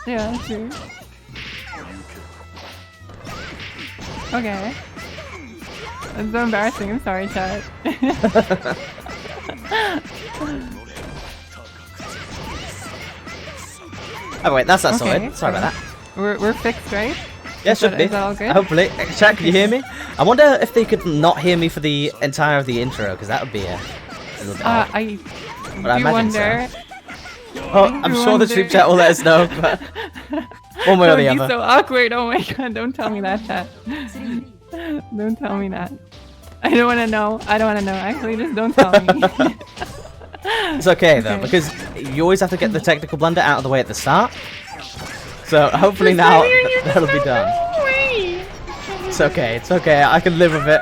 Yeah, true. Okay. That's so embarrassing. I'm sorry, chat. Oh wait, that's not sorted. Sorry about that. We're fixed, right? Yeah, should be. Is that all good? Hopefully. Chat, can you hear me? I wonder if they could not hear me for the entire of the intro, because that would be a little bit odd. I But I do imagine wonder. so. Oh, I'm sure the stream chat will let us know, but one way or the other. So awkward. Oh my god! Don't tell me that, chat. Don't tell me that. I don't want to know. I don't want to know. Actually, just don't tell me. It's okay though, because you always have to get the technical blunder out of the way at the start. So hopefully now that'll be done. It's okay, it's okay, I can live with it.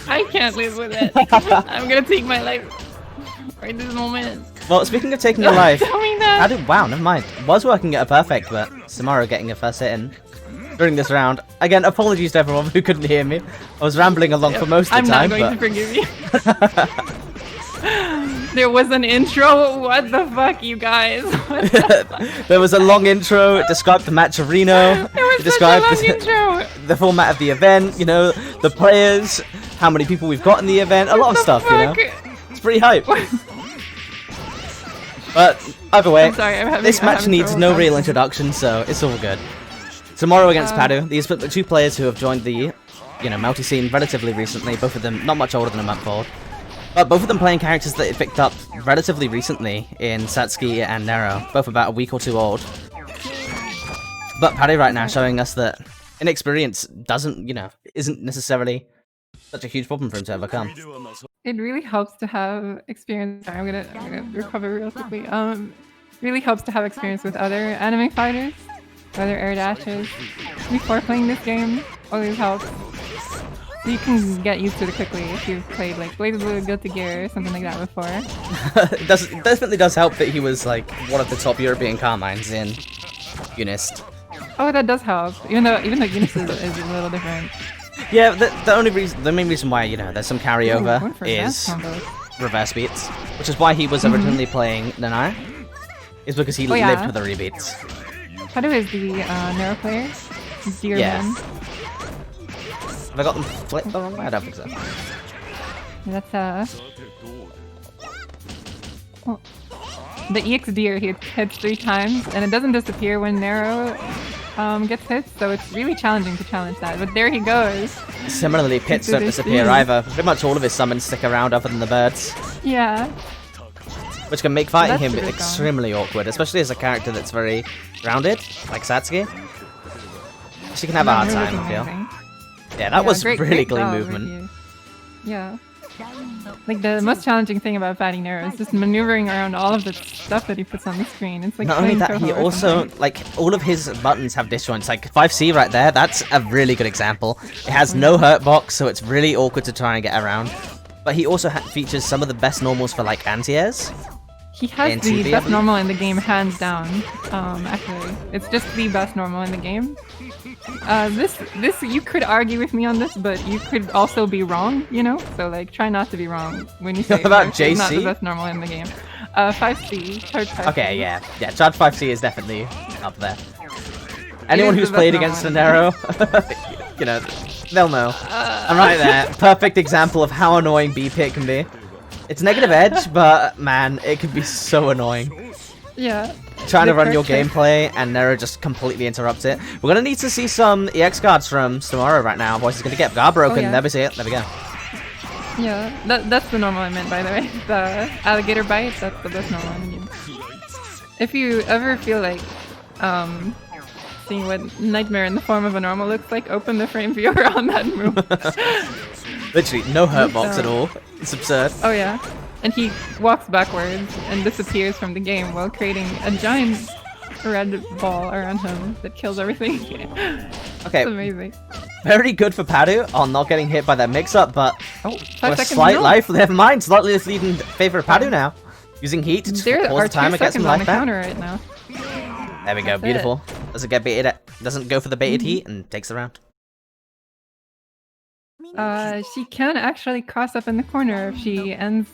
I can't live with it. I'm gonna take my life right this moment. Well, speaking of taking your life, Tell me that. wow, never mind. Was working at a perfect, but Samara getting a first hit in during this round. Again, apologies to everyone who couldn't hear me. I was rambling along for most of the time. I'm not going to forgive you. There was an intro. What the fuck, you guys? There was a long intro. It described the match of Reno. It was such a long intro. The format of the event. You know, the players, how many people we've got in the event. A lot of stuff. You know, it's pretty hype. But either way, this match needs no real introduction, so it's all good. Tomorrow against Padu. These are the two players who have joined the, Melty scene relatively recently. Both of them not much older than a month old. But both of them playing characters that they picked up relatively recently in Satsuki and Nero, both about a week or two old. But Paddy right now showing us that inexperience isn't necessarily such a huge problem for him to overcome. It really helps to have experience. Sorry, I'm gonna recover real quickly. Really helps to have experience with other anime fighters, other air dashes. Before playing this game, always helps. You can get used to it quickly if you've played like BlazBlue, Guilty Gear, or something like that before. It definitely does help that he was like one of the top European Carmines in Unist. Oh, that does help. Even though Unist is a little different. Yeah, the main reason why there's some carryover is reverse beats, which is why he was originally playing Nanai, is because he lived with the rebeats. Padu is the Nero player. Dear man. Have I got them flipped the wrong way? I don't think so. That's oh. The EX Deer hits 3 times, and it doesn't disappear when Nero gets hit, so it's really challenging to challenge that. But there he goes. Similarly, pits don't disappear either. Pretty much all of his summons stick around other than the birds. Yeah. Which can make fighting him extremely awkward, especially as a character that's very grounded, like Satsuki. She can have a hard time, I feel. Yeah, that was really clean movement. Yeah. Like, the most challenging thing about fighting Nero is just maneuvering around all of the stuff that he puts on the screen. It's like not only that, he also, like, all of his buttons have disjoints. Like, 5C right there, that's a really good example. It has no hurt box, so it's really awkward to try and get around. But he also features some of the best normals for, like, anti-airs. He has the best normal in the game, hands down. Actually, it's just the best normal in the game. This you could argue with me on this, but you could also be wrong, So like, try not to be wrong when you say about JC? It's not the best normal in the game. 5C, charge 5C. Okay, yeah, charge 5C is definitely up there. Anyone who's played against Nero, they'll know. I'm right there. Perfect example of how annoying B-Pit can be. It's negative edge, but man, it can be so annoying. Yeah. Trying to run your gameplay and Nero just completely interrupts it. We're gonna need to see some EX cards from Tomorrow right now, otherwise he's gonna get guard broken. There we see it. There we go. Yeah, that's the normal I meant, by the way. The alligator bite, that's the best normal in the game. If you ever feel like seeing what Nightmare in the form of a normal looks like, open the frame viewer on that move. Literally, no hurt box at all. It's absurd. Oh yeah. And he walks backwards and disappears from the game while creating a giant red ball around him that kills everything. Okay. It's amazing. Very good for Padu on not getting hit by that mix-up, but a 5 slight life. Never mind, slightly leading in favor of Padu now. Using heat to pause the timer, get some life back. Right now. There we go, beautiful. Doesn't get baited, doesn't go for the baited heat and takes the round. She can actually cross up in the corner if she ends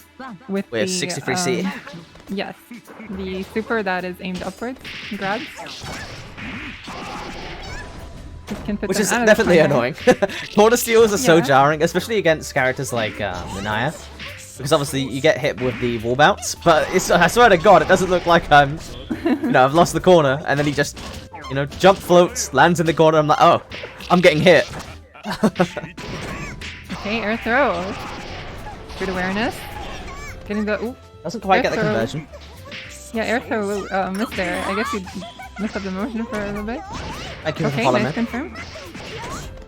with the 63C. Yes, the super that is aimed upwards grabs. Which is definitely annoying. Corner steals are so jarring, especially against characters like Naya. Because obviously you get hit with the wall bounce, but I swear to God, it doesn't look like I've lost the corner, and then he just, jump floats, lands in the corner. I'm like, oh, I'm getting hit. Okay, air throw. Good awareness. Getting the doesn't quite get the conversion. Yeah, air throw missed there. I guess you messed up the motion for a little bit. Thank you for following me. Confirm.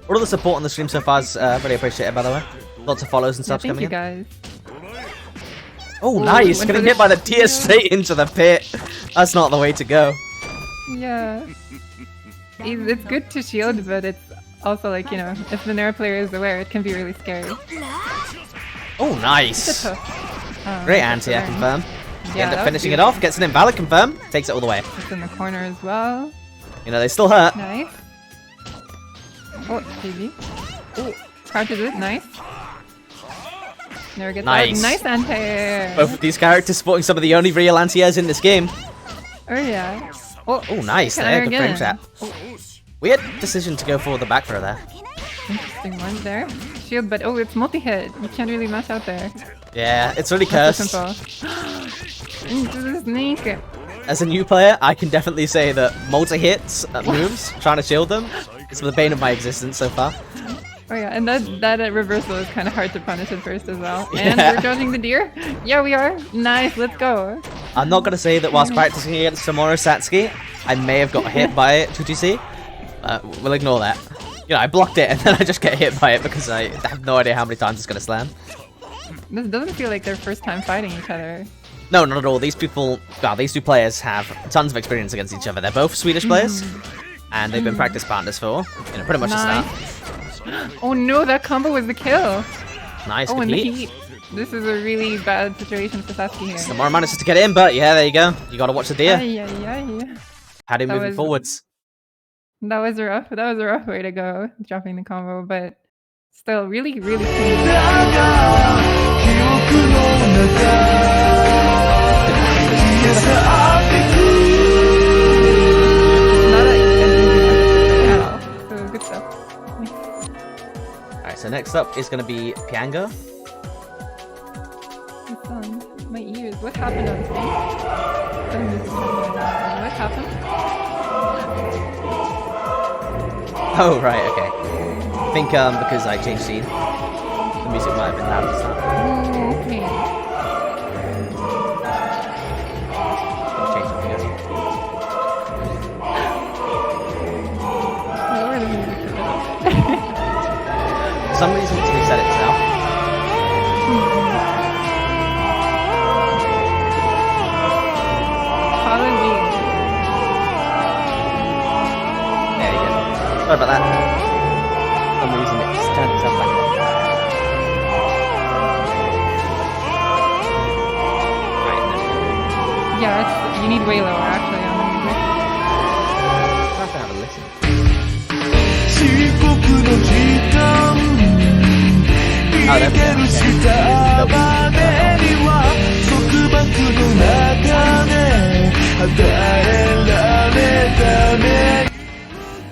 All of the support on the stream so far is really appreciated, by the way. Lots of follows and subs coming in. Thank you guys. Oh, nice! Getting hit by the tear straight into the pit. That's not the way to go. Yeah. It's good to shield, but it's also like, if the Nair player is aware, it can be really scary. Oh, nice! It's a tough, great anti-air confirm. Yeah, end up finishing it off, gets an invalid confirm, takes it all the way. It's in the corner as well. They still hurt. Nice. Oh, baby. Oh, crouches it, nice. Never gets nice. Nice anti-air. Both of these characters sporting some of the only real anti-airs in this game. Oh, yeah. Oh, nice. There, good frame chat. Weird decision to go for the back throw there. Interesting one there. Shield, but it's multi-hit. You can't really mess out there. Yeah, it's really cursed. Into the snake. As a new player, I can definitely say that multi-hits moves, trying to shield them, is the bane of my existence so far. Oh yeah, and that reversal is kind of hard to punish at first as well. And we're dodging the deer? Yeah, we are. Nice, let's go. I'm not going to say that whilst practicing against Samura Satsuki, I may have got hit by it, 2GC. We'll ignore that. I blocked it and then I just get hit by it because I have no idea how many times it's going to slam. This doesn't feel like their first time fighting each other. No, not at all. These two players have tons of experience against each other. They're both Swedish players, and they've been practice partners for, pretty much the start. Oh no, that combo was the kill. Nice, good heat. This is a really bad situation for Satsuki here. Samura manages to get in, but yeah, there you go. You gotta watch the deer. Had him moving forwards. That was a rough way to go, dropping the combo, but still really, really clean. So good stuff. Alright, so next up is gonna be Pianga. My ears. What happened on screen? What happened? Oh, right, okay. I think because I changed scene, the music might have been loud at the start. Oh, okay. Gonna change something else. Lower the music a bit. For some reason it's reset itself. There you go. Sorry about that. For some reason it just turned itself back on. Right, yeah, you need way lower actually on the music. I'll have to have a listen. Oh, there we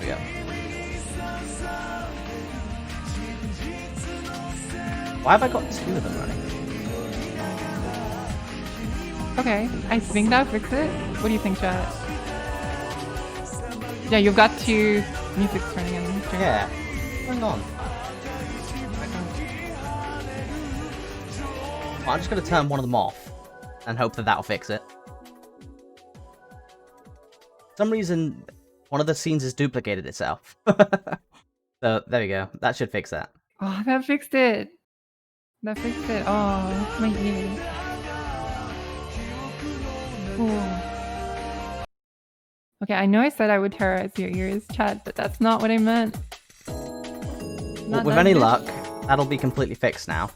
go. Why have I got two of them running? Okay, I think that fixed it. What do you think, chat? Yeah, you've got two musics running in the stream. Yeah. What's going on? Well, I'm just going to turn one of them off and hope that that'll fix it. For some reason, one of the scenes has duplicated itself. So, there we go. That should fix that. Oh, that fixed it. That fixed it. Oh, my ears. Ooh. Okay, I know I said I would terrorize your ears, chat, but that's not what I meant. Well, with any luck, that'll be completely fixed now.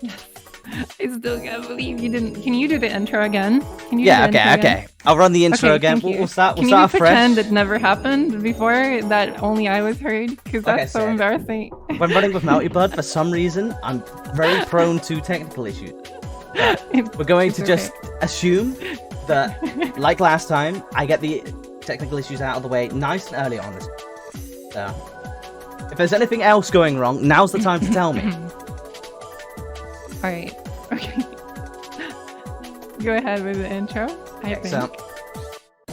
Yes. I still can't believe you didn't. Can you do the intro again? Can you? Yeah, do the intro okay. again? I'll run the intro Okay, again. thank you. We'll start. Can We'll you start fresh. pretend it never happened before? That only I was heard, because that's so embarrassing. When running with Melty Blood, for some reason, I'm very prone to technical issues. We're going to just assume that, like last time, I get the technical issues out of the way nice and early on. So, if there's anything else going wrong, now's the time to tell me. Alright, okay. Go ahead with the intro, I think. So,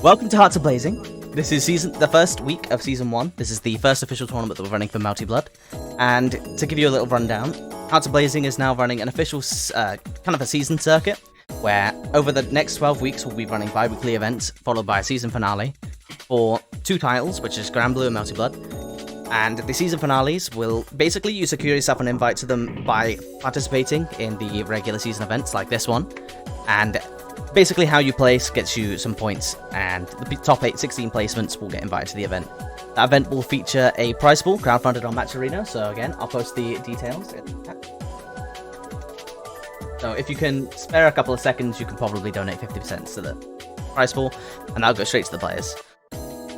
welcome to Hearts of Blazing. This is the first week of Season 1. This is the first official tournament that we're running for Melty Blood. And to give you a little rundown, Hearts of Blazing is now running an official, kind of a season circuit, where over the next 12 weeks we'll be running bi-weekly events, followed by a season finale, for 2 titles, which is Grand Blue and Melty Blood. And the season finales will basically you secure yourself an invite to them by participating in the regular season events like this one. And basically how you place gets you some points, and the top 16 placements will get invited to the event. That event will feature a prize pool crowdfunded on Match Arena, so again, I'll post the details in the chat. So if you can spare a couple of seconds, you can probably donate 50% to the prize pool, and that'll go straight to the players.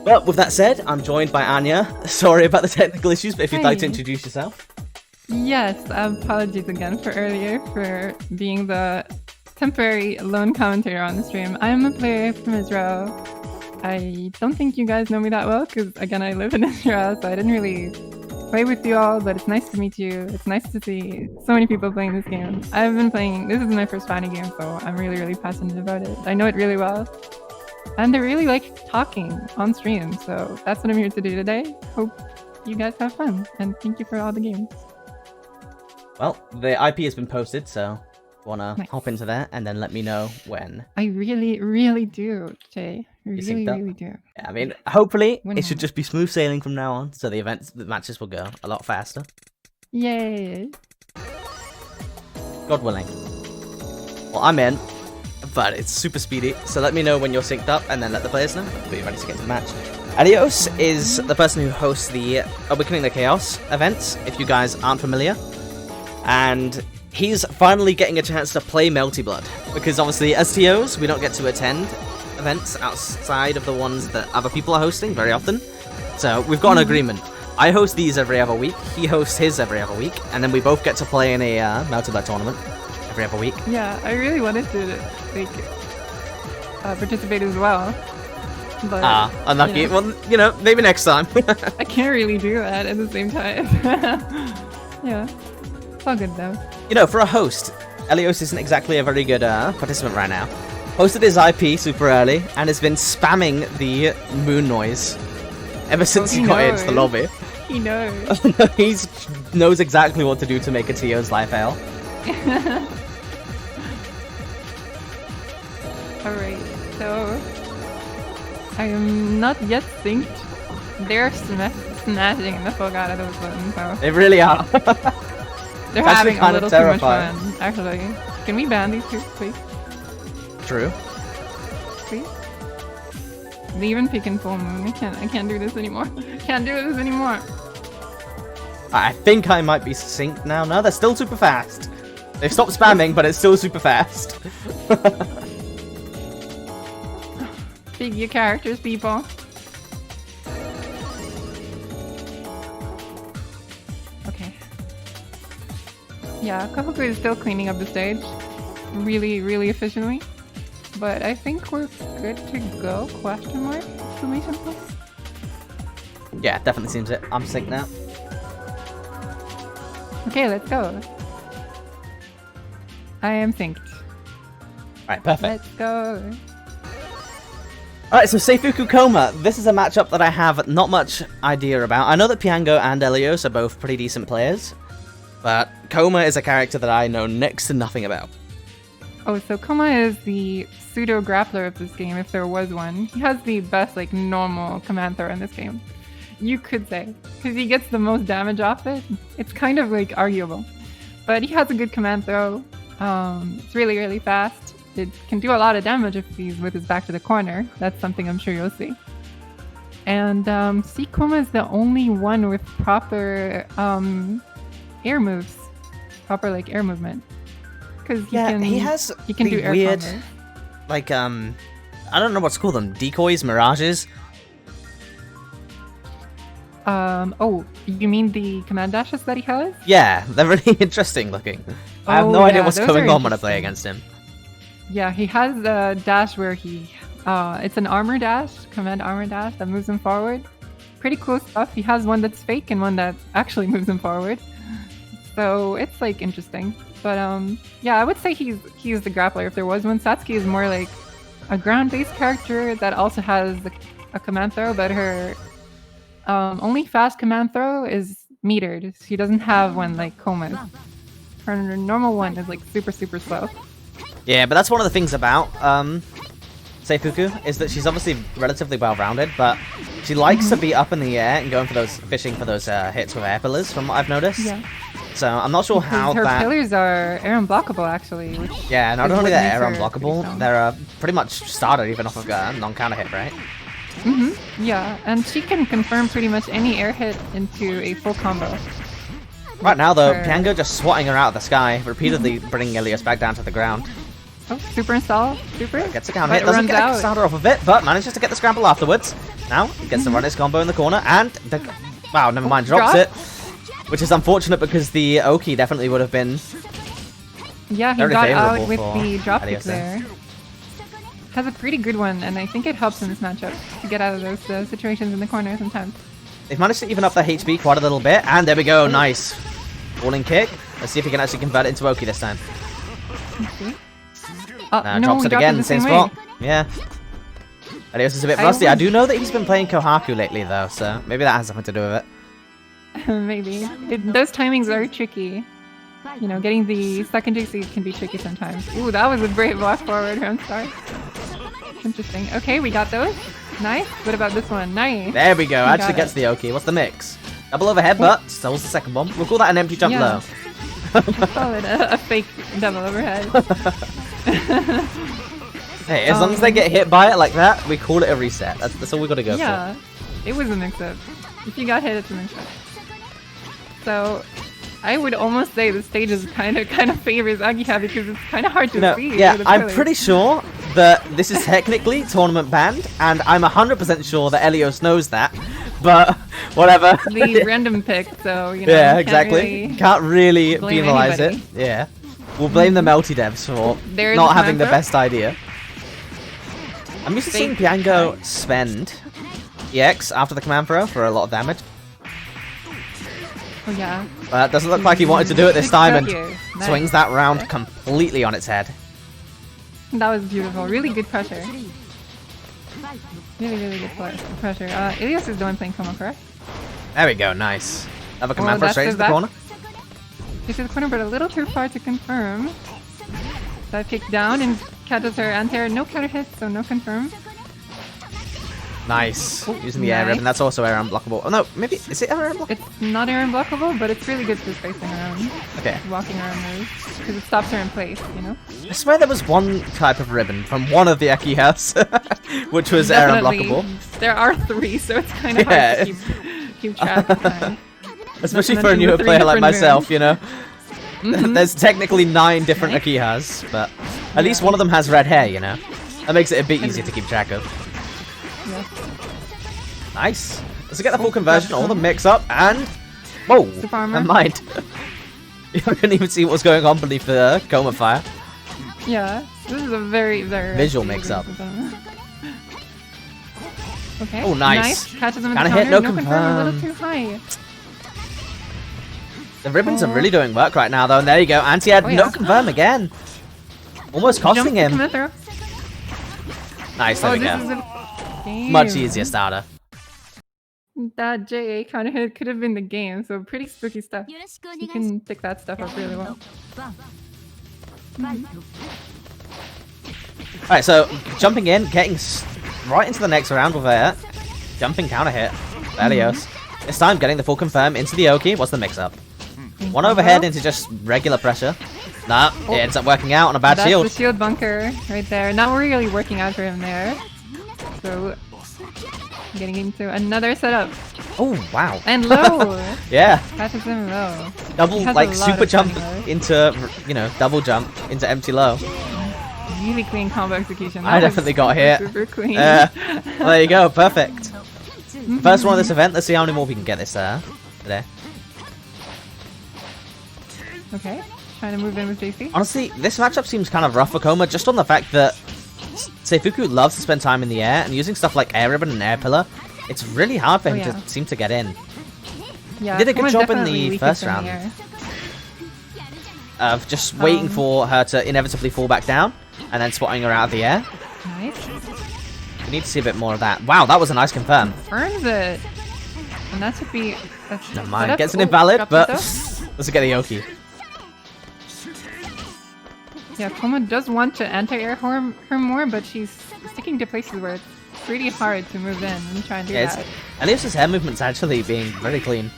But with that said, I'm joined by Anya. Sorry about the technical issues, but if you'd like to introduce yourself. Yes, apologies again for earlier, for being the temporary lone commentator on the stream. I'm a player from Israel. I don't think you guys know me that well, because again, I live in Israel, so I didn't really play with you all, but it's nice to meet you. It's nice to see so many people playing this game. I've been playing, this is my first fighting game, so I'm really, really passionate about it. I know it really well. And I really like talking on stream, so that's what I'm here to do today. Hope you guys have fun, and thank you for all the games. Well, the IP has been posted, so wanna hop into that and then let me know when. I really, really do, Jay. Really, really do. Yeah, I mean, hopefully it should just be smooth sailing from now on, so the matches will go a lot faster. Yay! God willing. Well, I'm in, but it's super speedy, so let me know when you're synced up, and then let the players know. We'll be ready to get to the match. Elios is the person who hosts the Awakening the Chaos events, if you guys aren't familiar. And he's finally getting a chance to play Melty Blood, because obviously as TOs, we don't get to attend events outside of the ones that other people are hosting very often. So we've got an agreement. I host these every other week, he hosts his every other week, and then we both get to play in a Melty Blood tournament every other week. Yeah, I really wanted to like participate as well. But, unlucky. Well, you know, maybe next time. I can't really do that at the same time. Yeah, it's all good though. You know, for a host, Elios isn't exactly a very good participant right now. Posted his IP super early and has been spamming the moon noise ever since he got into the lobby. He knows. He knows exactly what to do to make a TO's life hell. Alright, so I am not yet synced. They're smashing the fuck out of those buttons, so. They really are. They're having a little too much fun, actually. Can we ban these two, please? True. Please? They even pick in full moon. I can't do this anymore. Can't do this anymore. I think I might be synced now. No, they're still super fast. They've stopped spamming, but it's still super fast. Pick your characters, people. Okay. Yeah, Kahoku is still cleaning up the stage. Really, really efficiently. But I think we're good to go, question mark? Exclamation point? Yeah, definitely seems it. I'm synced now. Okay, let's go. I am synced. Alright, perfect. Let's go. Alright, so Seifuku Koma. This is a matchup that I have not much idea about. I know that Piango and Elios are both pretty decent players, but Koma is a character that I know next to nothing about. Oh, so Koma is the pseudo-grappler of this game, if there was one. He has the best, like, normal command throw in this game. You could say. Because he gets the most damage off it. It's kind of, like, arguable. But he has a good command throw. It's really, really fast. It can do a lot of damage if he's with his back to the corner. That's something I'm sure you'll see. And Koma is the only one with proper air moves. Proper, like, air movement. because he has he can do air weird, combos. like I don't know what to call them, decoys, mirages. Oh, you mean the command dashes that he has? Yeah, they're really interesting looking. I have no idea what's going on when I play against him. Yeah, he has a dash where it's an armor dash, command armor dash that moves him forward. Pretty cool stuff. He has one that's fake and one that actually moves him forward. So it's like interesting. But yeah, I would say he's the grappler if there was one. Satsuki is more like a ground-based character that also has a command throw, but her only fast command throw is metered. She doesn't have one like Koma's. Her normal one is like super slow. Yeah, but that's one of the things about Seifuku, is that she's obviously relatively well-rounded, but she likes to be up in the air and fishing for those hits with air pillars, from what I've noticed. Yeah. So I'm not sure how her pillars are air unblockable, actually. Which yeah, not only they're air unblockable, they're pretty much started even off of a non-counter hit, right? Yeah, and she can confirm pretty much any air hit into a full combo. Right now, though, Piango just swatting her out of the sky, repeatedly bringing Ilios back down to the ground. Oh, super install, super. Gets a counter hit, doesn't get a starter off of it, but manages to get the scramble afterwards. Now, gets to run his combo in the corner, and wow, never mind, drops it. Which is unfortunate because the Oki definitely would have been yeah, he got out with the drop kick there. Has a pretty good one, and I think it helps in this matchup to get out of those situations in the corner sometimes. They've managed to even up their HP quite a little bit, and there we go, nice. Falling kick. Let's see if he can actually convert it into Oki this time. No, drops it again, same spot. Yeah. Ilios is a bit rusty. I do know that he's been playing Kohaku lately, though, so maybe that has something to do with it. Maybe. Those timings are tricky. You know, getting the second JC can be tricky sometimes. Ooh, that was a great block forward, I'm sorry. Interesting. Okay, we got those. Nice. What about this one? Nice. There we go. Actually gets the Oki. What's the mix? Double overhead, but sells the second bomb. We'll call that an empty jump low. We'll call it a fake double overhead. Hey, as long as they get hit by it like that, we call it a reset. That's all we got to go for. Yeah, it was a mix-up. If you got hit, it's a mix-up. So, I would almost say the stage is kind of favors Agiha because it's kind of hard to see. Yeah, I'm pretty sure that this is technically tournament banned, and I'm 100% sure that Ilios knows that. But whatever. The random pick, so you know. Yeah, exactly. Can't really penalize it. Yeah, we'll blame the Melty devs for not having the best idea. I'm used to seeing Piango spend EX after the command throw for a lot of damage. Oh yeah. But it doesn't look like he wanted to do it this time and swings that round completely on its head. That was beautiful. Really good pressure. Really good pressure. Ilios is the one playing Como, correct? There we go, nice. Have a command throw straight to the corner. Straight to the corner, but a little too far to confirm. Dive kick down and catches her anti-air. No counter hit, so no confirm. Nice. Using the air ribbon, that's also air unblockable. Oh no, maybe, is it air unblockable? It's not air unblockable, but it's really good for spacing around. Okay. Walking around moves. Because it stops her in place, you know? I swear there was one type of ribbon from one of the Eki has, which was air unblockable. There are 3, so it's kind of hard to keep track of time. Especially for a newer player like myself, you know? There's technically 9 different Akihas, but at least one of them has red hair, you know? That makes it a bit easier to keep track of. Yeah. Nice. Let's get the full conversion, all the mix up, and... Whoa! Never mind. I couldn't even see what was going on beneath the Coma Fire. Yeah, this is a very visual mix up. Okay. Oh, nice. Catches them in Kinda the hit, no confirm. A little too high. The ribbons are really doing work right now, though, and there you go. Anti-air, no confirm again. Almost costing him. Nice, there we go. Much easier starter. That JA counter hit could have been the game, so pretty spooky stuff. You can pick that stuff up really well. Alright, so jumping in, getting right into the next round with a jumping counter hit. Ilios. This time getting the full confirm into the Oki. What's the mix up? One overhead into just regular pressure. Nah, it ends up working out on a bad shield. That's the shield bunker right there. Not really working out for him there. So, getting into another setup. Oh, wow. And low. Yeah. Catches him low. Double, like, super jump into, you know, double jump into empty low. Really clean combo execution. I definitely got hit. Super clean. There you go, perfect. First one of this event, let's see how many more we can get this today. Okay, trying to move in with JC. Honestly, this matchup seems kind of rough for Coma, just on the fact that Seifuku loves to spend time in the air, and using stuff like Air Ribbon and Air Pillar, it's really hard for him to seem to get in. Yeah, he did a good job in the first round of just waiting for her to inevitably fall back down, and then spotting her out of the air. Nice. We need to see a bit more of that. Wow, that was a nice confirm. Earns it. And that should be... Never mind, gets an invalid, but doesn't get the Yoki. Yeah, Coma does want to anti-air her more, but she's sticking to places where it's pretty hard to move in and try and do that. Elios's hair movement's actually being very clean.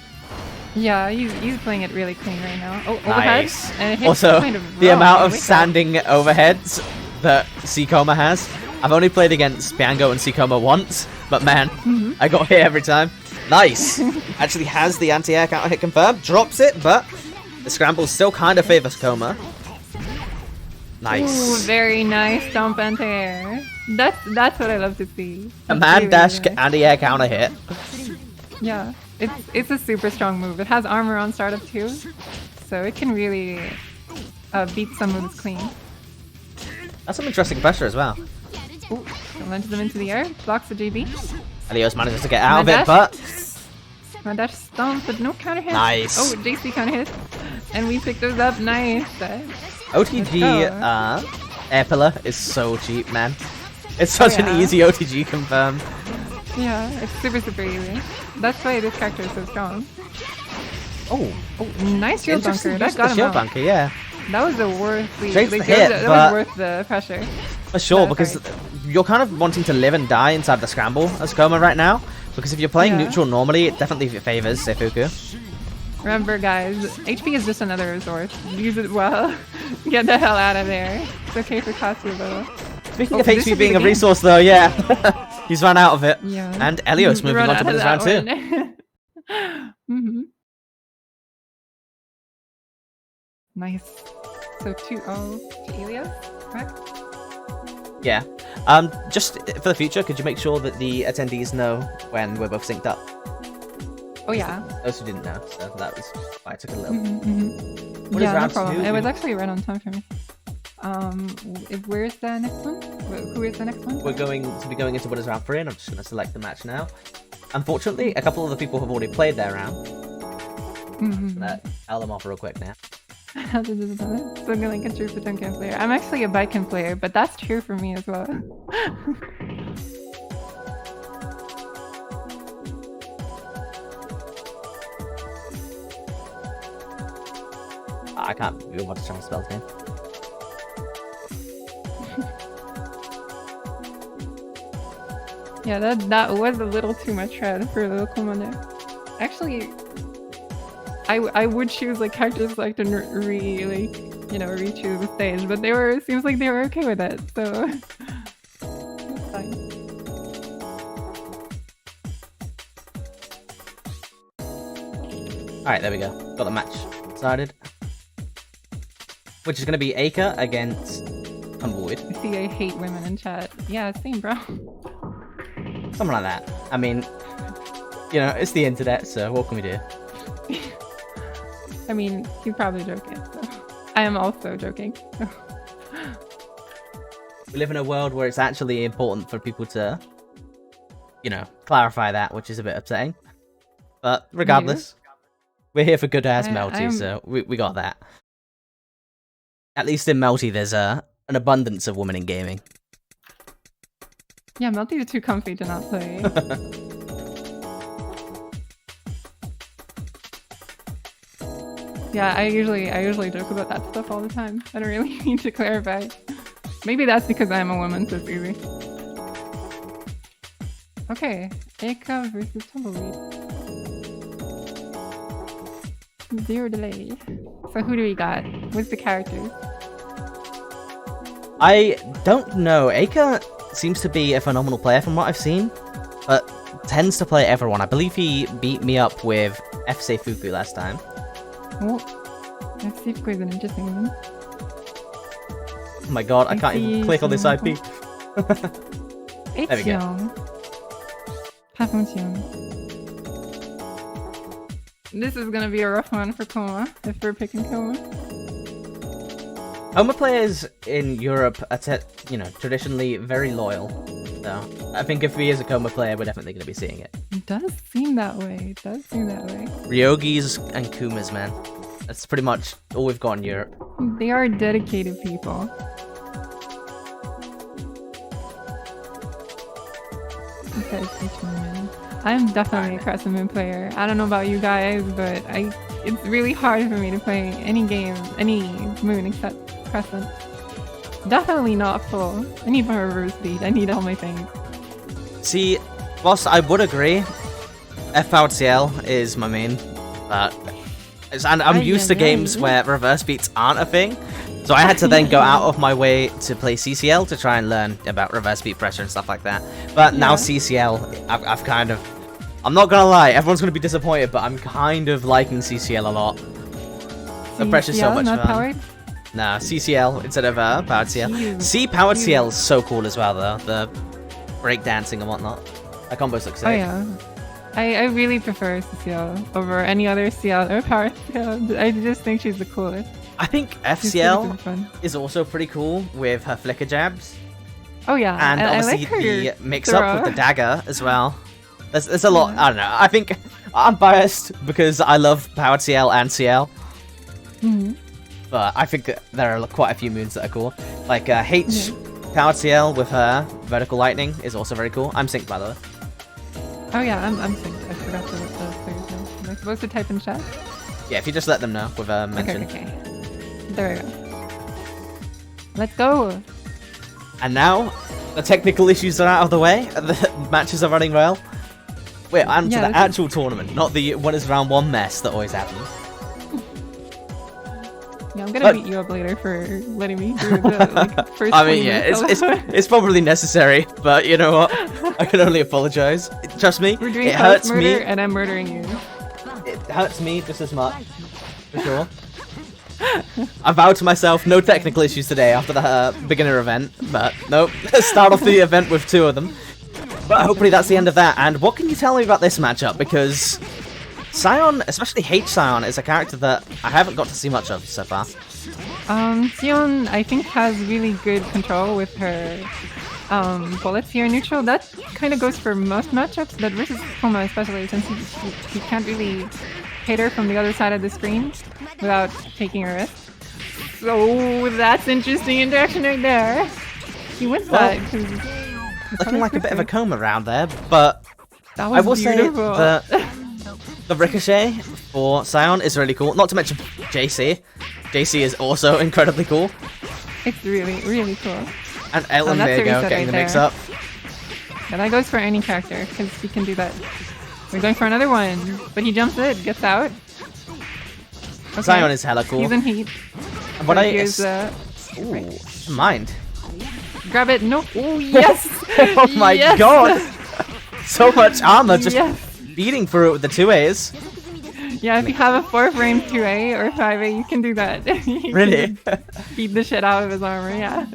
Yeah, he's playing it really clean right now. Oh, nice. Overhead, and it hits also, kind of the amount of sanding overheads that Coma has. I've only played against Biango and Coma once, but man, I got hit every time. Nice. Actually has the anti-air counter hit confirmed, drops it, but the scramble still kind of favors Coma. Nice. Ooh, very nice jump anti-air. That's what I love to see. A man dash anti-air counter hit. Yeah, it's a super strong move. It has armor on startup too, so it can really beat some moves clean. That's some interesting pressure as well. Ooh, launches them into the air, blocks the JB. Elios manages to get out of it, but... My dash stomp, but no counter hit. Nice. Oh, JC counter hit. And we picked those up, nice. OTG Air Pillar is so cheap, man. It's such an easy OTG confirm. Yeah, it's super easy. That's why this character is so strong. Oh, nice shield bunker. That got him shield out. bunker, yeah. That was a worth the hit, that was worth the pressure. For sure, because you're kind of wanting to live and die inside the scramble as Coma right now. Because if you're playing neutral normally, it definitely favors Seifuku. Remember, guys, HP is just another resource. Use it well. Get the hell out of there. It's okay for Katsu, though. Speaking of HP being a resource, though, yeah. He's run out of it. Yeah. And Elios moving on to this round, too. Nice. So 2-0 to Elios, correct? Yeah. Just for the future, could you make sure that the attendees know when we're both synced up? Oh yeah. Those who didn't know, so that was why I took a little. Yeah, no problem. It was actually right on time for me. Where's the next one? Who is the next one? We're going to be going into what is round 3, and I'm just going to select the match now. Unfortunately, a couple of the people have already played their round. I'll them off real quick now. So I'm like a true Potemkin player. I'm actually a Baiken player, but that's true for me as well. I can't be able to try and spell name. Yeah, that was a little too much red for the local Monday. Actually, I would choose like characters like to re-choose the stage, but it seems like they were okay with it, so it's fine. Alright, there we go. Got the match started. Which is going to be Aika against Tumbleweed. See, I hate women in chat. Yeah, same, bro. Something like that. I mean, you know, it's the internet, so what can we do? I mean, you're probably joking. So. I am also joking. So. We live in a world where it's actually important for people to, you know, clarify that, which is a bit upsetting. But regardless, we're here for good ass Melty, so we got that. At least in Melty, there's an abundance of women in gaming. Yeah, Melty is too comfy to not play. Yeah, I usually joke about that stuff all the time. I don't really need to clarify. Maybe that's because I'm a woman, so it's easy. Okay, Aika versus Tumbleweed. 0 delay. So who do we got? What's the characters? I don't know. Aika seems to be a phenomenal player from what I've seen, but tends to play everyone. I believe he beat me up with FC Fuku last time. Oh, FC Fuku is an interesting one. Oh my god, I can't even click on this IP. There we go. This is gonna be a rough one for Koma, if we're picking Koma. Koma players in Europe are, traditionally very loyal. So, I think if he is a Koma player, we're definitely going to be seeing it. It does seem that way. Ryogis and Kumas, man. That's pretty much all we've got in Europe. They are dedicated people. I'm definitely a Crescent Moon player. I don't know about you guys, but it's really hard for me to play any game, any moon except Crescent. Definitely not full. I need my reverse speed. I need all my things. See, whilst I would agree, F-powered CL is my main, and I'm used to games where reverse beats aren't a thing, so I had to then go out of my way to play CCL to try and learn about reverse beat pressure and stuff like that. But now CCL, I've kind of... I'm not gonna lie, everyone's gonna be disappointed, but I'm kind of liking CCL a lot. The pressure's so much fun. Powered? Nah, CCL instead of powered CL. Powered CL is so cool as well, though. The breakdancing and whatnot. That combos look sick. Oh yeah. I really prefer CCL over any other CL or powered CL. I just think she's the coolest. I think FCL is also pretty cool with her flicker jabs. Oh yeah, and obviously the mix-up with the dagger as well. There's a lot, I don't know, I think I'm biased because I love powered CL and CL. But I think there are quite a few moons that are cool. Like H powered CL with her vertical lightning is also very cool. I'm synced, by the way. Oh yeah, I'm synced. I forgot to let the players know. Am I supposed to type in chat? Yeah, if you just let them know with a mention. Okay. There we go. Let's go! And now, the technical issues are out of the way, the matches are running well. We're on to the actual tournament, not the what is round one mess that always happens. Yeah, I'm gonna beat you up later for letting me do the first I mean, yeah, it's probably necessary, but you know what? I can only apologize. Trust me, it hurts me. And I'm murdering you. It hurts me just as much, for sure. I vowed to myself no technical issues today after the beginner event, but nope. Start off the event with 2 of them. But hopefully that's the end of that. And what can you tell me about this matchup? Because Sion, especially H Sion, is a character that I haven't got to see much of so far. Sion, I think, has really good control with her bullets here neutral. That kind of goes for most matchups, but versus Koma especially, since he can't really hit her from the other side of the screen without taking a risk. So that's interesting interaction right there. He wins that. Looking like a bit of a Koma round there, but that was I will say that the ricochet for Sion is really cool. Not to mention JC. JC is also incredibly cool. It's really, really cool. And Ellen, there you go, getting the mix up. Yeah, that goes for any character, because he can do that. We're going for another one, but he jumps it, gets out. Okay. Sion is hella cool. He's in heat. And what ooh, mind. Grab it, no. Oh, yes! Oh my god! So much armor just beating through it with the 2As. Yeah, if you have a 4-frame 2A or 5A, you can do that. Really? Beat the shit out of his armor, yeah.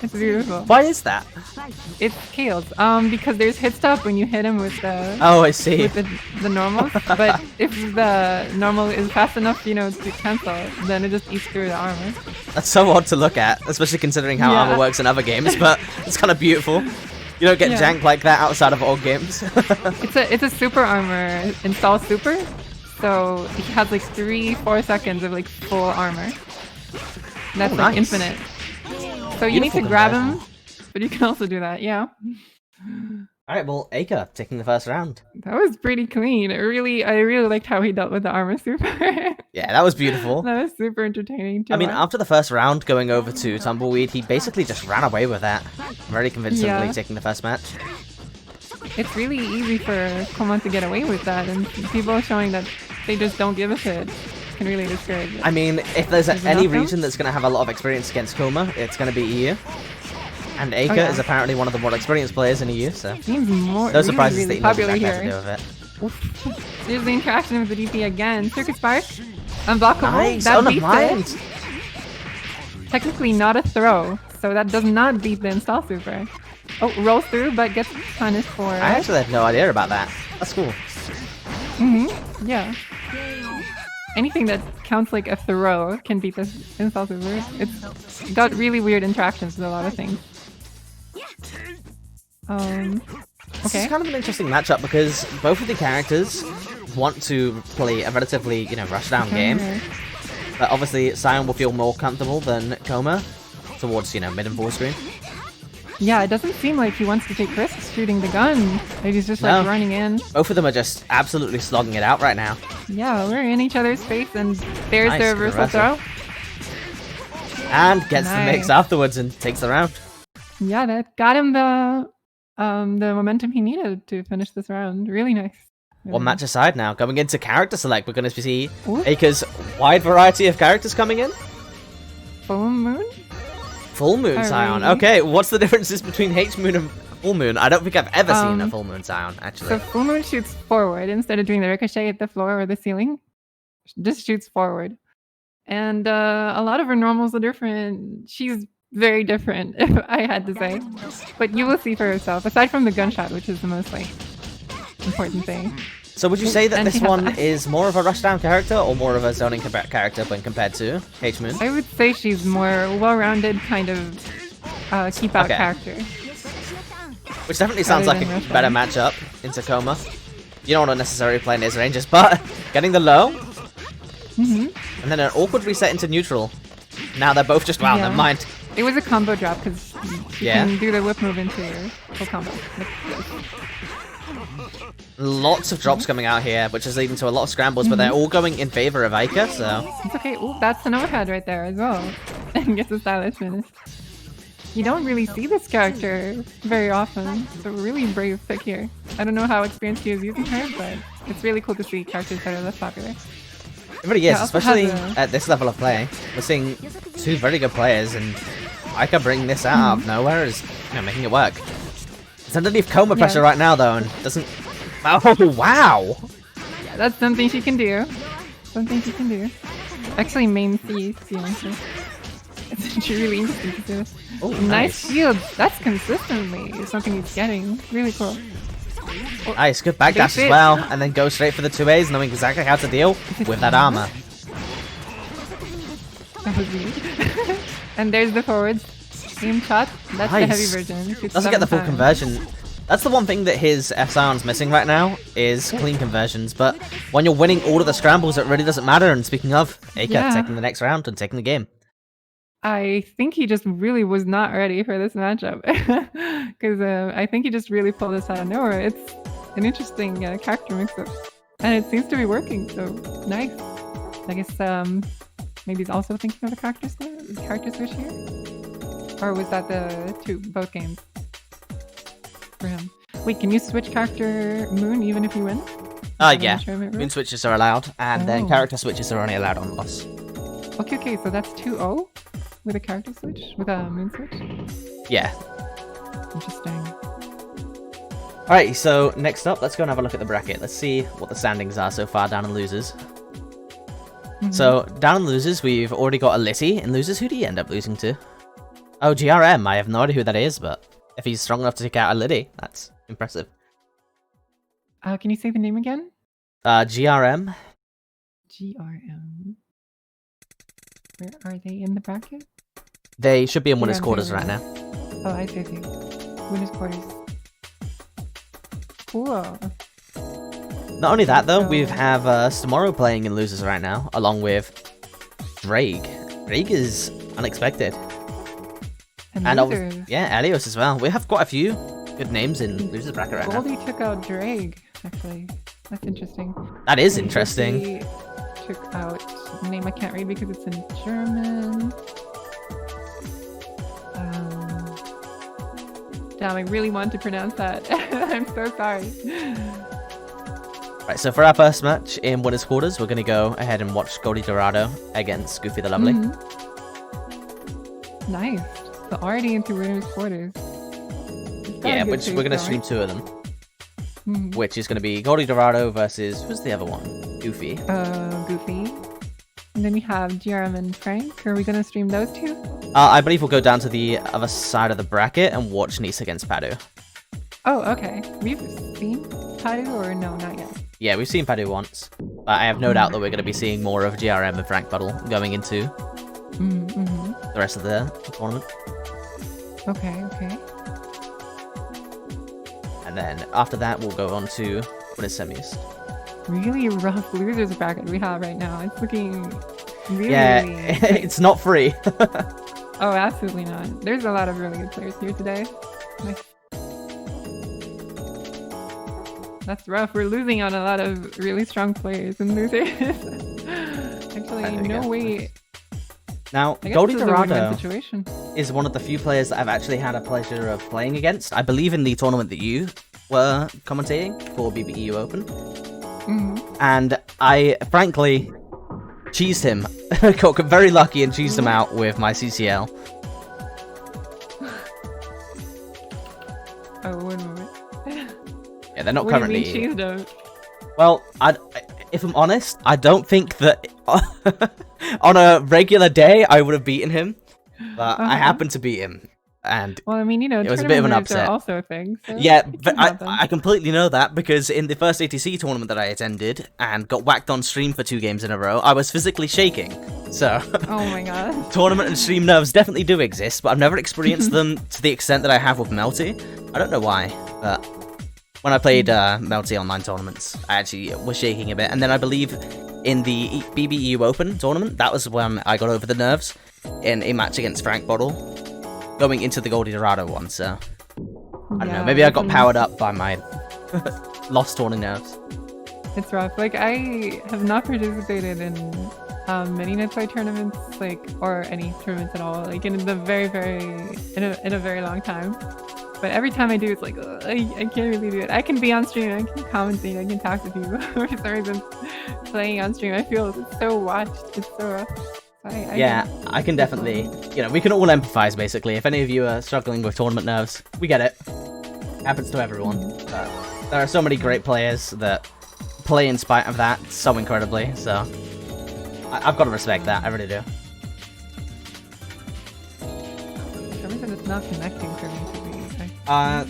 It's beautiful. Why is that? It's chaos. Because there's hit stop when you hit him with the... Oh, I see. With the normal. But if the normal is fast enough, you know, to cancel, then it just eats through the armor. That's so odd to look at, especially considering how armor works in other games, but it's kind of beautiful. You don't get janked like that outside of old games. It's a super armor. Install super. So he has like 3-4 seconds of like full armor. That's like infinite. So you need to grab him, but you can also do that, yeah. Alright, well, Aika taking the first round. That was pretty clean. I really liked how he dealt with the armor super. Yeah, that was beautiful. That was super entertaining too. I mean, after the first round going over to Tumbleweed, he basically just ran away with that. Very convincingly taking the first match. It's really easy for Koma to get away with that, and people showing that they just don't give a shit can really discourage it. I mean, if there's any region that's going to have a lot of experience against Koma, it's going to be EU. And Aika is apparently one of the more experienced players in EU, so seems more no surprises really, really that he popular knows exactly here. how to do with it. There's the interaction with the DP again. Circuit Spark, unblockable. Nice, That beats blind. it. Technically not a throw, so that does not beat the install super. Oh, rolls through, but gets punished for it. I actually had no idea about that. That's cool. Yeah. Anything that counts like a throw can beat this install super. It's got really weird interactions with a lot of things. This Okay. is kind of an interesting matchup because both of the characters want to play a relatively, rush down game. But obviously, Sion will feel more comfortable than Koma towards, mid and full screen. Yeah, it doesn't seem like he wants to take risks shooting the gun. Maybe he's just like running in. Both of them are just absolutely slogging it out right now. Yeah, we're in each other's face, and there's the reversal throw. And gets the mix afterwards and takes the round. Yeah, that got him the momentum he needed to finish this round. Really nice. Really One match aside now, going into character select, we're going to see Ooh. Aika's wide variety of characters coming in. Full moon? Full moon Sion. Okay, what's the differences between H moon and full moon? I don't think I've ever seen a full moon Sion, actually. So full moon shoots forward instead of doing the ricochet at the floor or the ceiling. Just shoots forward. And a lot of her normals are different. She's very different, if I had to say. But you will see for yourself, aside from the gunshot, which is the most important thing. So would you say that this one is more of a rushdown character or more of a zoning character when compared to H moon? I would say she's more well-rounded kind of keep-out character. Which definitely sounds like a better matchup in Tacoma. You don't want to necessarily play in his ranges, but getting the low, and then an awkward reset into neutral. Now they're both just, wow, never mind. It was a combo drop because you can do the whip move into your full combo. Lots of drops coming out here, which is leading to a lot of scrambles, but they're all going in favor of Aika, so... It's okay. Ooh, that's an overhead right there as well. And gets a stylish finish. You don't really see this character very often. It's a really brave pick here. I don't know how experienced he is using her, but it's really cool to see characters that are less popular. It really is, especially at this level of play. We're seeing two very good players, and Aika bringing this out of nowhere is, making it work. It's underneath Koma pressure right now, though, and doesn't... Oh, wow! Yeah, that's something she can do. Something she can do. Actually, main C, honestly. It's really interesting to do this. Oh, nice shield. That's consistently something he's getting. Really cool. Oh, nice, good backdash as well, and then go straight for the 2As, knowing exactly how to deal with that armor. That was weird. And there's the forwards. Aim shot. That's the heavy version. Doesn't get the full conversion. That's the one thing that his F-Sion's missing right now, is clean conversions, but when you're winning all of the scrambles, it really doesn't matter, and speaking of, Aika taking the next round and taking the game. I think he just really was not ready for this matchup, because I think he just really pulled this out of nowhere. It's an interesting character mix-up, and it seems to be working, so nice. I guess maybe he's also thinking of a character switch here? Or was that both games? For him. Wait, can you switch character Moon even if you win? Yeah. Moon switches are allowed, and then character switches are only allowed on loss. Okay, so that's 2-0 with a character switch? With a Moon switch? Yeah. Interesting. Alright, so next up, let's go and have a look at the bracket. Let's see what the standings are so far down in losers. So, down in losers, we've already got a Litty. In losers, who do you end up losing to? Oh, GRM. I have no idea who that is, but if he's strong enough to take out a Liddy, that's impressive. Can you say the name again? GRM. GRM. Where are they in the bracket? They should be in winners' quarters right now. Oh, I see. Winners' quarters. Cool. Not only that, though, we have Stomoro playing in losers right now, along with Drake. Drake is unexpected. And Elios as well. We have quite a few good names in losers bracket right now. Goldie took out Drake, actually. That's interesting. That is interesting. He took out a name I can't read because it's in German. Damn, I really want to pronounce that. I'm so sorry. Right, so for our first match in winners' quarters, we're going to go ahead and watch Goldie Dorado against Goofy the Lovely. Nice. So already into winners quarters. Yeah, which we're gonna stream 2 of them. Which is gonna be Goldie Dorado versus who's the other one? Goofy. Goofy. And then you have GRM and Frank. Are we gonna stream those 2? I believe we'll go down to the other side of the bracket and watch Nice against Padu. Oh, okay. We've seen Padu or no, not yet? Yeah, we've seen Padu once. But I have no doubt that we're going to be seeing more of GRM and Frank Battle going into the rest of the tournament. Okay. And then after that, we'll go on to winners semis. Really rough losers bracket we have right now. It's looking really... Yeah, it's not free. Oh, absolutely not. There's a lot of really good players here today. Nice. That's rough. We're losing on a lot of really strong players and losers. Actually, no way. Now, Goldie Dorado is one of the few players that I've actually had a pleasure of playing against. I believe in the tournament that you were commentating for BBEU Open. And I, frankly, cheesed him. Got very lucky and cheesed him out with my CCL. Oh, 1 moment. Yeah, they're not what currently... do you mean cheesed him? Well, if I'm honest, I don't think that on a regular day I would have beaten him, but I happened to beat him, and well, I mean, you know, it was a bit of an upset. Are also a thing. So yeah, but I completely know that because in the first ATC tournament that I attended and got whacked on stream for 2 games in a row, I was physically shaking. So, oh my god, tournament and stream nerves definitely do exist, but I've never experienced them to the extent that I have with Melty. I don't know why, but when I played Melty online tournaments, I actually was shaking a bit. And then I believe in the BBEU Open tournament, that was when I got over the nerves in a match against Frank Bottle, going into the Goldie Dorado one. So, I don't know, maybe I got powered up by my lost tournament nerves. It's rough. Like, I have not participated in many Netside tournaments, like, or any tournaments at all, like, in the in a very long time. But every time I do, it's like, I can't really do it. I can be on stream, I can commentate, I can talk to people. For some reason, playing on stream, I feel it's so watched. It's so rough. I can definitely, you know, we can all empathize, basically. If any of you are struggling with tournament nerves, we get it. Happens to everyone. But there are so many great players that play in spite of that so incredibly, so I've got to respect that, I really do. For some reason, it's not connecting for me.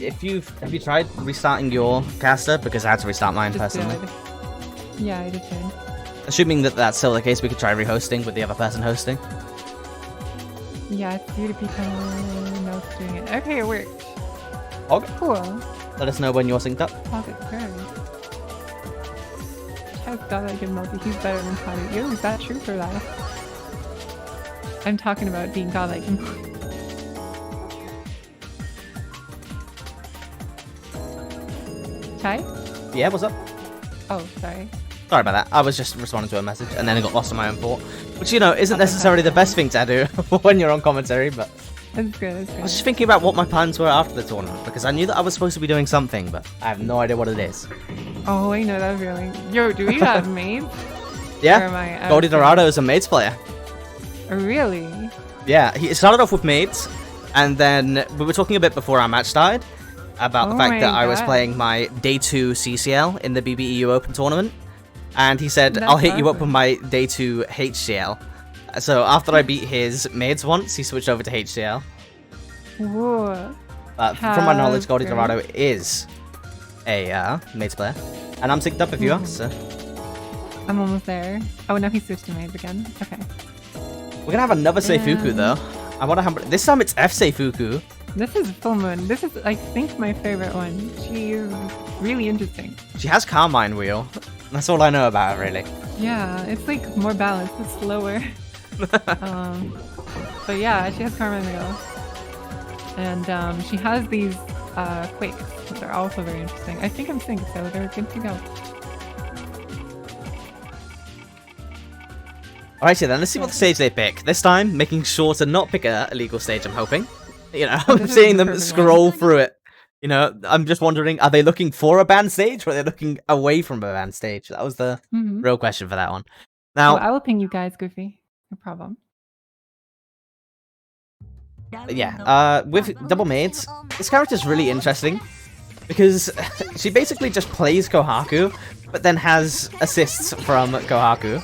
If you tried restarting your caster, because I had to restart mine personally. Yeah, I did. Assuming that that's still the case, we could try rehosting with the other person hosting. Yeah, it's due to become no doing it. Okay, it worked. Okay. Cool. Let us know when you're synced up. Pocket turn. Has godlike and Melty. He's better than Padu. Yo, is that truth or lie? I'm talking about being godlike and Melty. Hi? Yeah, what's up? Oh, sorry. Sorry about that. I was just responding to a message and then I got lost in my own thought. Which, you know, isn't necessarily the best thing to do when you're on commentary, but... It's good, I was just thinking about what my plans were after the tournament, because I knew that I was supposed to be doing something, but I have no idea what it is. Oh, I know that feeling. Yo, do we have maids? Yeah, Goldie Dorado is a maids player. Really? Yeah, he started off with maids, and then we were talking a bit before our match started about the fact that I was playing my day 2 CCL in the BBEU Open tournament, and he said, I'll hit you up with my day 2 HCL. So after I beat his maids once, he switched over to HCL. Whoa. From my knowledge, Goldie Dorado is a maids player, and I'm synced up if you ask, so. I'm almost there. Oh, no, he switched to maids again. Okay. We're gonna have another Seifuku, though. I wonder how this time it's F Seifuku. This is Full Moon. This is, I think, my favorite one. She is really interesting. She has Carmine Wheel. That's all I know about her, really. Yeah, it's like more balanced. It's slower. But yeah, she has Carmine Wheel. And she has these quakes, which are also very interesting. I think I'm synced, so they're good to go. Alright, so then let's see what the stage they pick. This time, making sure to not pick a illegal stage, I'm hoping. You know, I'm seeing them scroll through it. You know, I'm just wondering, are they looking for a banned stage or are they looking away from a banned stage? That was the real question for that one. Now, I will ping you guys, Goofy. No problem. Yeah, with double maids, this character's really interesting because she basically just plays Kohaku, but then has assists from Kohaku.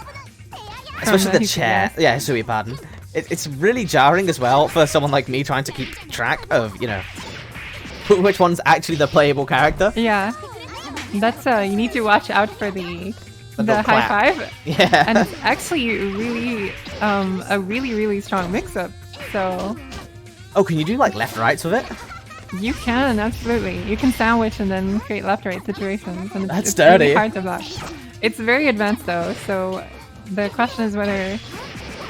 Especially the chair. Yeah, Hisui, pardon. It's really jarring as well for someone like me trying to keep track of, you know, which one's actually the playable character. Yeah. That's, you need to watch out for the high five. Yeah. And it's actually really, a really strong mix-up, so... Oh, can you do, like, left-rights with it? You can, absolutely. You can sandwich and then create left-right situations. And That's it's dirty. Really hard to block. It's very advanced, though, so the question is whether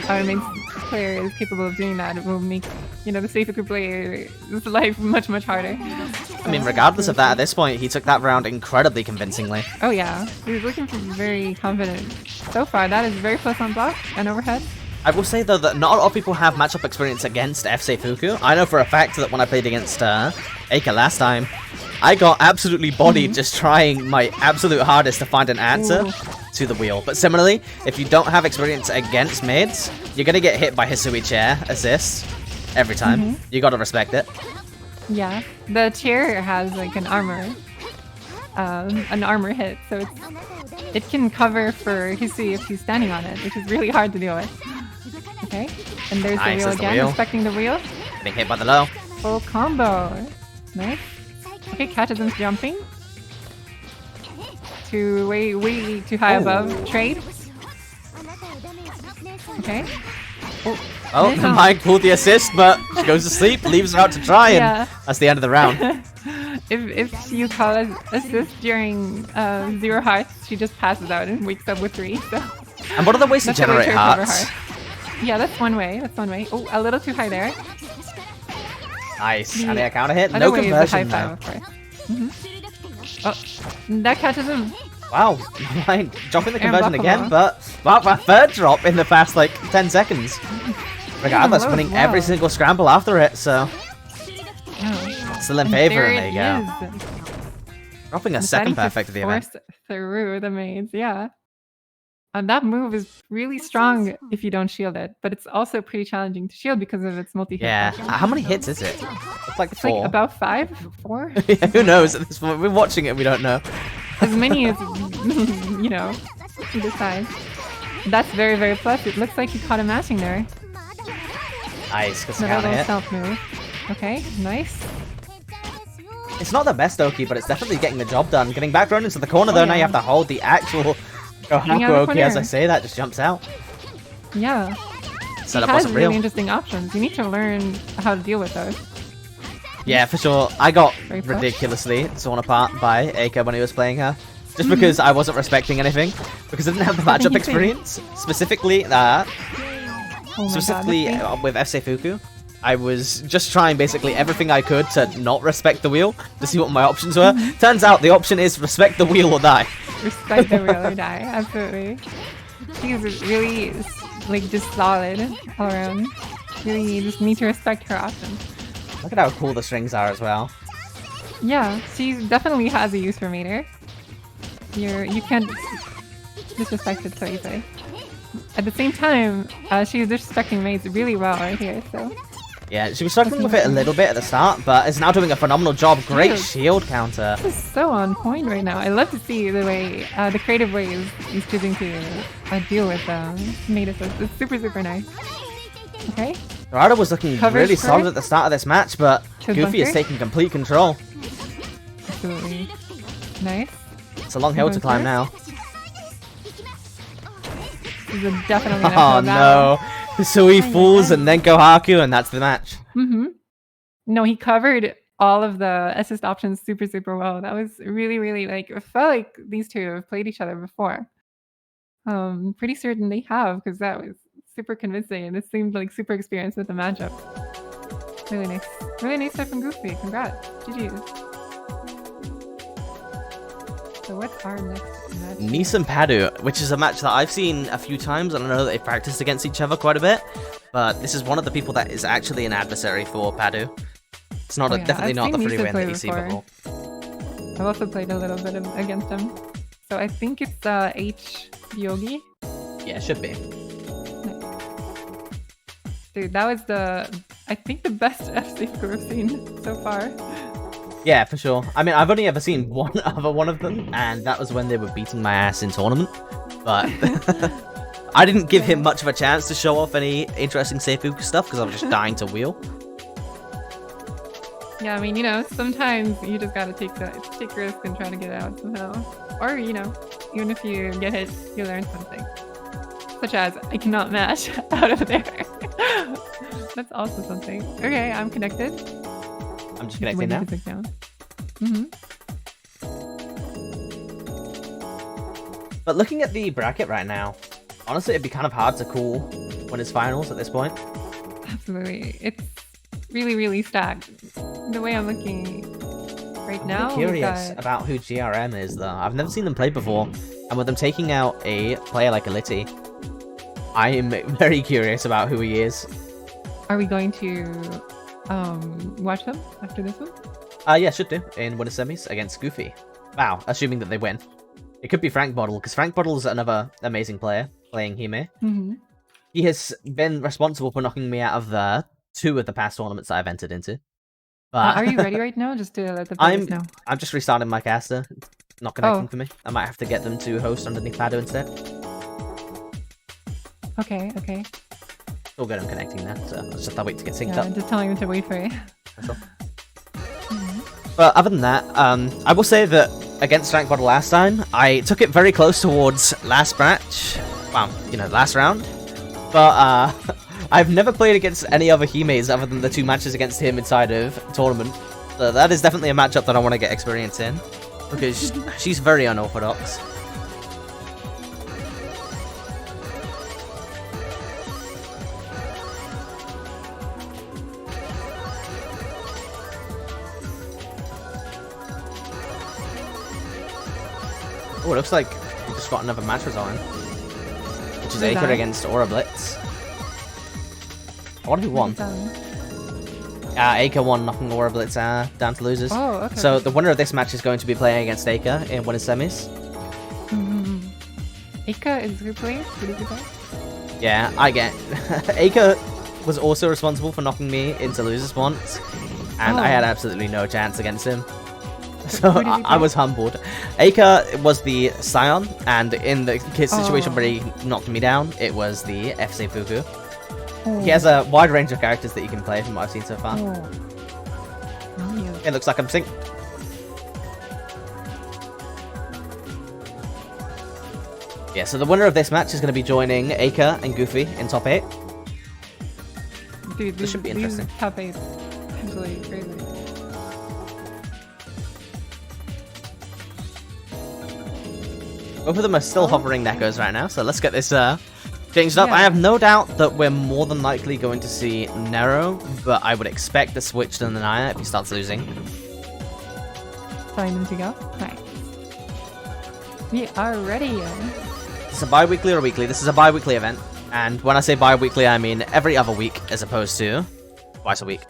our main player is capable of doing that. It will make, you know, the Seifuku player's life much harder. I mean, regardless of that, at this point, he took that round incredibly convincingly. Oh yeah, he's looking very confident. So far, that is very close on block and overhead. I will say, though, that not a lot of people have matchup experience against F. Seifuku. I know for a fact that when I played against Eika last time, I got absolutely bodied just trying my absolute hardest to find an answer to the wheel. But similarly, if you don't have experience against maids, you're going to get hit by Hisui chair assists every time. You got to respect it. Yeah, the chair has like an armor hit, so it can cover for Hisui if he's standing on it, which is really hard to deal with. Okay, and there's the wheel again, respecting the wheel. Getting hit by the low. Full combo. Nice. Okay, catches him jumping. To way too high above. Trade. Okay. Oh, Mike pulled the assist, but she goes to sleep, leaves her out to dry, and that's the end of the round. If you call it assist during 0 hearts, she just passes out and wakes up with 3. So. And what are the ways to generate hearts? Yeah, that's one way. That's one way. Oh, a little too high there. Nice. And a counter hit. No conversion though. Oh, that catches him. Wow, like dropping the conversion again, but wow, my third drop in the past like 10 seconds. Regardless, winning every single scramble after it, so still in favor, and there you go. Dropping a second perfect of the event. Through the maids, yeah. And that move is really strong if you don't shield it, but it's also pretty challenging to shield because of its multi-hit. Yeah, how many hits is it? It's like 4. Like about 5? 4? Yeah, who knows at this point? We're watching it, we don't know. As many as, you know, you decide. That's very plus. It looks like you caught him mashing there. Nice, because another little stealth move. Okay, nice. It's not the best Oki, but it's definitely getting the job done. Getting back thrown into the corner though, now you have to hold the actual Kohaku Oki, as I say that, just jumps out. Yeah. Setup wasn't real. Really interesting options. You need to learn how to deal with those. Yeah, for sure. I got ridiculously torn apart by Eika when he was playing her. Just because I wasn't respecting anything. Because I didn't have the matchup experience. Specifically that. With F. Seifuku. I was just trying basically everything I could to not respect the wheel. To see what my options were. Turns out the option is respect the wheel or die. Respect the wheel or die, absolutely. She's really like just solid all around. Really, you just need to respect her options. Look at how cool the strings are as well. Yeah, she definitely has a use for meter. You can't disrespect it so easily. At the same time, she's disrespecting maids really well right here, so... Yeah, she was struggling with it a little bit at the start, but is now doing a phenomenal job. Great shield counter. This is so on point right now. I love to see the way, the creative ways he's choosing to deal with maid assist. It's super nice. Okay. Dorado was looking really solid at the start of this match, but Goofy is taking complete control. Absolutely. Nice. It's a long hill to climb now. This is definitely oh no. So he falls and then Kohaku, and that's the match. No, he covered all of the assist options super well. That was really like, it felt like these two have played each other before. Pretty certain they have, because that was super convincing, and it seemed like super experienced with the matchup. Really nice stuff from Goofy. Congrats. GG's. So what's our next match? Nice and Padu, which is a match that I've seen a few times, and I know that they've practiced against each other quite a bit, but this is one of the people that is actually an adversary for Padu. It's not definitely not the free win that you see before. I've also played a little bit against him. So I think it's H Yogi. Yeah, it should be. Dude, that was the I think the best FC Fuku I've seen so far. Yeah, for sure. I mean, I've only ever seen one other one of them, and that was when they were beating my ass in tournament. But I didn't give him much of a chance to show off any interesting Seifuku stuff because I was just dying to wheel. Yeah, I mean, you know, sometimes you just gotta take risk and try to get out somehow. Or, you know, even if you get hit, you learn something. Such as, I cannot mash out of there. That's also something. Okay, I'm connected. I'm just connecting now. But looking at the bracket right now, honestly, it'd be kind of hard to call when it's finals at this point. Absolutely. It's really, really stacked. The way I'm looking right now. I'm curious about who GRM is, though. I've never seen them play before. And with them taking out a player like Melty, I am very curious about who he is. Are we going to watch them after this one? Yeah, should do. In winner semis against Goofy. Wow, assuming that they win. It could be Frank Bottle, because Frank Bottle is another amazing player playing Hime. He has been responsible for knocking me out of the 2 of the past tournaments that I've entered into. But are you ready right now? Just to let the players know. I'm just restarting my caster. Not connecting for me. I might have to get them to host underneath Pado instead. Okay. All good, I'm connecting now, so I'll just have to wait to get synced up. I'm just telling them to wait for you. Sure. But other than that, I will say that against Frank Bottle last time, I took it very close towards last match. Well, you know, last round. But I've never played against any other Himes other than the 2 matches against him inside of tournament. So that is definitely a matchup that I want to get experience in, because she's very unorthodox. Oh, it looks like we just got another match result in, which is Aker against Aura Blitz. I wonder who won. Aker won, knocking Aura Blitz down to losers. Oh, okay. So the winner of this match is going to be playing against Aker in winner semis. Aker is who plays? What is he play? Yeah, I get. Aker was also responsible for knocking me into losers once, and I had absolutely no chance against him. So I was humbled. Aker was the Scion, and in the situation where he knocked me down, it was the FC Fuku. He has a wide range of characters that you can play from what I've seen so far. It looks like I'm synced. Yeah, so the winner of this match is going to be joining Aker and Goofy in top 8. Dude, this should be interesting. Top 8 actually crazy. Both of them are still hovering Nekos right now, so let's get this changed up. Yeah. I have no doubt that we're more than likely going to see Nero, but I would expect the switch to Naya if he starts losing. Telling them to go? Nice. We are ready. It's a bi-weekly or a weekly? This is a bi-weekly event, and when I say bi-weekly, I mean every other week as opposed to twice a week.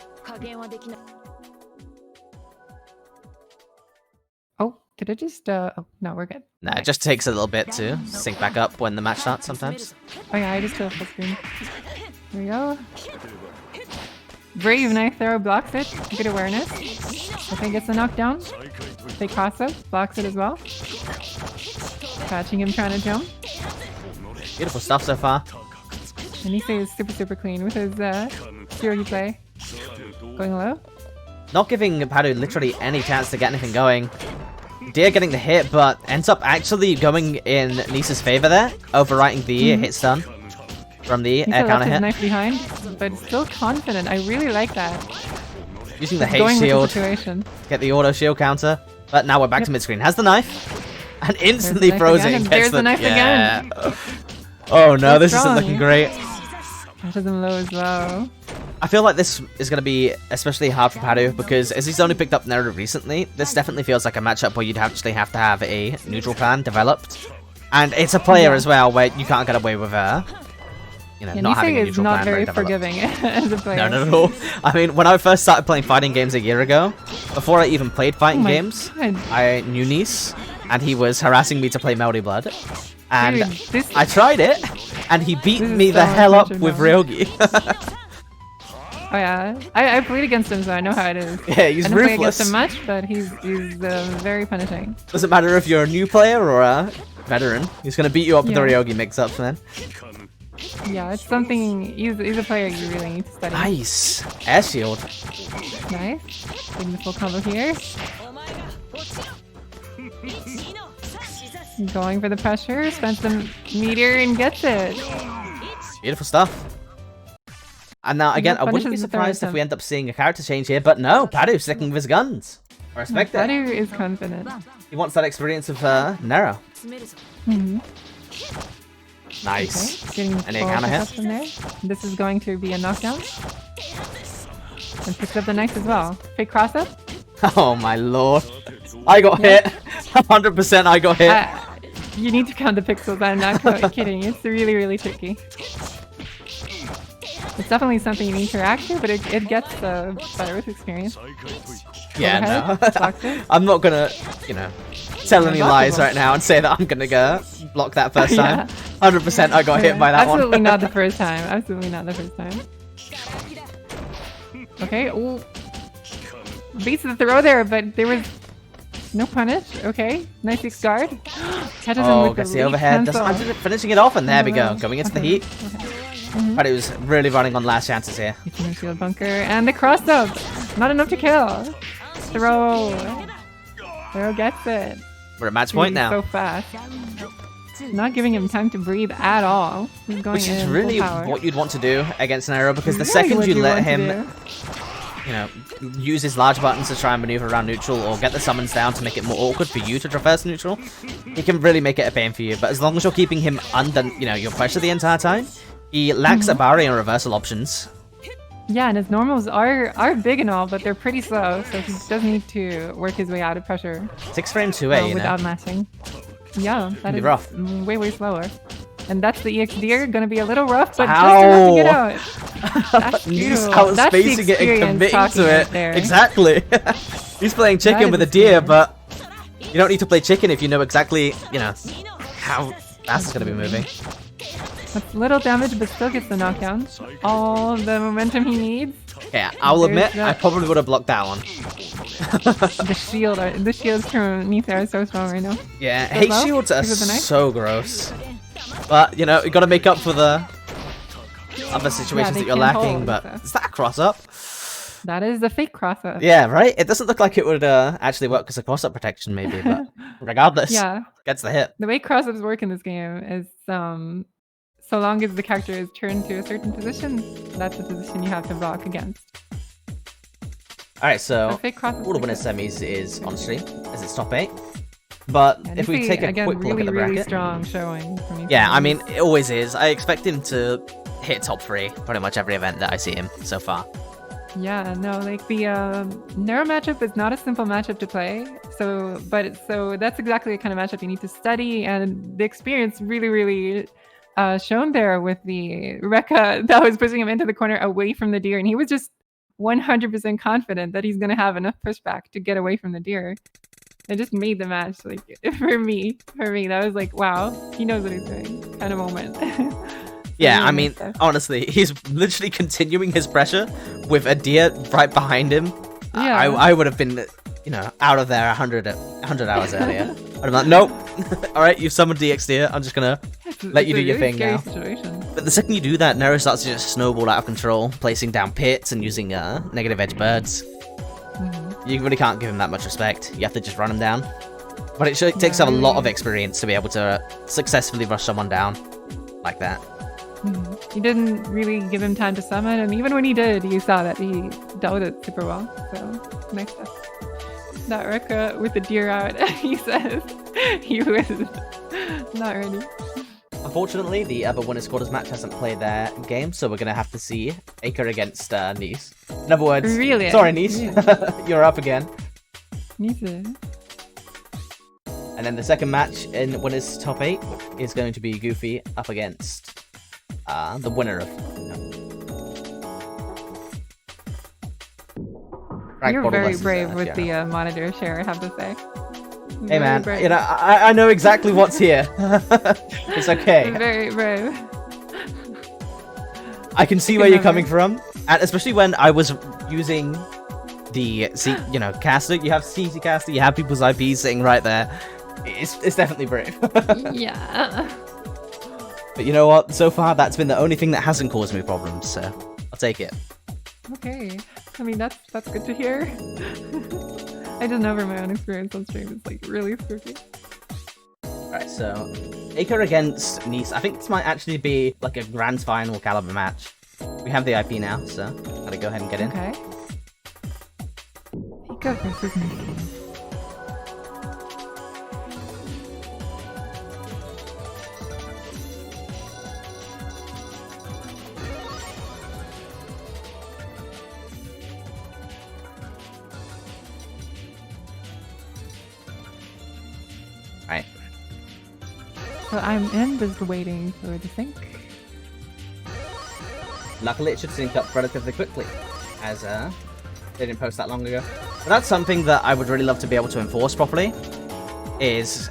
Did it just, oh, no, we're good. Nah, it just takes a little bit to sync back up when the match starts sometimes. Oh yeah, I just did a full screen. Here we go. Brave knife throw blocks it. Good awareness. Okay, gets the knockdown. They cross up, blocks it as well. Catching him trying to jump. Beautiful stuff so far. And he stays super clean with his Kyogi play. Going low. Not giving Padu literally any chance to get anything going. Deer getting the hit, but ends up actually going in Nisa's favor there, overwriting the hit stun from the air counter hit. Knife behind, but still confident. I really like that. Using the hate shield, get the auto shield counter, but now we're back to mid screen. Has the knife and instantly throws it. And there's the knife again. Oh no, this isn't looking great. Catches him low as well. I feel like this is going to be especially hard for Padu because as he's only picked up Nero recently, this definitely feels like a matchup where you'd actually have to have a neutral plan developed. And it's a player as well where you can't get away with you know, not having a neutral plan. Not very forgiving as a player. No, not at all. I mean, when I first started playing fighting games a year ago, before I even played fighting games, I knew Nice, and he was harassing me to play Melty Blood. And dude, I tried it, and he beat me the hell up with Ryogi. Oh yeah, I played against him, so I know how it is. Yeah, he's I didn't play ruthless. against him much, but he's very punishing. Doesn't matter if you're a new player or a veteran. He's gonna beat you up with the Ryogi mix-ups, man. Yeah, it's something. He's a player you really need to study. Nice. Air shield. Nice. Getting the full combo here. Going for the pressure, spends the meteor and gets it. Beautiful stuff. And now, again, I wouldn't be surprised if we end up seeing a character change here, but no, Padu sticking with his guns. I respect it. Padu is confident. He wants that experience of Nero. Nice. Okay, getting Any kind of hit from there. This is going to be a knockdown. And picks up the knife as well. Fake cross up. Oh my lord. I got hit. 100% I got hit. You need to count the pixels, I'm not kidding. It's really, really tricky. It's definitely something you need to react to, but it gets better with experience. Yeah, no. I'm not gonna, you know, tell any lies right now and say that I'm gonna go block that first time. 100% I got hit by that one. Absolutely not the first time. Absolutely not the first time. Okay, ooh. Beats the throw there, but there was no punish. Okay, nice X guard. Oh, gets the overhead. Doesn't matter, finishing it off, and there we go. Going into the heat. But it was really running on last chances here. Shield bunker and the cross up. Not enough to kill. Throw. Throw gets it. We're at match point now. So fast. Not giving him time to breathe at all. He's going Which is really what you'd want to do against Nero, because the Really second you let him, you know, use his large buttons to try and maneuver around neutral or get the summons down to make it more awkward for you to traverse neutral, he can really make it a pain for you. But as long as you're keeping him under, you know, your pressure the entire time, he lacks a barrier and reversal options. Yeah, and his normals are big and all, but they're pretty slow, so he does need to work his way out of pressure. 6 frame 2A, you without know? matching. Yeah, that is rough. way slower. And that's the EXDer, gonna be a little rough, but just enough to get out. That's He's outspacing it and committing to it. There. Exactly. He's playing chicken with a deer, but you don't need to play chicken if you know exactly, you know, how fast it's gonna be moving. That's little damage, but still gets the knockdown. All the momentum he needs. Yeah, I'll admit, I probably would have blocked that one. the shields from Neither are so strong right now. Yeah, hate shields are so gross. But, you know, you gotta make up for the other situations that you're lacking, but is that a cross-up? That is the fake cross-up. Yeah, right? It doesn't look like it would actually work as a cross-up protection, maybe, but regardless, gets the hit. The way cross-ups work in this game is, so long as the character is turned to a certain position, that's the position you have to block against. Alright, so all the winner semis is on stream, as it's top 8. But if we take a quick look at the bracket... really strong showing from each I mean, it always is. I expect him to hit top 3 pretty much every event that I see him so far. Yeah, no, like the Nero matchup is not a simple matchup to play. So that's exactly the kind of matchup you need to study, and the experience really shown there with the Rekka that was pushing him into the corner away from the deer, and he was just 100% confident that he's gonna have enough pushback to get away from the deer. It just made the match, like, for me, that was like, wow, he knows what he's doing kind of moment. Yeah, I mean, honestly, he's literally continuing his pressure with a deer right behind him. Yeah. I would have been, you know, out of there 100 hours earlier. I'd be like, nope. Alright, you've summoned DX deer. I'm just gonna let you do your thing now. Situation. But the second you do that, Nero starts to just snowball out of control, placing down pits and using negative edge birds. You really can't give him that much respect. You have to just run him down. But it takes a lot of experience to be able to successfully rush someone down like that. He didn't really give him time to summon, and even when he did, you saw that he dealt with it super well. So, nice stuff. That Rekka with the deer out, he says he was not ready. Unfortunately, the other winners quarters match hasn't played their game, so we're going to have to see Aker against Nice. In other words, sorry Nice, you're up again. Nice. And then the second match in winners top 8 is going to be Goofy up against the winner of... You're very brave with the monitor share, I have to say. Hey man, you know, I know exactly what's here. It's okay. Very brave. I can see where you're coming from. And especially when I was using the caster, you have CC caster, you have people's IPs sitting right there. It's definitely brave. Yeah. But you know what? So far, that's been the only thing that hasn't caused me problems, so I'll take it. Okay. I mean, that's good to hear. I just know from my own experience on stream, it's like really spooky. Alright, so Aker against Nice. I think this might actually be like a grand final caliber match. We have the IP now, so gotta go ahead and get in. Okay. Aker versus Nice. Right. So I'm in, just waiting for it to sync. Luckily, it should sync up relatively quickly, as they didn't post that long ago. But that's something that I would really love to be able to enforce properly. Is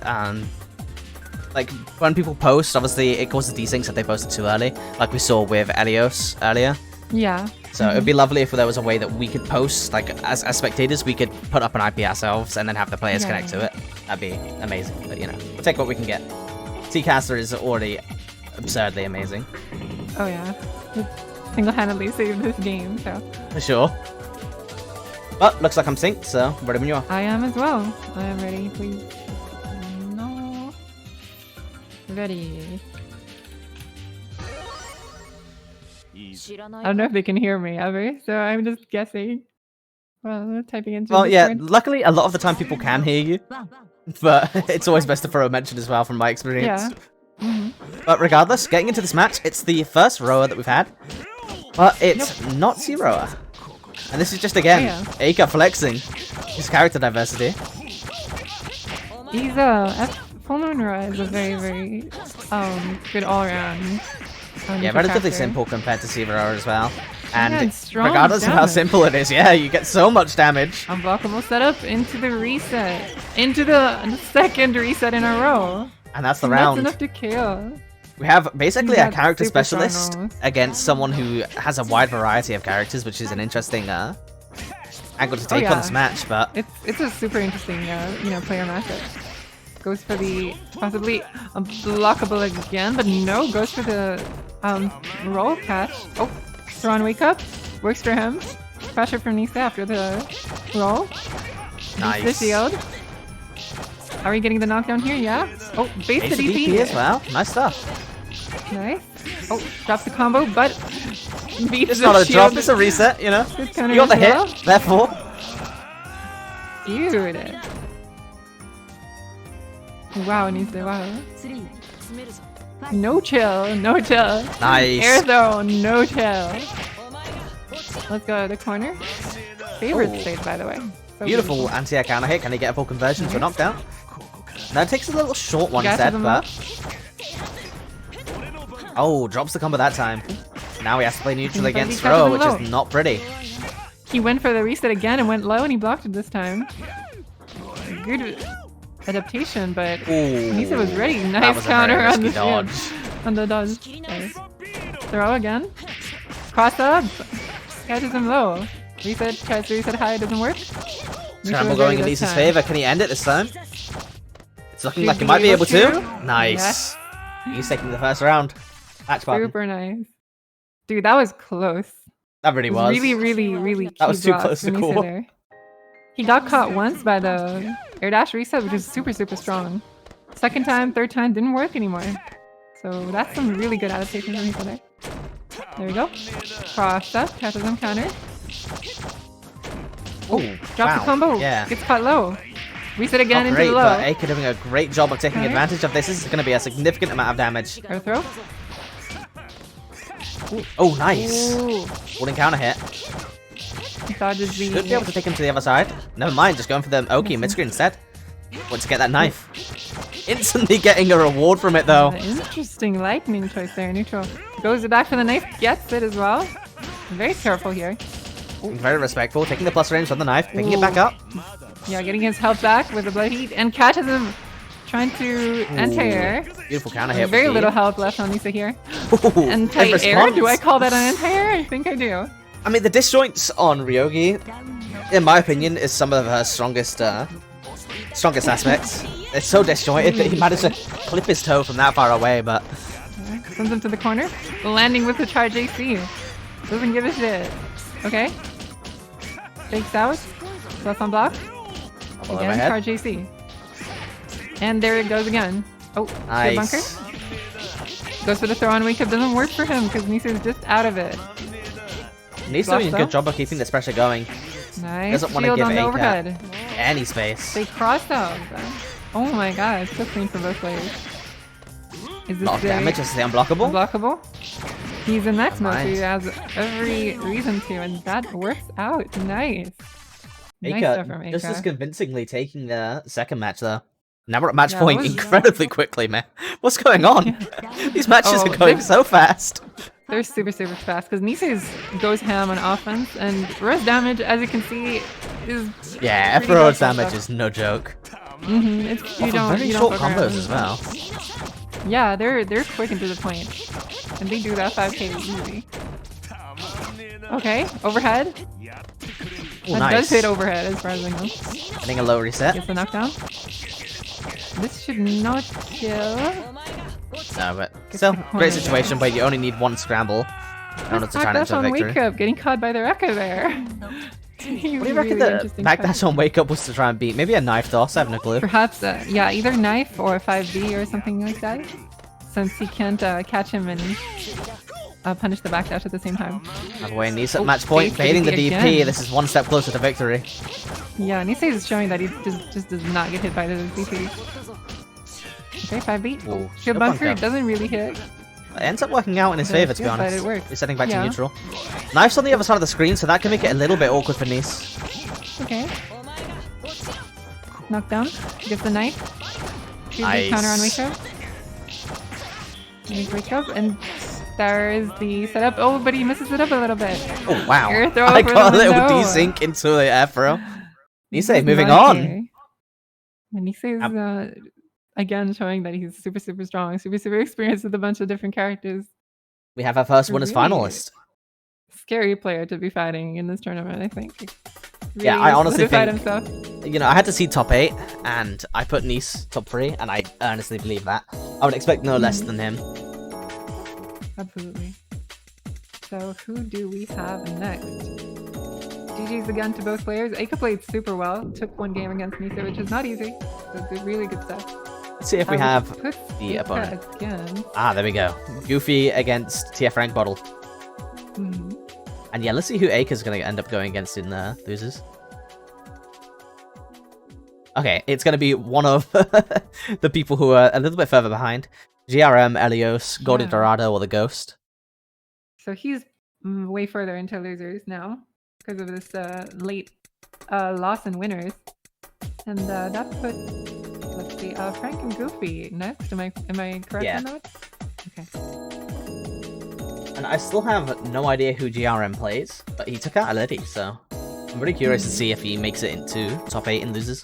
like when people post, obviously it causes desyncs if they posted too early, like we saw with Elios earlier. Yeah. So it'd be lovely if there was a way that we could post, like as spectators, we could put up an IP ourselves and then have the players connect to it. That'd be amazing. But you know, we'll take what we can get. T-Caster is already absurdly amazing. Oh yeah. It single-handedly saved this game, so. For sure. But looks like I'm synced, so ready when you are. I am as well. I am ready, please. No. Ready. I don't know if they can hear me ever, so I'm just guessing. Well, typing into Well, yeah, Discord. luckily a lot of the time people can hear you. But it's always best to throw a mention as well from my experience. Yeah. But regardless, getting into this match, it's the first rower that we've had. But it's not Zeroer. And this is just again, Aker flexing his character diversity. He's Full Moon Ra is a very, very good all-around. Yeah, relatively simple compared to Zeroer as well. And strong regardless of how simple it is, yeah, you get so much damage. Unblockable setup into the reset. Into the second reset in a row. And that's the round. That's enough to kill. We have basically a character specialist strong. against someone who has a wide variety of characters, which is an interesting angle to take on this match. But it's a super interesting player matchup. Goes for the possibly unblockable again, but no, goes for the roll catch. Oh, Thrawn wake up, works for him. Pressure from Nisa after the roll. Nice. The shield. Are we getting the knockdown here? Yeah. Oh, base the DP as well. Nice stuff. Nice. Oh, drops the combo, but beats it's the not a shield. drop, it's a reset, you know. You got the hit, therefore. Dude. Wow, Nisa, wow. No chill, no chill. Nice. Air throw, no chill. Let's go to the corner. Favorite stage, by the way. So beautiful anti-air counter hit. Can he get a full conversion to a knockdown? That takes a little short one set, but... Oh, drops the combo that time. Now he has to play neutral against throw, which is not pretty. He went for the reset again and went low, and he blocked it this time. Good adaptation, but Nisa was ready. Nice counter on the dodge. On the dodge. Okay. Throw again. Cross up. Catches him low. Reset, tries to reset high, it doesn't work. Scramble going in Nisa's favor. Can he end it this time? It's looking like he might be able to. Nice. Yes. He's taking the first round. Match button. Super nice. Dude, that was close. That really was. Really that was too close to call. There. He got caught once by the air dash reset, which is super strong. Second time, third time, didn't work anymore. So that's some really good adaptation from Nisa there. There we go. Cross up, catches him counter. Oh, drops the combo. Yeah. Gets caught low. Reset again into the low. But Aker doing a great job of taking advantage of this. This is going to be a significant amount of damage. Air throw. Ooh. Oh, nice. Holding counter hit. Dodges the... Should be able to take him to the other side. Never mind, just going for the Oki mid-screen instead. Want to get that knife. Instantly getting a reward from it, though. Interesting lightning choice there, neutral. Goes back for the knife, gets it as well. Very careful here. Ooh. Very respectful, taking the plus range on the knife, picking it back up. Yeah, getting his health back with the blood heat, and catches him trying to anti-air. Beautiful counter hit. Very little health left on Nisa here. Anti-air? Do I call that an anti-air? I think I do. I mean, the disjoints on Ryogi, in my opinion, is some of her strongest aspects. It's so disjointed that he managed to clip his toe from that far away, but... Sends him to the corner. Landing with the charge AC. Doesn't give a shit. Okay. Fakes out. Plus on block. Again, charge AC. And there it goes again. Oh, nice. Good bunker. Goes for the throw on wake up. Doesn't work for him because Nisei's just out of it. Nisei's doing a good job of keeping this pressure going. Nice. Doesn't want to give overhead any space. They crossed out. Oh my god, so clean for both players. Is this damage? Is he unblockable? Unblockable. He's in next mode, so he has every reason to, and that works out. Nice. Nice stuff from Eika. Just as convincingly taking the second match though. Now we're at match point incredibly quickly, man. What's going on? Yeah. These matches are going so fast. They're super fast because Nisei's goes ham on offense, and Rose damage, as you can see, is F-Road's damage is no joke. It's you don't very short combos as well. Yeah, they're quick and to the point, and they do that 5k easy. Okay, overhead. Ooh, that does hit overhead as far as I know. Getting a low reset. Gets the knockdown. This should not kill. No, but still, great situation where you only need one scramble in order to turn it into a victory. Wake up, getting caught by their Echo there. What do you reckon the backdash on wake up was to try and beat? Maybe a knife toss, I have no clue. Perhaps, yeah, either knife or 5B or something like that. Since he can't catch him and punish the backdash at the same time. By the way, Nisei at match point, baiting the DP. Again. This is one step closer to victory. Yeah, Nisei is showing that he just does not get hit by the DP. Okay, 5B. Shield bunker doesn't really hit. It ends up working out in his favor, to be honest. He's setting back to neutral. Knife's on the other side of the screen, so that can make it a little bit awkward for Nice. Okay. Knockdown. Gets the knife. Nice. Counter on wake up. Wake up, and there is the setup. Oh, but he misses it up a little bit. Oh, wow. Air throw I got a little desync into the air throw. Nisei moving on. Nisei's again showing that he's super strong, super experienced with a bunch of different characters. We have our first winners finalist. Scary player to be fighting in this tournament, I think. Really yeah, I honestly think, himself. You know, I had to see top 8, and I put Nice top 3, and I earnestly believe that. I would expect no less than him. Absolutely. So, who do we have next? GG's again to both players. Eika played super well, took one game against Nisei, which is not easy. So, really good stuff. Let's see if we have the opponent. Again. Ah, there we go. Goofy against TF Rank Bottle. And yeah, let's see who Eika's going to end up going against in losers. Okay, it's going to be one of the people who are a little bit further behind. GRM, Elios, Goldie Dorado, or the Ghost. So he's way further into losers now because of this late loss in winners. And that puts, let's see, Frank and Goofy next. Am I correct on that? Okay. And I still have no idea who GRM plays, but he took out Already, so I'm really curious to see if he makes it into top 8 in losers.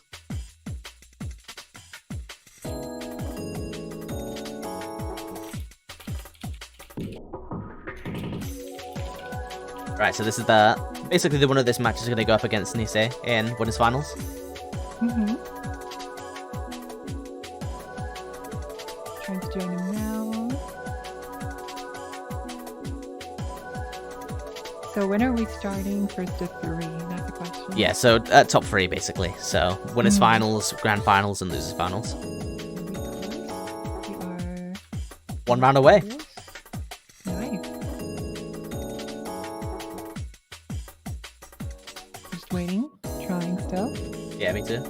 Right, so this is basically the winner of this match is going to go up against Nisei in winners finals. Trying to join him now. So when are we starting first to 3? That's the question. Yeah, so top 3 basically. So winners finals, grand finals, and losers finals. We are 1 round away. Nice. Just waiting, trying still. Yeah, me too.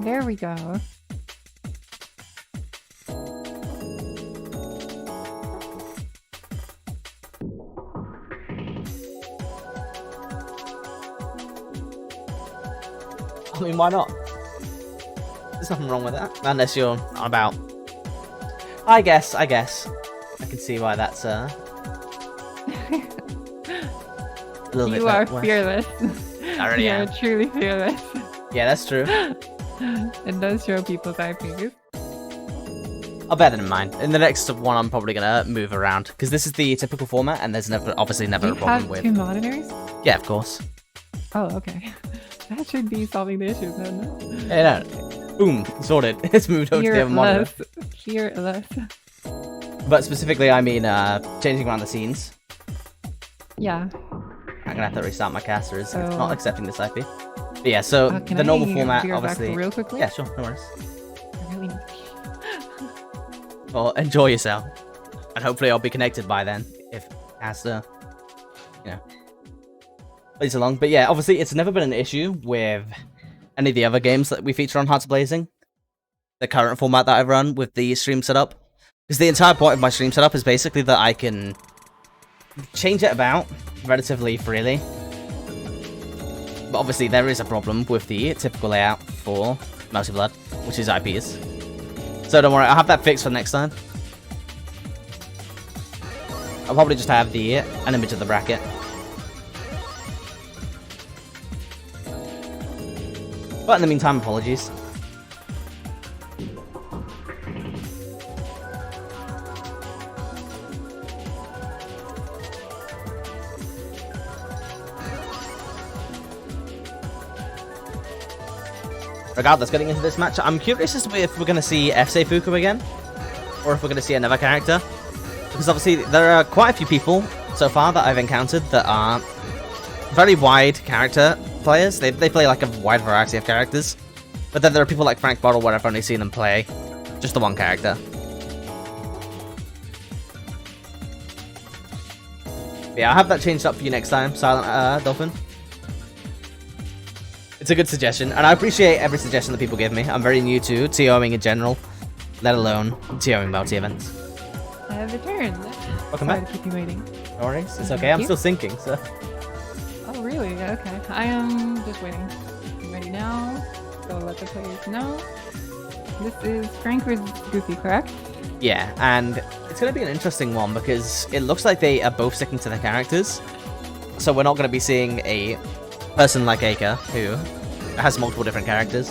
There we go. I mean, why not? There's nothing wrong with that. Unless you're about... I guess. I can see why that's a little bit... You are fearless. I already am. You are truly fearless. Yeah, that's true. It does show people's IPs. I'll bear that in mind. In the next one, I'm probably gonna move around because this is the typical format, and there's obviously never a problem with. You have 2 monitors? Yeah, of course. Oh, okay. That should be solving the issues then. Hey, no. Boom, sorted. It's moved over to the other monitor. Fearless. But specifically, I mean changing around the scenes. Yeah. I'm gonna have to restart my caster. It's not accepting this IP. But yeah, so the normal format, obviously. Real quickly? Yeah, sure, no worries. I really need Well, enjoy yourself, and hopefully I'll be connected by then if caster, plays along. But yeah, obviously it's never been an issue with any of the other games that we feature on Hearts of Blazing. The current format that I run with the stream setup, because the entire point of my stream setup is basically that I can change it about relatively freely. But obviously there is a problem with the typical layout for Melty Blood, which is IPs. So don't worry, I'll have that fixed for next time. I'll probably just have an image of the bracket. But in the meantime, apologies. Regardless, getting into this match, I'm curious as to if we're going to see FC Fuku again, or if we're going to see another character. Because obviously, there are quite a few people so far that I've encountered that are very wide character players. They play like a wide variety of characters. But then there are people like Frank Bottle where I've only seen them play just the one character. But yeah, I'll have that changed up for you next time, Silent Dolphin. It's a good suggestion, and I appreciate every suggestion that people give me. I'm very new to TOing in general, let alone TOing Melty events. I have returned. Welcome back. To keep you waiting. No worries, it's okay. I'm still syncing, so. Oh, really? Okay. I am just waiting. I'm ready now, so let the players know. This is Frank vs. Goofy, correct? Yeah, and it's going to be an interesting one because it looks like they are both sticking to their characters. So we're not going to be seeing a person like Aika, who has multiple different characters.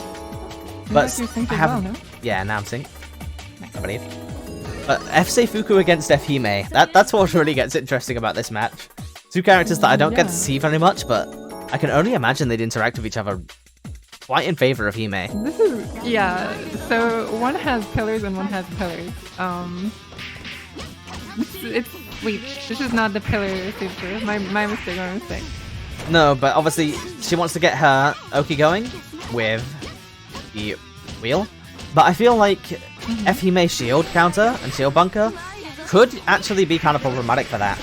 But I have, well, no? Yeah, now I'm synced. Nice. I believe. But FC Fuku against Fhime, that's what really gets interesting about this match. Two characters that I don't get to see very much, but I can only imagine they'd interact with each other quite in favor of Hime. This is, yeah, so one has pillars and one has pillars. Wait, this is not the pillar feature. My mistake, my mistake. No, but obviously she wants to get her Oki going with the wheel. But I feel like Fhime's shield counter and shield bunker could actually be kind of problematic for that.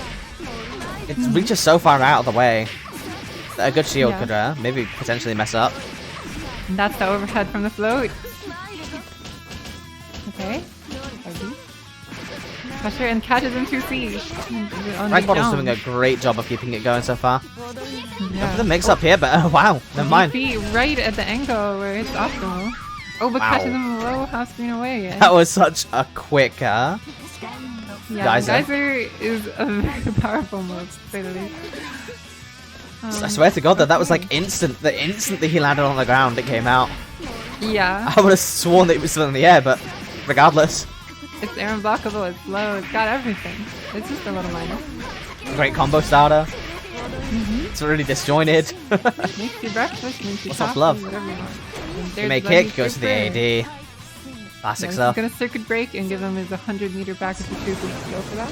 It reaches so far out of the way that a good shield could maybe potentially mess up. And that's the overhead from the float. Okay. Pressure and catches him 2C. Frank Bottle's doing a great job of keeping it going so far. Yeah. The mix up here, but wow, never mind. Right at the angle where it's optimal. Oh, but catches him low, half screen away. That was such a quick Geyser is a very powerful move, to say the least. I swear to God that was like instant. The instant that he landed on the ground, it came out. Yeah. I would have sworn that it was still in the air, but regardless. It's air unblockable, it's low, it's got everything. It's just a little minus. Great combo starter. It's really disjointed. Makes you breakfast, makes you what's up, love? You may kick, goes to the AD. Classic stuff. He's gonna circuit break and give him his 100-meter back if he chooses to go for that.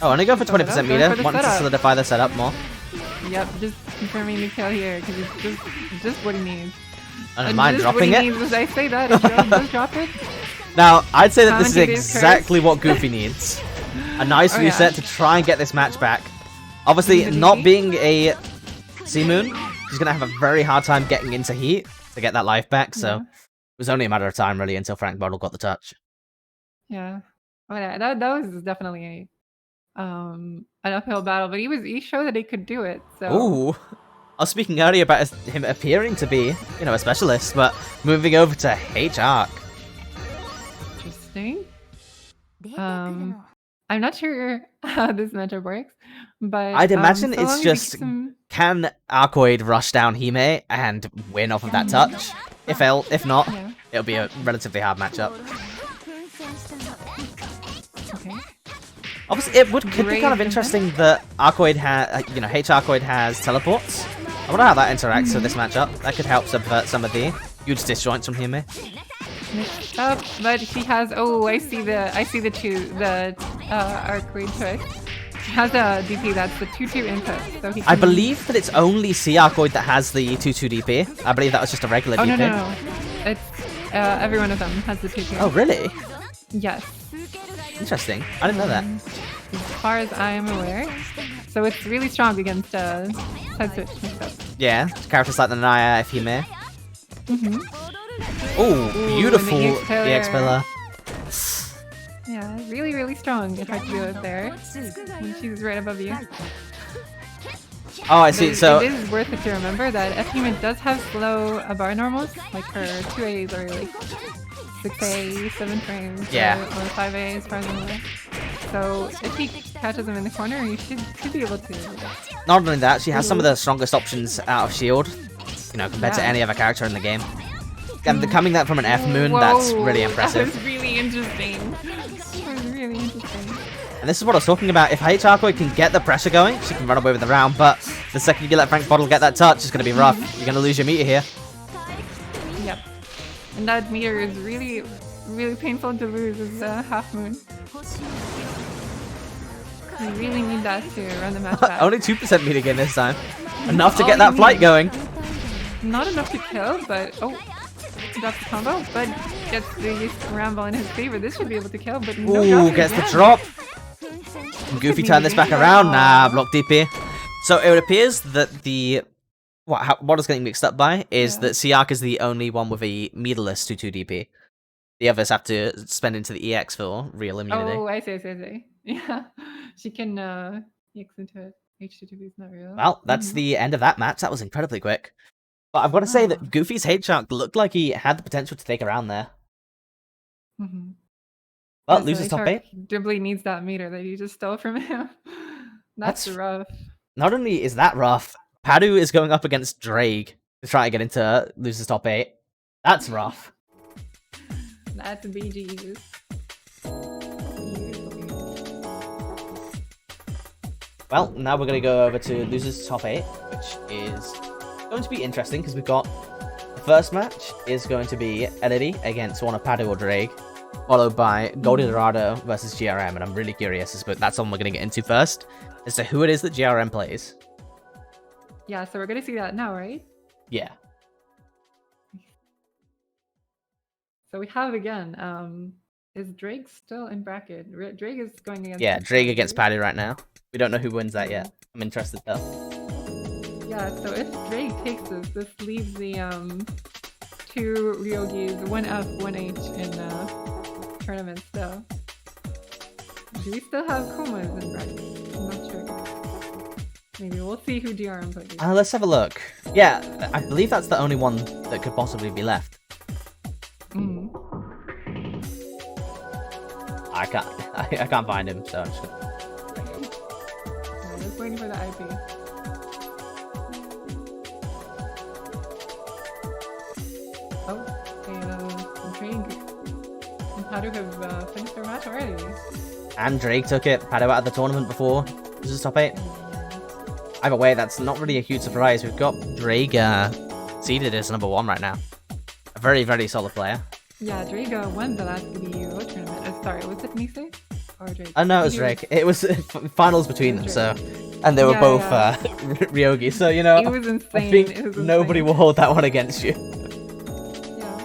Oh, and I go for 20% meter. Want to solidify the setup more. Yep, just confirming the kill here because it's just what he needs. I don't mind dropping it. Needs, I say that, if you don't drop it. Now, I'd say that this is exactly what Goofy needs. A nice reset to try and get this match back. Obviously, not being a Sea-Moon, she's going to have a very hard time getting into heat to get that life back, so it was only a matter of time, really, until Frank Bottle got the touch. Yeah. Oh, yeah, that was definitely an uphill battle, but he showed that he could do it, so... Ooh! I was speaking earlier about him appearing to be, a specialist, but moving over to H-Arc. Interesting. I'm not sure how this matchup works, but... I'd imagine it's just, can Arcoid rush down Hime and win off of that touch? If not, Yeah. it'll be a relatively hard matchup. Okay. Obviously, it could be Great kind of interesting that Arcoid has, H Arcoid has teleports. I wonder how that interacts with this matchup. That could help subvert some of the huge disjoints from Hime. Mixed up, but he has. Oh, I see the Arcoid choice. He has a DP that's the 2-2 input, so he can... I believe that it's only C Arcoid that has the 2-2 DP. I believe that was just a regular DP. No. It's every one of them has the 2-2. Oh, really? Yes. Interesting. I didn't know that. As far as I am aware. So it's really strong against side switch mixed up. Yeah, characters like the Naya, if you may. Oh, beautiful EX pillar. Yeah, really, really strong. It's hard to do it there. And she's right above you. Oh, I see. So it is worth it to remember that F-Human does have slow bar normals. Like her 2As are like 6A, 7 frames. Yeah. Or 5A as far as I'm aware. So if he catches him in the corner, you should be able to. Not only that, she has some of the strongest options out of shield, compared to any other character in the game. And coming that from an F moon, that's really impressive. That was really interesting. That was really interesting. And this is what I was talking about. If H Arcoid can get the pressure going, she can run away with the round. But the second you let Frank Bottle get that touch, it's going to be rough. You're going to lose your meter here. Yep. And that meter is really, really painful to lose as a half moon. You really need that to run the match back. Only 2% meter gain this time. Enough to get that flight going. Not enough to kill, but he got the combo, but gets the ramble in his favor. This should be able to kill, but no drop gets again. the drop. Can Goofy turn this back around? Nah, block DP. So it appears that what is getting mixed up by is that Siak is the only one with a meterless 2-2 DP. The others have to spend into the EX for real immunity. Oh, I see. Yeah, she can EX into it. H2 is not real. Well, that's the end of that match. That was incredibly quick. But I've got to say that Goofy's H-Shark looked like he had the potential to take a round there. Well, loses top 8. Dibbly needs that meter that you just stole from him. That's rough. Not only is that rough, Padu is going up against Drake to try and get into loses top 8. That's rough. That's BG's. Well, now we're going to go over to losers top 8, which is going to be interesting because we've got the first match is going to be Elodie against one of Padu or Drake, followed by Goldie Dorado versus GRM, and I'm really curious, but that's one we're going to get into first, as to who it is that GRM plays. Yeah, so we're going to see that now, right? Yeah. So we have again, is Drake still in bracket? Drake is going against... Yeah, Drake against Padu right now. We don't know who wins that yet. I'm interested though. Yeah, so if Drake takes this leaves the 2 Ryogis, 1F, 1H in tournaments still. Do we still have Komas in bracket? I'm not sure. Maybe we'll see who DRM plays. Let's have a look. Yeah, I believe that's the only one that could possibly be left. I can't find him, so I'm just gonna... I'm just waiting for the IP. Oh, Drake and Padu have finished their match already. And Drake took it. Padu out of the tournament before. This is top 8. Either way, that's not really a huge surprise. We've got Drake seeded as number 1 right now. A very, very solid player. Yeah, Drake won the last BDU tournament. Sorry, was it Nisei? Or Drake? No, it was Drake. It was finals between them, so... And they were both Ryogi, so, you know... It was insane. I think nobody will hold that one against you. Yeah.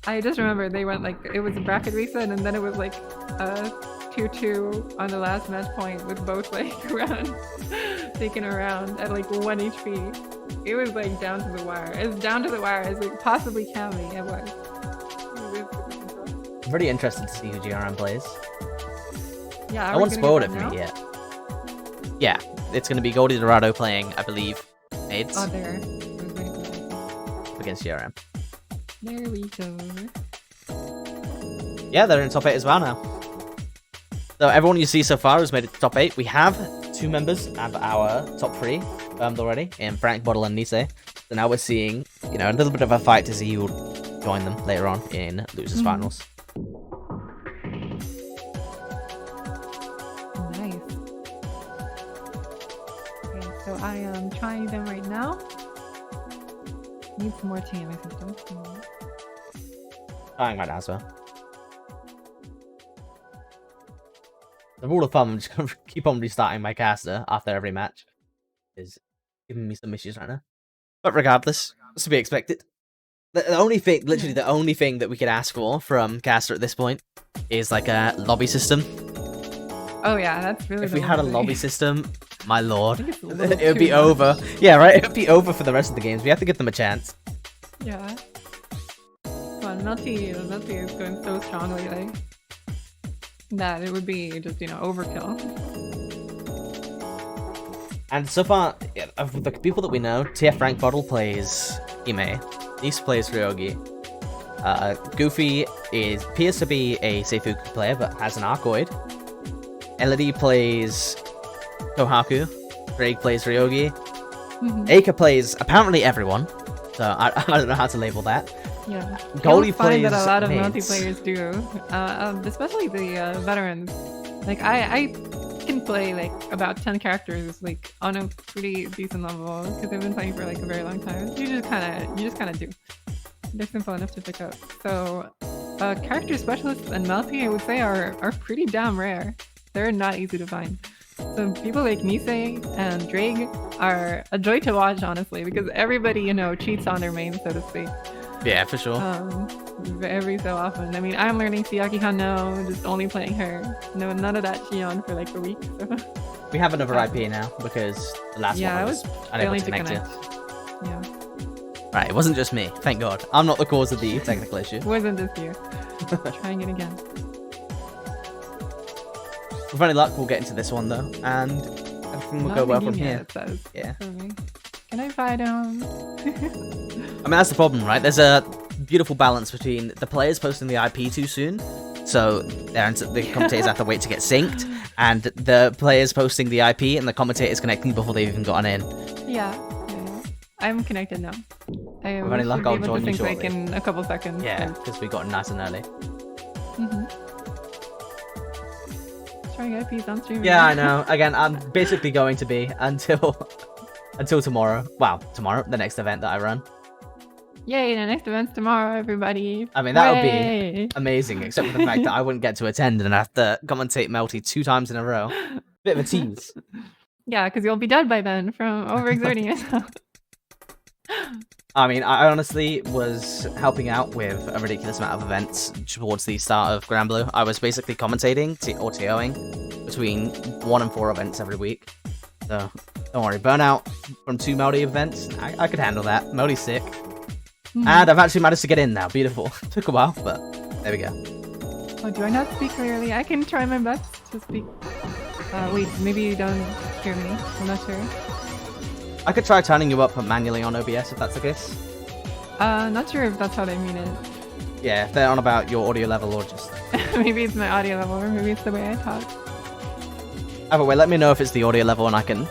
I just remember they went, like, it was a bracket reset, and then it was, like, 2-2 on the last match point with both, like, rounds taken around at, like, 1 HP. It was, like, down to the wire. As down to the wire as it possibly can be. It was. I'm pretty interested to see who GRM plays. Yeah, no one spoiled it for me yet. Yeah, it's going to be Goldie Dorado playing, I believe, Maids. Oh, there. Against GRM. There we go. Yeah, they're in top 8 as well now. So everyone you see so far has made it to top 8. We have 2 members of our top 3 confirmed already, in Frank, Bottle, and Nisei. So now we're seeing, you know, a little bit of a fight to see who will join them later on in losers finals. Nice. Okay, so I am trying them right now. Need some more tea in my system. Trying right now as well. The rule of thumb, I'm just going to keep on restarting my caster after every match. Is giving me some issues right now. But regardless, it's to be expected. The only thing, literally the only thing that we could ask for from caster at this point is like a lobby system. Oh yeah, that's really. If we had a lobby system, my lord, it would be much. over. Yeah, right. It would be over for the rest of the games. We have to give them a chance. Yeah. Come on, Melty is going so strongly, like that it would be just, you know, overkill. And so far, of the people that we know, TF Rank Bottle plays Ime, Nice plays Ryogi. Goofy appears to be a Seifuku player, but has an Arcoid. Elodie plays Kohaku. Drake plays Ryogi. Aika plays apparently everyone, so I don't know how to label that. Yeah, Goldie you'll find plays that a lot of maids. multiplayers do, especially the veterans. Like I can play like about 10 characters like on a pretty decent level because I've been playing for like a very long time. You just kind of do. They're simple enough to pick up. So character specialists and Melty, I would say, are pretty damn rare. They're not easy to find. So people like Nisei and Drake are a joy to watch, honestly, because everybody, you know, cheats on their main, so to speak. Yeah, for sure. Every so often. I mean, I'm learning Siaki Hano, just only playing her. No, none of that Shion for like a week. So. We have another IP now because the last one I was unable to connect to. Yeah. Right, it wasn't just me. Thank God. I'm not the cause of the technical issue. It wasn't this year. Trying it again. With any luck, we'll get into this one though, and everything will go well from here. Yeah. Can I fight him? I mean, that's the problem, right? There's a beautiful balance between the players posting the IP too soon, so the commentators have to wait to get synced, and the players posting the IP and the commentators connecting before they've even gotten in. Yeah. I'm connected now. With any luck, I'll join you shortly. Like in a couple seconds. Yeah, because we got in nice and early. Trying IPs on stream. Yeah, I know. Again, I'm basically going to be until tomorrow. Wow, tomorrow, the next event that I run. Yay, the next event's tomorrow, everybody. I mean, that would be amazing, except for the fact that I wouldn't get to attend and have to commentate Melty 2 times in a row. Bit of a tease. Yeah, because you'll be dead by then from overexerting yourself. I mean, I honestly was helping out with a ridiculous amount of events towards the start of Grand Blue. I was basically commentating or TOing between 1 and 4 events every week. So, don't worry. Burnout from 2 Melty events, I could handle that. Melty's sick. And I've actually managed to get in now. Beautiful. Took a while, but there we go. Oh, do I not speak clearly? I can try my best to speak. Wait, maybe you don't hear me. I'm not sure. I could try turning you up manually on OBS if that's the case. Not sure if that's how they mean it. Yeah, if they're on about your audio level or just... Maybe it's my audio level, or maybe it's the way I talk. Either way, let me know if it's the audio level and I can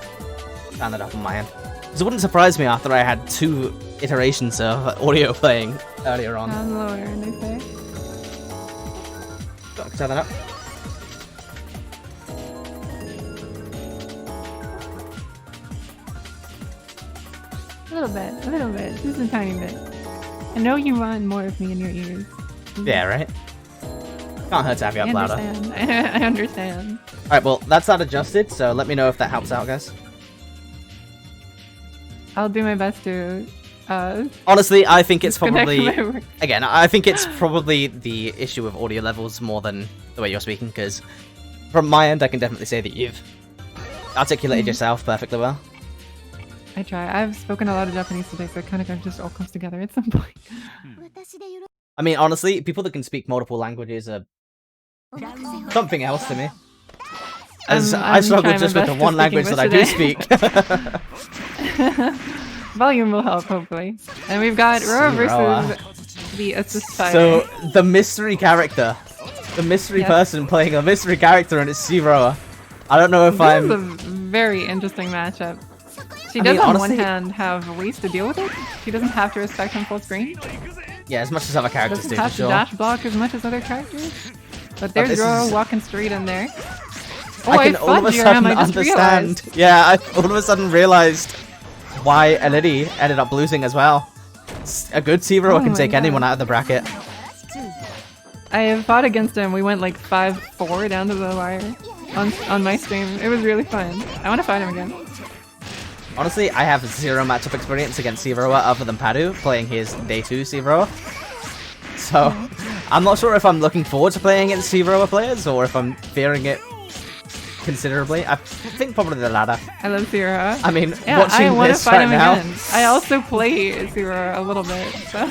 turn it up on my end. Because it wouldn't surprise me after I had 2 iterations of audio playing earlier on. I'm lower, they say. So I can turn that up. A little bit, just a tiny bit. I know you want more of me in your ears. Yeah, right? Can't hurt to have you up louder. I understand. Alright, well, that's not adjusted, so let me know if that helps out, guys. I'll do my best to... Honestly, I think it's probably... my Again, I think it's probably the issue of audio levels more than the way you're speaking, because from my end, I can definitely say that you've articulated yourself perfectly well. I try. I've spoken a lot of Japanese today, so it kind of just all comes together at some point. I mean, honestly, people that can speak multiple languages are something else to me. As I struggle just with the one language that I do speak. Volume will help, hopefully. And we've got Rora versus the assist fighter. So, the mystery character. The mystery person playing a mystery character, and it's Roa. I don't know if This is a very interesting matchup. She does on one hand have ways to deal with it. She doesn't have to respect him full screen. Yeah, as much as other characters do, Doesn't have for to sure. dash block as much as other characters. But there's Zoro walking straight in there. Oh, I can all of a sudden understand. Yeah, I all of a sudden realized why Elidie ended up losing as well. A good Zero can take anyone out of the bracket. I have fought against him. We went like 5-4 down to the wire on my stream. It was really fun. I want to fight him again. Honestly, I have zero matchup experience against Zero other than Padu playing his day 2 Zero. So, I'm not sure if I'm looking forward to playing against Zero players or if I'm fearing it considerably. I think probably the latter. I love Zero. I mean, yeah, watching I want to this fight right him now. again. I also play Zero a little bit, so.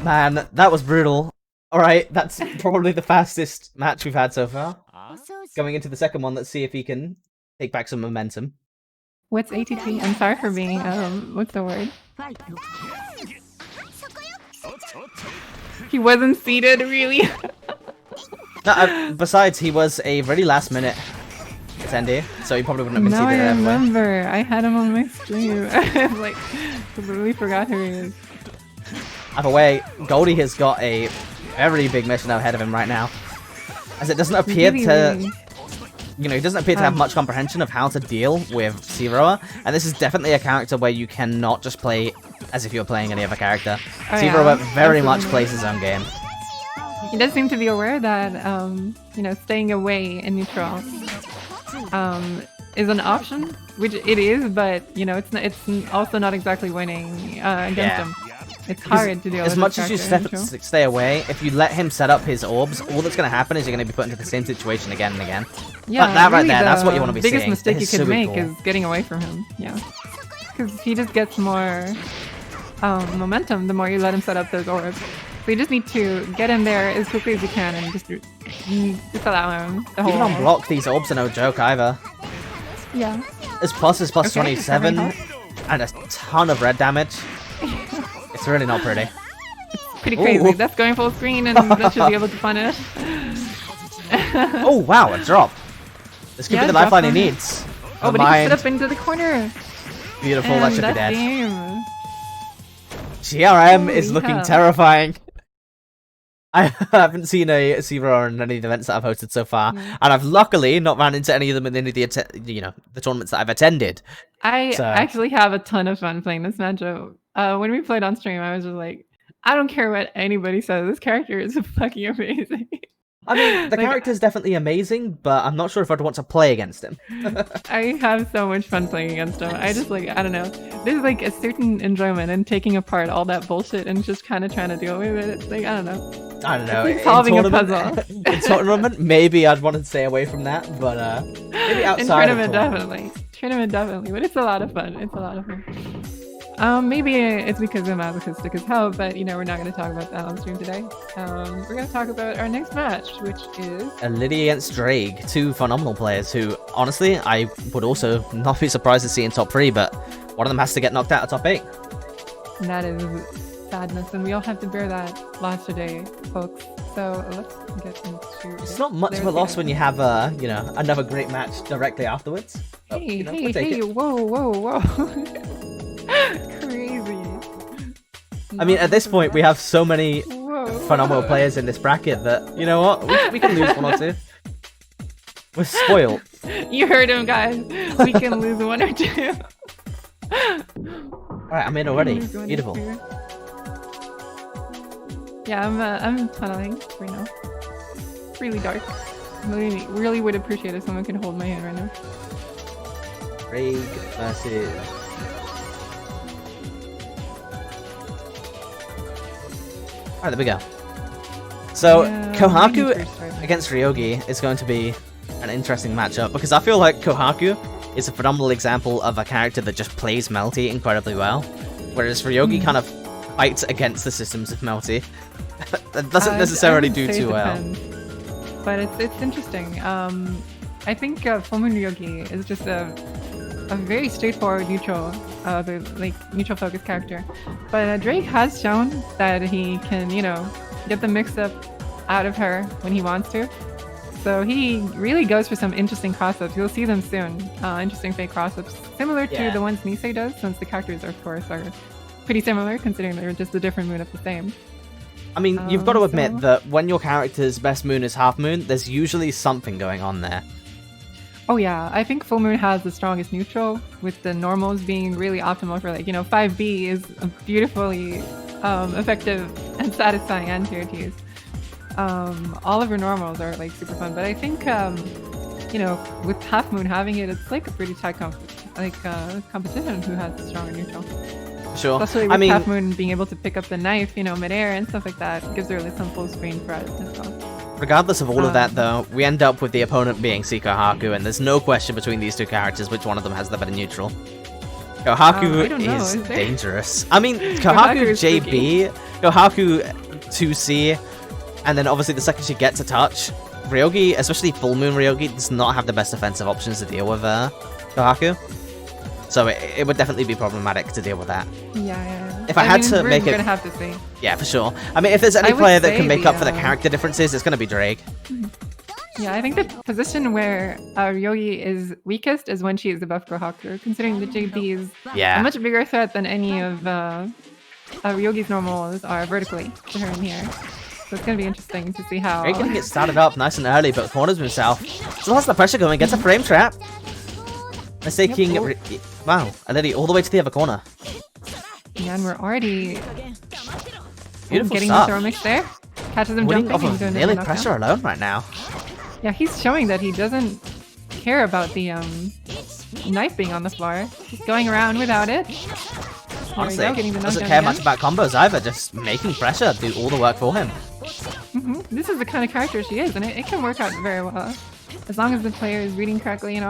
Man, that was brutal. Alright, that's probably the fastest match we've had so far. Going into the second one, let's see if he can take back some momentum. What's ATT? I'm sorry for being, what's the word? He wasn't seated, really? No, besides, he was a really last minute attendee, so he probably wouldn't have been seated I anyway. remember. I had him on my stream. I like, completely forgot who he is. Either way, Goldie has got a very big mission ahead of him right now. As it doesn't appear to... You know, he doesn't appear to have much comprehension of how to deal with Zero, and this is definitely a character where you cannot just play as if you're playing any other character. Zero very much plays his own game. He does seem to be aware that, you know, staying away in neutral is an option, which it is, but, you know, it's also not exactly winning against him. It's hard to deal with. As much as you stay away, if you let him set up his orbs, all that's going to happen is you're going to be put into the same situation again and again. Yeah, that right there, that's what you want to be seeing. The biggest mistake you could make is getting away from him. Yeah, because he just gets more momentum the more you let him set up those orbs. So you just need to get in there as quickly as you can and just allow him the whole. Even on block, these orbs are no joke either. Yeah. His plus is plus 27 and a ton of red damage. It's really not pretty. It's pretty crazy. That's going full screen and that should be able to punish. Oh wow, a drop. This could be the lifeline he needs. Oh, but he can sit up into the corner. Beautiful, that should be dead. Game. GRM is looking terrifying. I haven't seen a Zero in any of the events that I've hosted so far, and I've luckily not ran into any of them in any of the the tournaments that I've attended. I actually have a ton of fun playing this matchup. When we played on stream, I was just like, I don't care what anybody says. This character is fucking amazing. I mean, the character is definitely amazing, but I'm not sure if I'd want to play against him. I have so much fun playing against him. I just I don't know. There's like a certain enjoyment in taking apart all that bullshit and just kind of trying to deal with it. It's like, I don't know. It's like solving a puzzle. In tournament, maybe I'd want to stay away from that, but maybe outside in tournament, definitely. But it's a lot of fun. It's a lot of fun. Maybe it's because I'm masochistic as hell, but you know, we're not going to talk about that on stream today. We're going to talk about our next match, which is Elidie against Drake, two phenomenal players who, honestly, I would also not be surprised to see in top 3, but one of them has to get knocked out of top 8. And that is sadness, and we all have to bear that loss today, folks. So let's get into It's not much of a loss when you have you know, another great match directly afterwards. But, hey, you know, hey, whoa. Crazy. I mean, at this point, we have so many phenomenal players in this bracket that, you know what, we can lose one or two. We're spoiled. You heard him, guys. We can lose one or two. Alright, I'm in already. Beautiful. Yeah, I'm tunneling right now. Really dark. Really would appreciate if someone could hold my hand right now. Drake versus... Alright, there we go. So, Kohaku against Ryogi is going to be an interesting matchup, because I feel like Kohaku is a phenomenal example of a character that just plays Melty incredibly well, whereas Ryogi kind of fights against the systems of Melty. That doesn't necessarily do too well. But it's interesting. I think Full Moon Ryogi is just a very straightforward neutral, neutral focused character. But Drake has shown that he can, you know, get the mix-up out of her when he wants to. So he really goes for some interesting cross-ups. You'll see them soon. Interesting fake cross-ups. Similar to the ones Nisei does, since the characters, of course, are pretty similar, considering they're just a different moon of the same. I mean, you've got to admit that when your character's best moon is half moon, there's usually something going on there. Oh yeah, I think full moon has the strongest neutral, with the normals being really optimal for 5B is a beautifully effective and satisfying anti-tier to use. All of her normals are super fun, but I think with half moon having it, it's like a pretty tight competition who has the stronger neutral. Sure. Especially with half moon being able to pick up the knife, midair and stuff like that, gives her some full screen threat as well. Regardless of all of that, though, we end up with the opponent being Kohaku, and there's no question between these two characters which one of them has the better neutral. Kohaku is dangerous. I mean, Kohaku JB, Kohaku 2C, and then obviously the second she gets a touch, Ryogi, especially full moon Ryogi, does not have the best offensive options to deal with Kohaku. So it would definitely be problematic to deal with that. Yeah. If I had to make it, we're gonna have to see. Yeah, for sure. I mean, if there's any player that can make up for the character differences, it's gonna be Drake. Yeah, I think the position where Ryogi is weakest is when she is above Kohaku, considering the JB is a much bigger threat than any of Ryogi's normals are vertically to her in here. So it's gonna be interesting to see how. Drake getting it started up nice and early, but corners himself. Still has the pressure going, gets a frame trap. Mistaking. Wow, Already all the way to the other corner. Yeah, and we're already beautiful getting stuff. the throw mix there. Catches him Winning jumping. Off of nearly pressure alone right now. Yeah, he's showing that he doesn't care about the knife being on the floor. He's going around without it. Honestly, doesn't care much about combos either, just making pressure do all the work for him. This is the kind of character she is, and it can work out very well. As long as the player is reading correctly,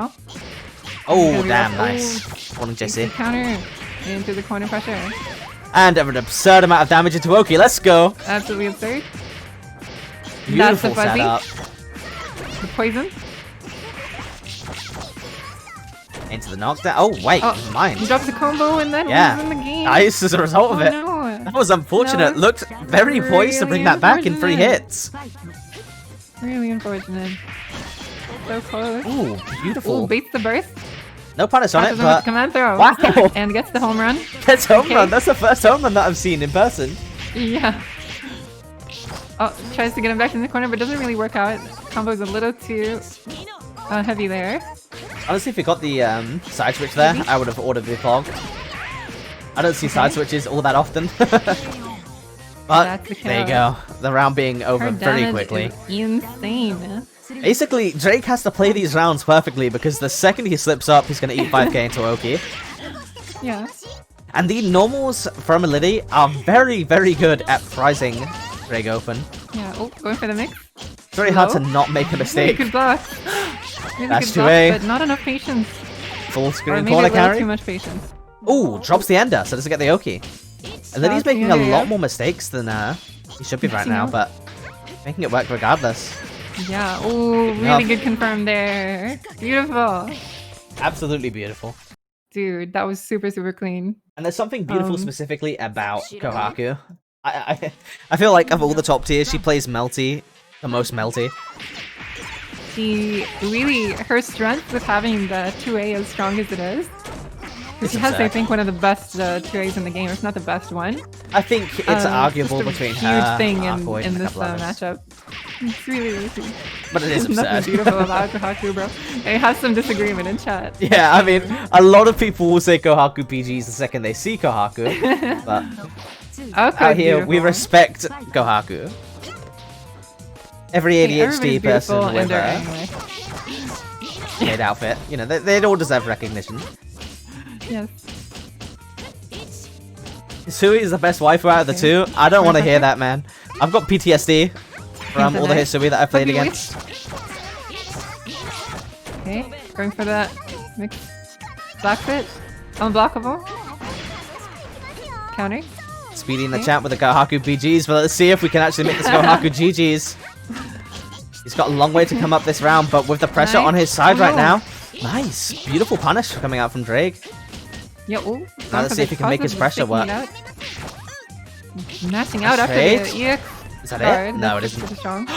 Oh, damn, nice. Warning JC. Counter into the corner pressure. And an absurd amount of damage into Oki. Let's go. Absolutely absurd. Beautiful setup. The poison. Into the knockdown. Oh, wait, mine. He drops the combo and then wins in the game. Nice as a result of it. No. That was unfortunate. Looked very poised to bring that back in 3 hits. Really unfortunate. So close. Ooh, beautiful. Ooh, beats the burst. No punish on it, but command throw. Wow! And gets the home run. Gets home run. That's the first home run that I've seen in person. Yeah. Oh, tries to get him back in the corner, but doesn't really work out. Combo's a little too heavy there. Honestly, if we got the side switch there, I would have ordered the fog. I don't see side switches all that often. But there you go. The round being over very quickly. Insane. Basically, Drake has to play these rounds perfectly because the second he slips up, he's going to eat 5k into Oki. Yeah. And the normals from Melty are very, very good at prizing Drake open. Yeah, going for the mix. It's very hard to not make a mistake. Good block. That's 2A. But not enough patience. Full screen corner carry. Too much patience. Ooh, drops the ender, so doesn't get the Oki. And then he's making a lot more mistakes than he should be right now, but making it work regardless. Yeah, ooh, really good confirm there. Beautiful. Absolutely beautiful. Dude, that was super, super clean. And there's something beautiful specifically about Kohaku. I feel like of all the top tiers, she plays Melty the most Melty. She really, her strength with having the 2A as strong as it is. Because she has, I think, one of the best 2As in the game, if not the best one. I think it's arguable between her huge thing and in this matchup. It's really, really cool. But it is There's absurd. nothing beautiful about Kohaku, bro. They have some disagreement in chat. Yeah, I mean, a lot of people will say Kohaku PGs the second they see Kohaku, but out here we respect Kohaku. Every ADHD person with a kid outfit, you know, they'd all deserve recognition. Yes. Hisui is the best waifu out of the two. I don't want to hear that, man. I've got PTSD from all the Hisui that I've played against. Okay, going for that mix. Black fit. Unblockable. Counter. Speedy in the chat with the Kohaku PGs, but let's see if we can actually make this Kohaku GGs. He's got a long way to come up this round, but with the pressure on his side right now. Nice. Beautiful punish coming out from Drake. Yeah, now let's see if he can make his pressure work. Mashing out after the EX Is that Guard, it? No, it that's isn't. super strong.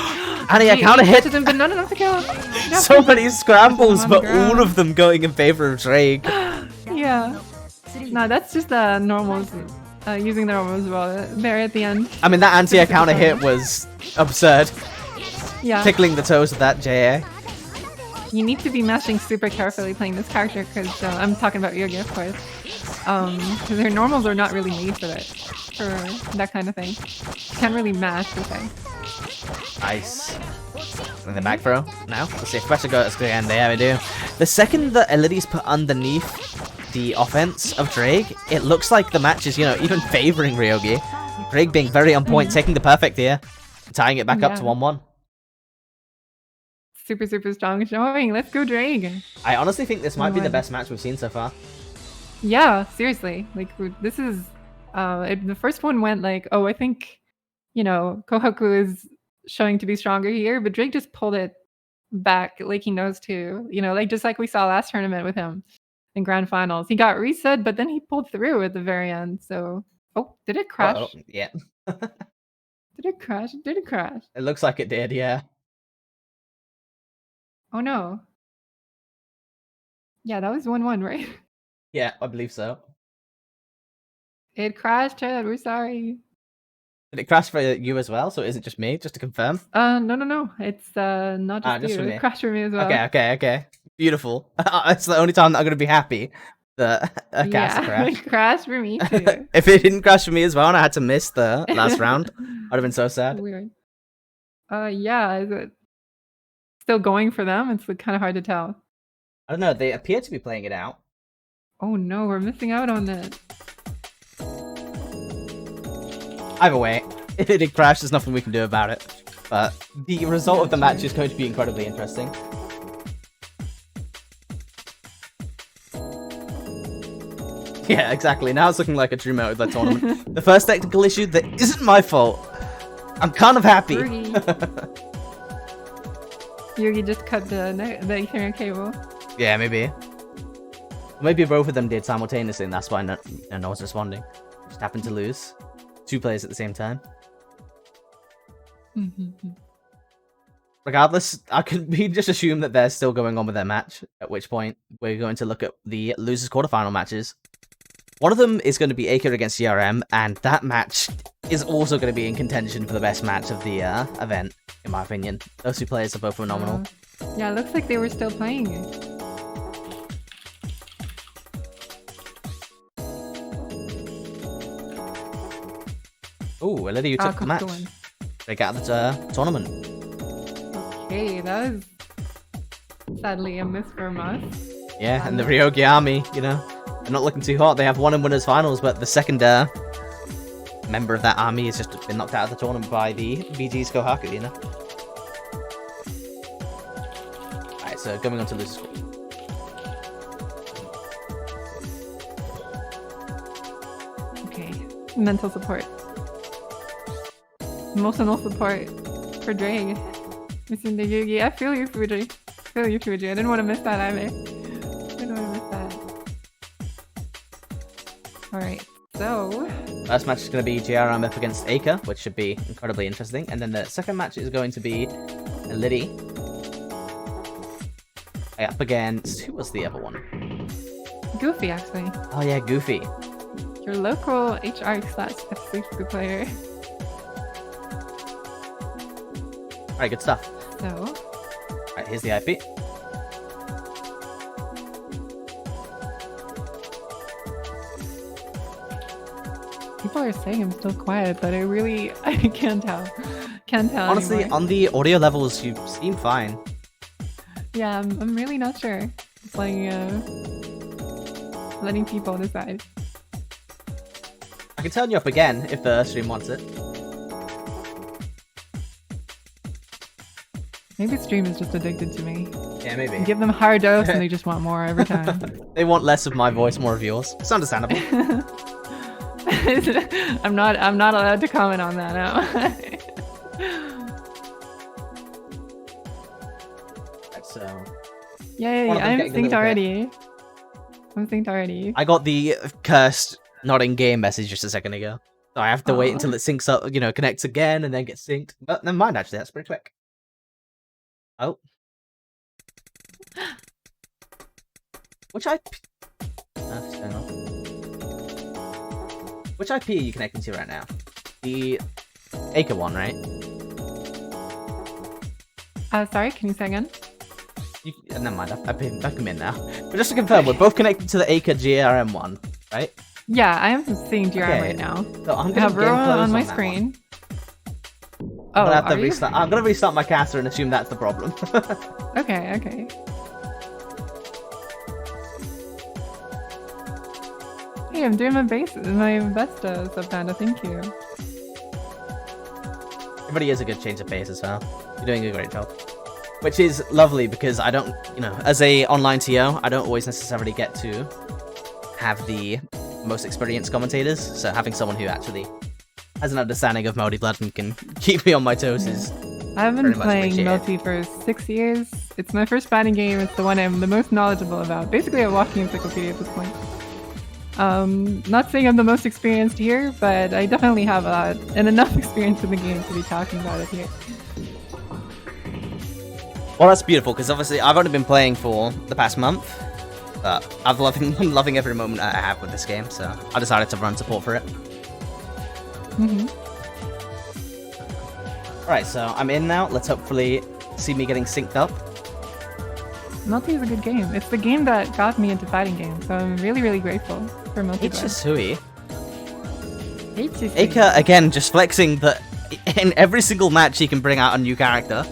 Annie, I counter hit! Him, but not enough to kill him. No. So many scrambles, on but the ground. all of them going in favor of Drake. Yeah. No, that's just the normals. Using the normals as well. There at the end. I mean, that anti-air counter hit was absurd. Yeah. Tickling the toes of that JA. You need to be mashing super carefully playing this character because I'm talking about Yogi, of course. Because their normals are not really made for that kind of thing. You can't really mash the thing. Nice. And the back throw now. Let's see if pressure goes again. There we do. The second that Elidy's put underneath the offense of Drake, it looks like the match is, even favoring Ryogi. Drake being very on point, taking the perfect here, tying it back up to 1-1. Super, super strong showing. Let's go, Drake. I honestly think this might be the best match we've seen so far. Yeah, seriously. Like, this is... the first one went like, oh, I think, Kohaku is showing to be stronger here, but Drake just pulled it back like he knows to. Just like we saw last tournament with him in grand finals. He got reset, but then he pulled through at the very end. So, oh, did it crash? Uh-oh. Yeah. Did it crash? Did it crash? It looks like it did, yeah. Oh no. Yeah, that was 1-1, right? Yeah, I believe so. It crashed, Chad. We're sorry. Did it crash for you as well? So it isn't just me, just to confirm? No. It's not just for you. me. It crashed for me as well. Okay. Beautiful. It's the only time that I'm going to be happy that a cast crashed. It crashed for me too. If it didn't crash for me as well and I had to miss the last round, I'd have been so sad. Weird. Yeah, is it still going for them? It's kind of hard to tell. I don't know, they appear to be playing it out. Oh no, we're missing out on it. Either way, if it did crash, there's nothing we can do about it. But the result of the match is going to be incredibly interesting. Yeah, exactly. Now it's looking like a true mode of the tournament. The first technical issue that isn't my fault. I'm kind of happy. Yugi just cut the Ethernet cable. Yeah, maybe. Maybe both of them did simultaneously, and that's why no one's responding. Just happened to lose. 2 players at the same time. Regardless, we just assume that they're still going on with their match, at which point we're going to look at the losers quarterfinal matches. One of them is going to be Aker against CRM, and that match is also going to be in contention for the best match of the event, in my opinion. Those 2 players are both phenomenal. Yeah, it looks like they were still playing it. Ooh, Elidy, you took the match. They got out of the tournament. Okay, that was sadly a miss from us. Yeah, and the Ryogi army, they're not looking too hot. They have won in winners finals, but the second member of that army has just been knocked out of the tournament by the BG's Kohaku, Alright, so going on to losers. Okay, mental support. Emotional support for Drake. Missing the Yugi. I feel you, Fuji. I didn't want to miss that either. Alright, so... First match is going to be JRM up against Aker, which should be incredibly interesting. And then the second match is going to be Elidy up against... Who was the other one? Goofy, actually. Oh yeah, Goofy. Your local HR/FC player. Alright, good stuff. So... Alright, here's the IP. People are saying I'm still quiet, but I can't tell. Honestly, anymore. On the audio levels, you seem fine. Yeah, I'm really not sure. It's like, letting people decide. I can turn you up again if the stream wants it. Maybe stream is just addicted to me. Yeah, maybe. Give them a higher dose and they just want more every time. They want less of my voice, more of yours. It's understandable. I'm not allowed to comment on that now. So Yay, I'm synced already. I got the cursed not in game message just a second ago. So I have to wait until it syncs up, you know, connects again and then gets synced. But never mind, actually, that's pretty quick. Oh. Which IP? Which IP are you connecting to right now? The Acre one, right? Sorry, can you say again? Never mind, I've come in now. But just to confirm, we're both connected to the Acre GRM one, right? Yeah, I am seeing GRM right now. So I'm I have Roa on my screen. I'm gonna have to restart. I'm gonna restart my caster and assume that's the problem. Okay. Hey, I'm doing my best, Sub Panda. Thank you. It really is a good change of pace as well. You're doing a great job. Which is lovely because I don't, you know, as a online TO, I don't always necessarily get to have the most experienced commentators. So having someone who actually has an understanding of Melty Blood and can keep me on my toes is I've been playing Melty for 6 years. It's my first fighting game. It's the one I'm the most knowledgeable about. Basically a walking encyclopedia at this point. Not saying I'm the most experienced here, but I definitely have enough experience in the game to be talking about it here. Well, that's beautiful, because obviously I've only been playing for the past month, but I'm loving every moment I have with this game, so I decided to run support for it. Alright, so I'm in now. Let's hopefully see me getting synced up. Melty is a good game. It's the game that got me into fighting games, so I'm really, really grateful for Melty. Hisui. Acre, again, just flexing that in every single match he can bring out a new character.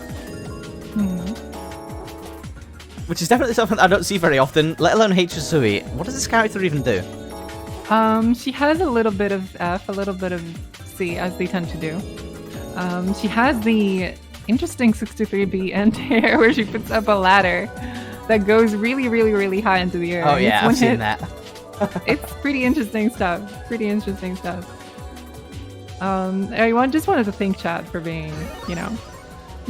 Which is definitely something I don't see very often, let alone Hisui. What does this character even do? She has a little bit of F, a little bit of C, as they tend to do. She has the interesting 63B anti-air where she puts up a ladder that goes really, really, really high into the air. Oh yeah, I've seen that. It's pretty interesting stuff. I just wanted to thank chat for being, you know,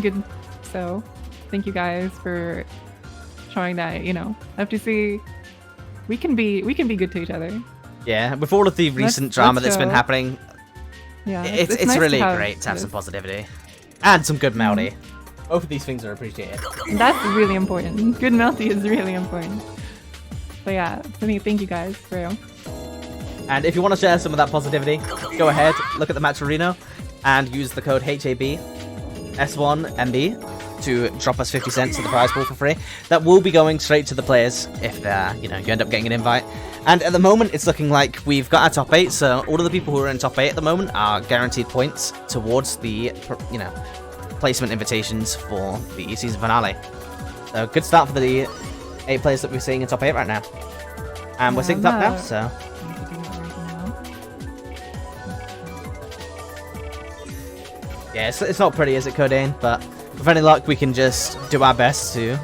good. So, thank you guys for showing that, you know, FTC, we can be good to each other. Yeah, with all of the recent drama that's been happening, yeah, it's nice really great to have some positivity and some good Melty. Both of these things are appreciated. That's really important. Good Melty is really important. So yeah, thank you guys for real. And if you want to share some of that positivity, go ahead, look at the match arena, and use the code HABS1MB to drop us 50 cents to the prize pool for free. That will be going straight to the players if you know, you end up getting an invite. And at the moment, it's looking like we've got our top 8, so all of the people who are in top 8 at the moment are guaranteed points towards the, you know, placement invitations for the season finale. So good start for the 8 players that we're seeing in top 8 right now. And we're synced up now, so... Yeah, it's not pretty, is it, Codain? But with any luck, we can just do our best to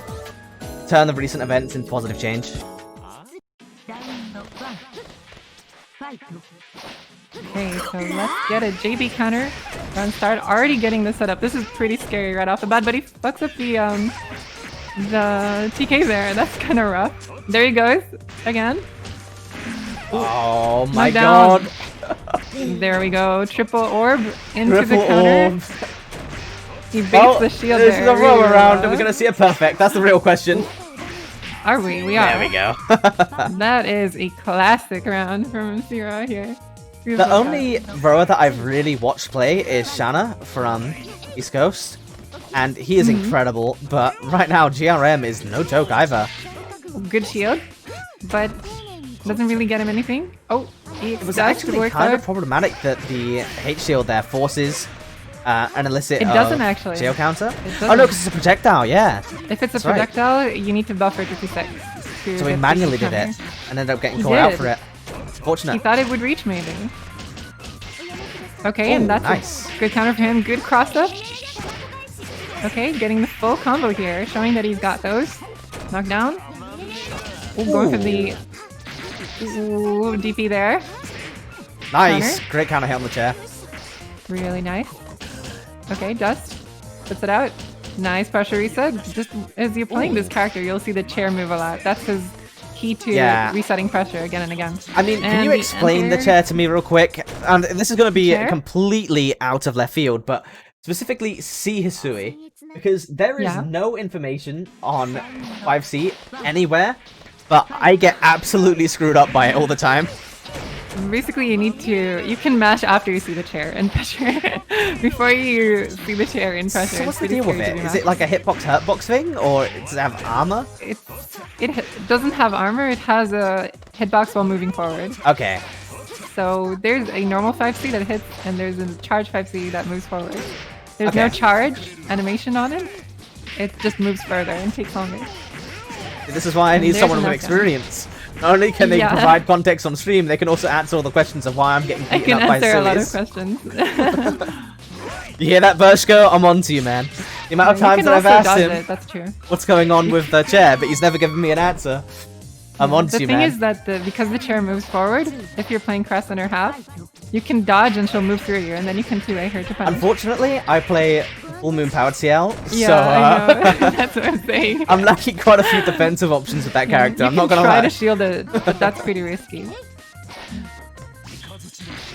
turn the recent events into positive change. Okay, so let's get a JB counter. Run start. Already getting this set up. This is pretty scary right off the bat, but he fucks up the TK there. That's kind of rough. There he goes again. Oh my god. There we go. Triple orb into the counter. He baits the shield there. This is a roll around. Are we going to see a perfect? That's the real question. Are we? We are. There we go. That is a classic round from Sierra here. The only rower that I've really watched play is Shanna from East Coast. And he is incredible. But right now, GRM is no joke either. Good shield. But doesn't really get him anything. Oh, it was actually kind of problematic that the H shield there forces an illicit jail counter. Oh no, because it's a projectile, yeah. If it's a projectile, you need to buffer 56. So he manually did it and ended up getting caught out for it. It's fortunate. He thought it would reach maybe. Okay, and that's nice. A good counter for him. Good cross up. Okay, getting the full combo here, showing that he's got those. Knockdown. Ooh, going for the DP there. Nice. Counter. Great counter hit on the chair. Really nice. Okay, Dust puts it out. Nice pressure reset. Just as you're playing this character, you'll see the chair move a lot. That's his key to resetting pressure again and again. I mean, can you explain the chair to me real quick? And this is going to be completely out of left field, but specifically C Hisui, because there is no information on 5C anywhere, but I get absolutely screwed up by it all the time. Basically, you can mash after you see the chair in pressure. Before you see the chair in pressure. So what's the deal with it? Is it like a hitbox hurtbox thing, or does it have armor? It doesn't have armor, it has a hitbox while moving forward. Okay. So there's a normal 5C that hits, and there's a charge 5C that moves forward. There's no charge animation on it. It just moves further and takes longer. This is why I need someone with experience. Not only can they provide context on stream, they can also answer all the questions of why I'm getting beaten up by sillies. I can answer a lot of questions. You hear that, Vershko? I'm on to you, man. The amount of times that I've asked him that's true. what's going on with the chair, but he's never given me an answer. I'm on to you, man. The thing is that because the chair moves forward, if you're playing Crescent or half, you can dodge and she'll move through you, and then you can 2A her to punish. Unfortunately, I play Full Moon Powered CL, yeah, so I know. That's what I'm saying. I'm lacking quite a few defensive options with that character. I'm not gonna lie. Try to shield it, but that's pretty risky.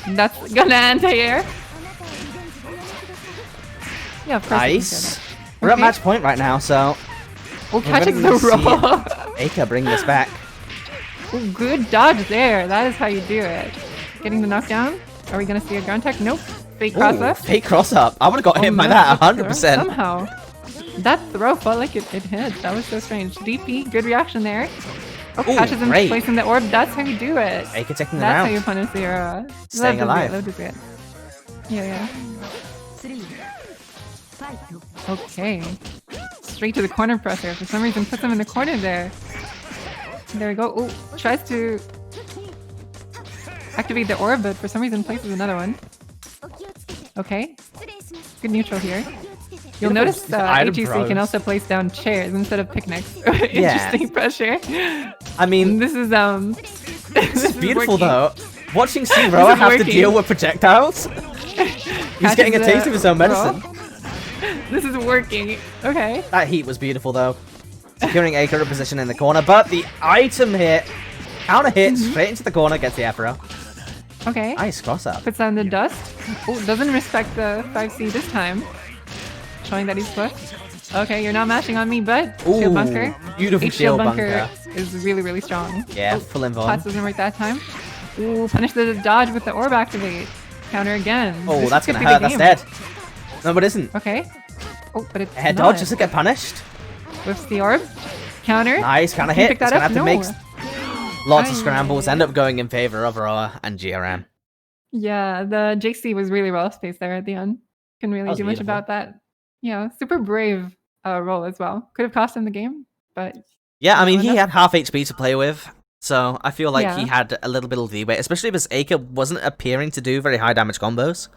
That's gonna anti-air. Yeah, of course. Nice. We're at match point right now, so catching the roll. Aka bring this back. Ooh, good dodge there. That is how you do it. Getting the knockdown. Are we gonna see a ground tech? Nope. Fake cross up. Fake cross up. I would have got hit by that 100%. Somehow. That throw felt like it hit. That was so strange. DP, good reaction there. Oh, catches him placing the orb. That's how you do it. Aka taking the That's round. how you punish the Staying alive. Love to see it. Yeah. Okay. Straight to the corner presser. For some reason, puts him in the corner there. There we go. Oh, tries to activate the orb, but for some reason places another one. Okay. Good neutral here. You'll notice HEC can also place down chairs instead of picnics. Interesting pressure. I mean, this is this is beautiful though. Watching C-Roa have to deal with projectiles. He's getting a taste of his own medicine. This is working. Okay. That heat was beautiful though. Securing a current position in the corner, but the item hit, counter hit straight into the corner, gets the Afro. Okay. Nice cross up. Puts down the dust. Oh, doesn't respect the 5C this time. Showing that he's swift. Okay, you're not mashing on me, but shield bunker. Beautiful shield bunker. Is really, really strong. Yeah, full involved. Pass doesn't work that time. Ooh, punish the dodge with the orb activate. Counter again. Oh, that's gonna hurt. That's dead. No, but it isn't. Okay. Oh, but it's head dodge just to get punished. Whips the orb. Counter. Nice, counter hit. It's gonna have to make lots of scrambles. End up going in favor of Roa and GRM. Yeah, the JC was really well spaced there at the end. Couldn't really do much about that. Yeah, super brave roll as well. Could have cost him the game, but yeah, I mean he had half HP to play with, so I feel like he had a little bit of leeway, especially because Aka wasn't appearing to do very high damage combos.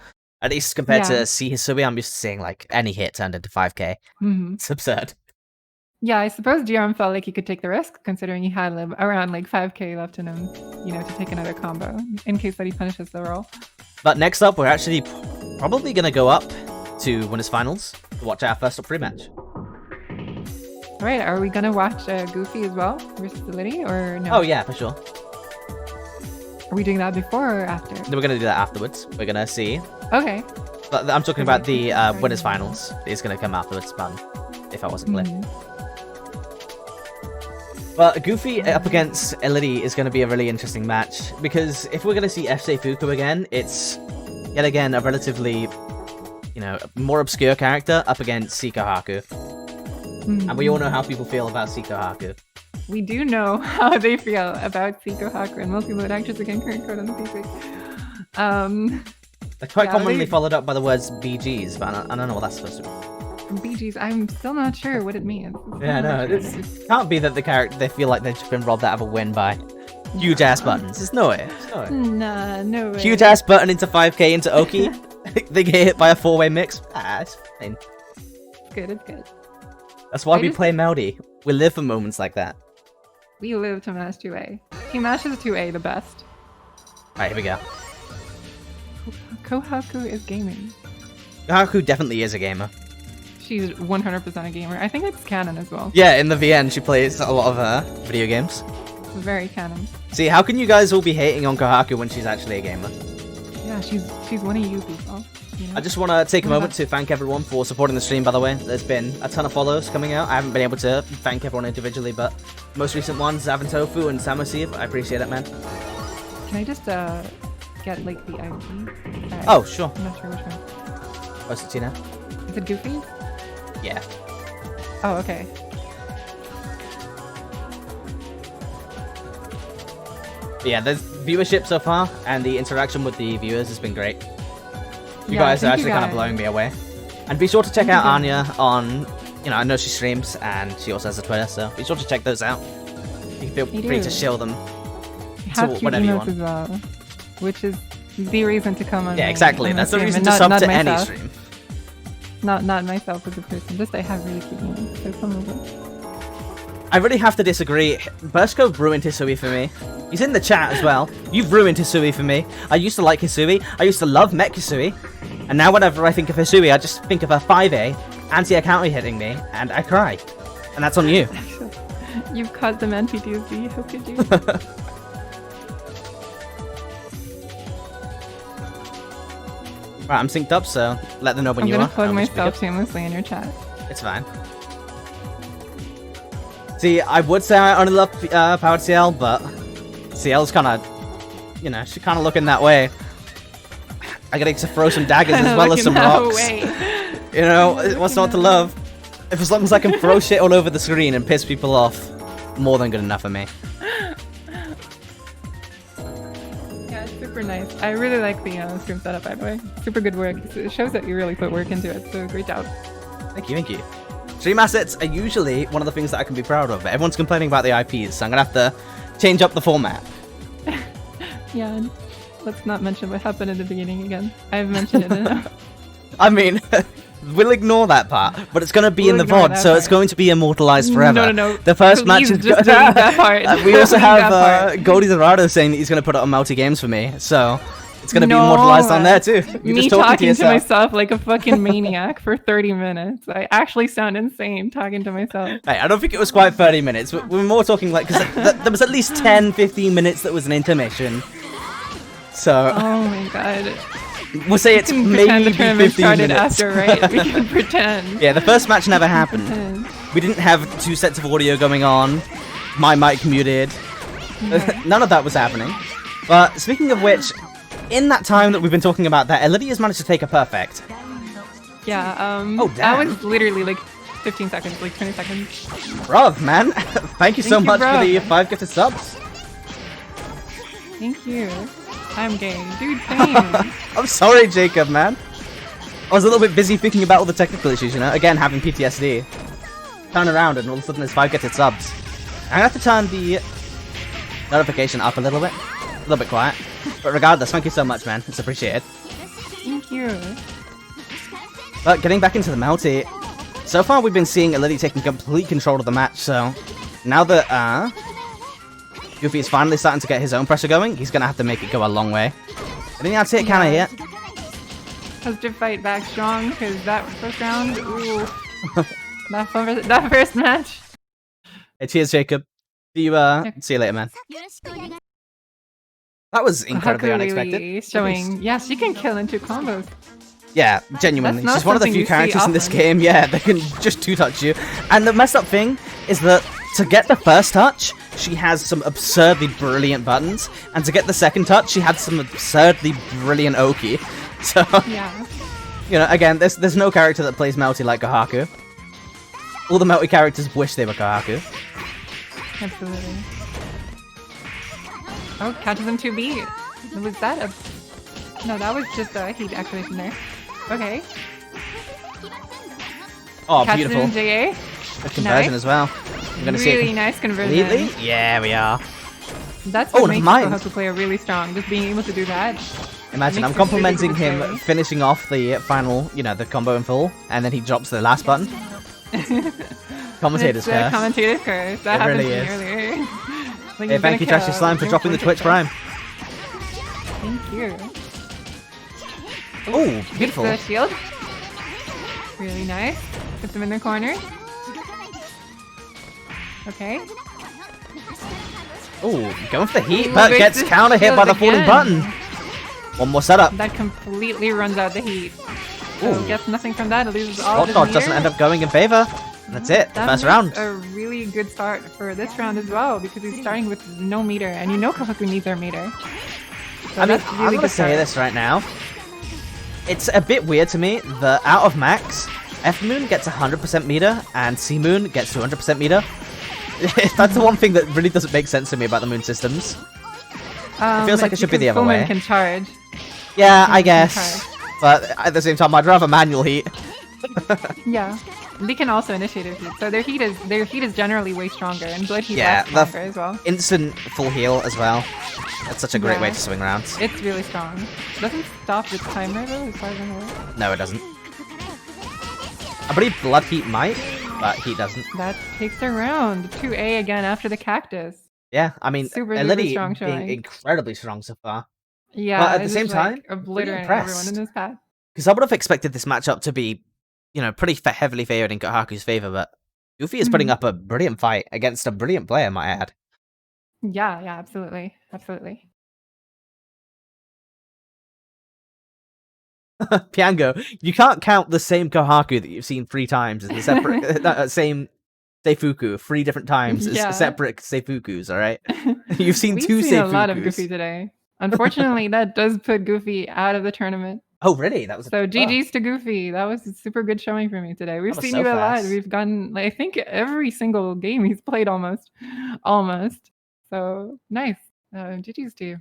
At least compared to C Hisui, I'm used to seeing like any hit turned into 5k. It's absurd. Yeah, I suppose GRM felt like he could take the risk, considering he had around like 5k left in him, you know, to take another combo in case that he punishes the roll. But next up, we're actually probably gonna go up to winners finals to watch our first up pre-match. All right, are we gonna watch Goofy as well versus Liddy, or no? Oh yeah, for sure. Are we doing that before or after? We're gonna do that afterwards. We're gonna see. Okay. But I'm talking about the winners finals. It's gonna come afterwards, man. If I wasn't clear. But Goofy up against Elodie is going to be a really interesting match, because if we're going to see FJ Fuku again, it's yet again a relatively, you know, more obscure character up against Seiko Haku. And we all know how people feel about Seiko Haku. We do know how they feel about Seiko Haku and multi-mode actors again current code on the PC. They're quite commonly followed up by the words BGs, but I don't know what that's supposed to be. BGs, I'm still not sure what it means. Yeah, no, it can't be that they feel like they've just been robbed out of a win by huge ass buttons. There's no way. Nah, no way. Huge ass button into 5k into Oki. They get hit by a 4-way mix. It's fine. It's good, it's good. That's why we play Melty. We live for moments like that. We live to mash 2A. He mashes 2A the best. Alright, here we go. Kohaku is gaming. Kohaku definitely is a gamer. She's 100% a gamer. I think it's canon as well. Yeah, in the VN she plays a lot of video games. Very canon. See, how can you guys all be hating on Kohaku when she's actually a gamer? Yeah, she's one of you people. You know? I just want to take a moment to thank everyone for supporting the stream, by the way. There's been a ton of follows coming out. I haven't been able to thank everyone individually, but most recent ones, Zav and Tofu and Samasiv, I appreciate it, man. Can I just get like the IP? Oh, sure. I'm not sure which one. Post it to you now. Is it Goofy? Yeah. Oh, okay. But yeah, there's viewership so far, and the interaction with the viewers has been great. You guys are actually kind of blowing me away. And be sure to check out Anya on, you know, I know she streams, and she also has a Twitter, so be sure to check those out. You can feel free to shill them to whatever you want. As well, which is the reason to come on. Yeah, exactly. That's the reason to sub to any stream. Not myself as a person, just I have really cute names, so come over. I really have to disagree. Bursko ruined Hisui for me. He's in the chat as well. You've ruined Hisui for me. I used to like Hisui. I used to love Mech Hisui. And now whenever I think of Hisui, I just think of her 5A, anti-air counter hitting me, and I cry. And that's on you. You've caused them anti-DSD, how could you? Right, I'm synced up, so let them know when you are. I'm gonna plug myself shamelessly in your chat. It's fine. See, I would say I only love Powered CL, but CL's kind of, you know, she's kind of looking that way. I gotta throw some daggers as well as some rocks. You know, what's not to love? If as long as I can throw shit all over the screen and piss people off, more than good enough for me. Yeah, it's super nice. I really like the stream setup, by the way. Super good work. It shows that you really put work into it, so great job. Thank you, thank you. Stream assets are usually one of the things that I can be proud of, but everyone's complaining about the IPs, so I'm gonna have to change up the format. Yeah, and let's not mention what happened in the beginning again. I've mentioned it enough. I mean, we'll ignore that part, but it's gonna be in the VOD, so it's going to be immortalized forever. No. The first match is just that part. We also have Goldie Dorado saying that he's gonna put it on Melty Games for me, so it's gonna be immortalized on there too. You're me just talking to myself like a fucking maniac for 30 minutes. I actually sound insane talking to myself. Hey, I don't think it was quite 30 minutes. We're more talking like, because there was at least 10-15 minutes that was an intermission. So. Oh my god. We'll say it's maybe 15 started minutes. After, right? We can pretend. Yeah, the first match never happened. We didn't have 2 sets of audio going on. My mic muted. Okay. None of that was happening. But speaking of which, in that time that we've been talking about that, Lydia's managed to take a perfect. Yeah, oh, damn. that was literally like 15 seconds, like 20 seconds. Bruv, man. Thank you so much for the 5 gifted subs. Thank you. I'm gay. Dude, same. I'm sorry, Jacob, man. I was a little bit busy thinking about all the technical issues, you know? Again, having PTSD. Turn around and all of a sudden there's 5 gifted subs. I'm gonna have to turn the notification up a little bit quiet. But regardless, thank you so much, man. It's appreciated. Thank you. But getting back into the Melty, so far we've been seeing Lily taking complete control of the match, so now that Goofy is finally starting to get his own pressure going, he's gonna have to make it go a long way. I think that's it, kinda here. Positive fight back strong, because that first round, ooh. that first match. Hey, cheers, Jacob. See you later, man. That was incredibly unexpected. Showing, yeah, she can kill into combos. Yeah, genuinely. She's one of the few characters in this game, yeah, that can just 2-touch you. And the messed up thing is that to get the first touch, she has some absurdly brilliant buttons. And to get the second touch, she had some absurdly brilliant Oki. So, yeah. You know, again, there's no character that plays Melty like Kohaku. All the Melty characters wish they were Kohaku. Absolutely. Oh, catches him 2B. Was that a... No, that was just a heat activation there. Okay. Oh, catches beautiful. Him JA. Good conversion as well. I'm gonna see really nice conversion. Completely? Yeah, we are. That's what makes Kohaku player really strong. Just being able to do that. Imagine, I'm complimenting him finishing off the final, you know, the combo in full, and then he drops the last button. Commentator's curse. Commentator's curse. That happened really to me earlier. Like hey, thank you, Trashy Slime, for dropping the Twitch Prime. Thank you. Oh, beautiful. The shield. Really nice. Put them in the corner. Okay. Ooh, going for the heat, Ooh, but wait, gets this counter hit by the falling again. button. One more setup. That completely runs out the heat. So Ooh. gets nothing from that. It loses all Hot of his dodge meter. doesn't end up going in favor. That's it, the That first makes round. a really good start for this round as well, because he's starting with no meter, and you know Kohaku needs their meter. So I mean, that's a really I'm gonna good say start. this right now. It's a bit weird to me that out of max, F Moon gets 100% meter and C Moon gets 200% meter. That's the one thing that really doesn't make sense to me about the moon systems. It feels like it should be the other Full way. Moon can charge. Yeah, I Full Moon can guess. But at the same time, I'd rather manual heat. Yeah. They can also initiate a heat, so their heat is generally way stronger, and blood heat Yeah, lasts longer as well. Instant full heal as well. That's such a great way Yeah. to swing rounds. It's really strong. Doesn't stop the timer though, as far as I'm aware. No, it doesn't. I believe blood heat might, but heat doesn't. That takes a round. 2A again after the cactus. Yeah, I mean, Super Eleni strong being showing. incredibly strong so far. Yeah, But at the it's same just, like, time, pretty obliterating everyone impressed. in this path. Because I would have expected this matchup to be, you know, pretty heavily favored in Kohaku's favor, but Goofy is putting up a brilliant fight against a brilliant player, might I add. Yeah, absolutely. Absolutely. Piango, you can't count the same Kohaku that you've seen 3 times as the separate, same Seifuku 3 different times as Yeah. separate Seifukus, alright? You've seen We've 2 seen Seifukus. a lot of Goofy today. Unfortunately, that does put Goofy out of the tournament. Oh, really? That was So GG's to Goofy. That was a super good showing for me today. We've That was seen so you a lot. fast. We've gotten, like, I think every single game he's played almost. Almost. So nice. GG's to you.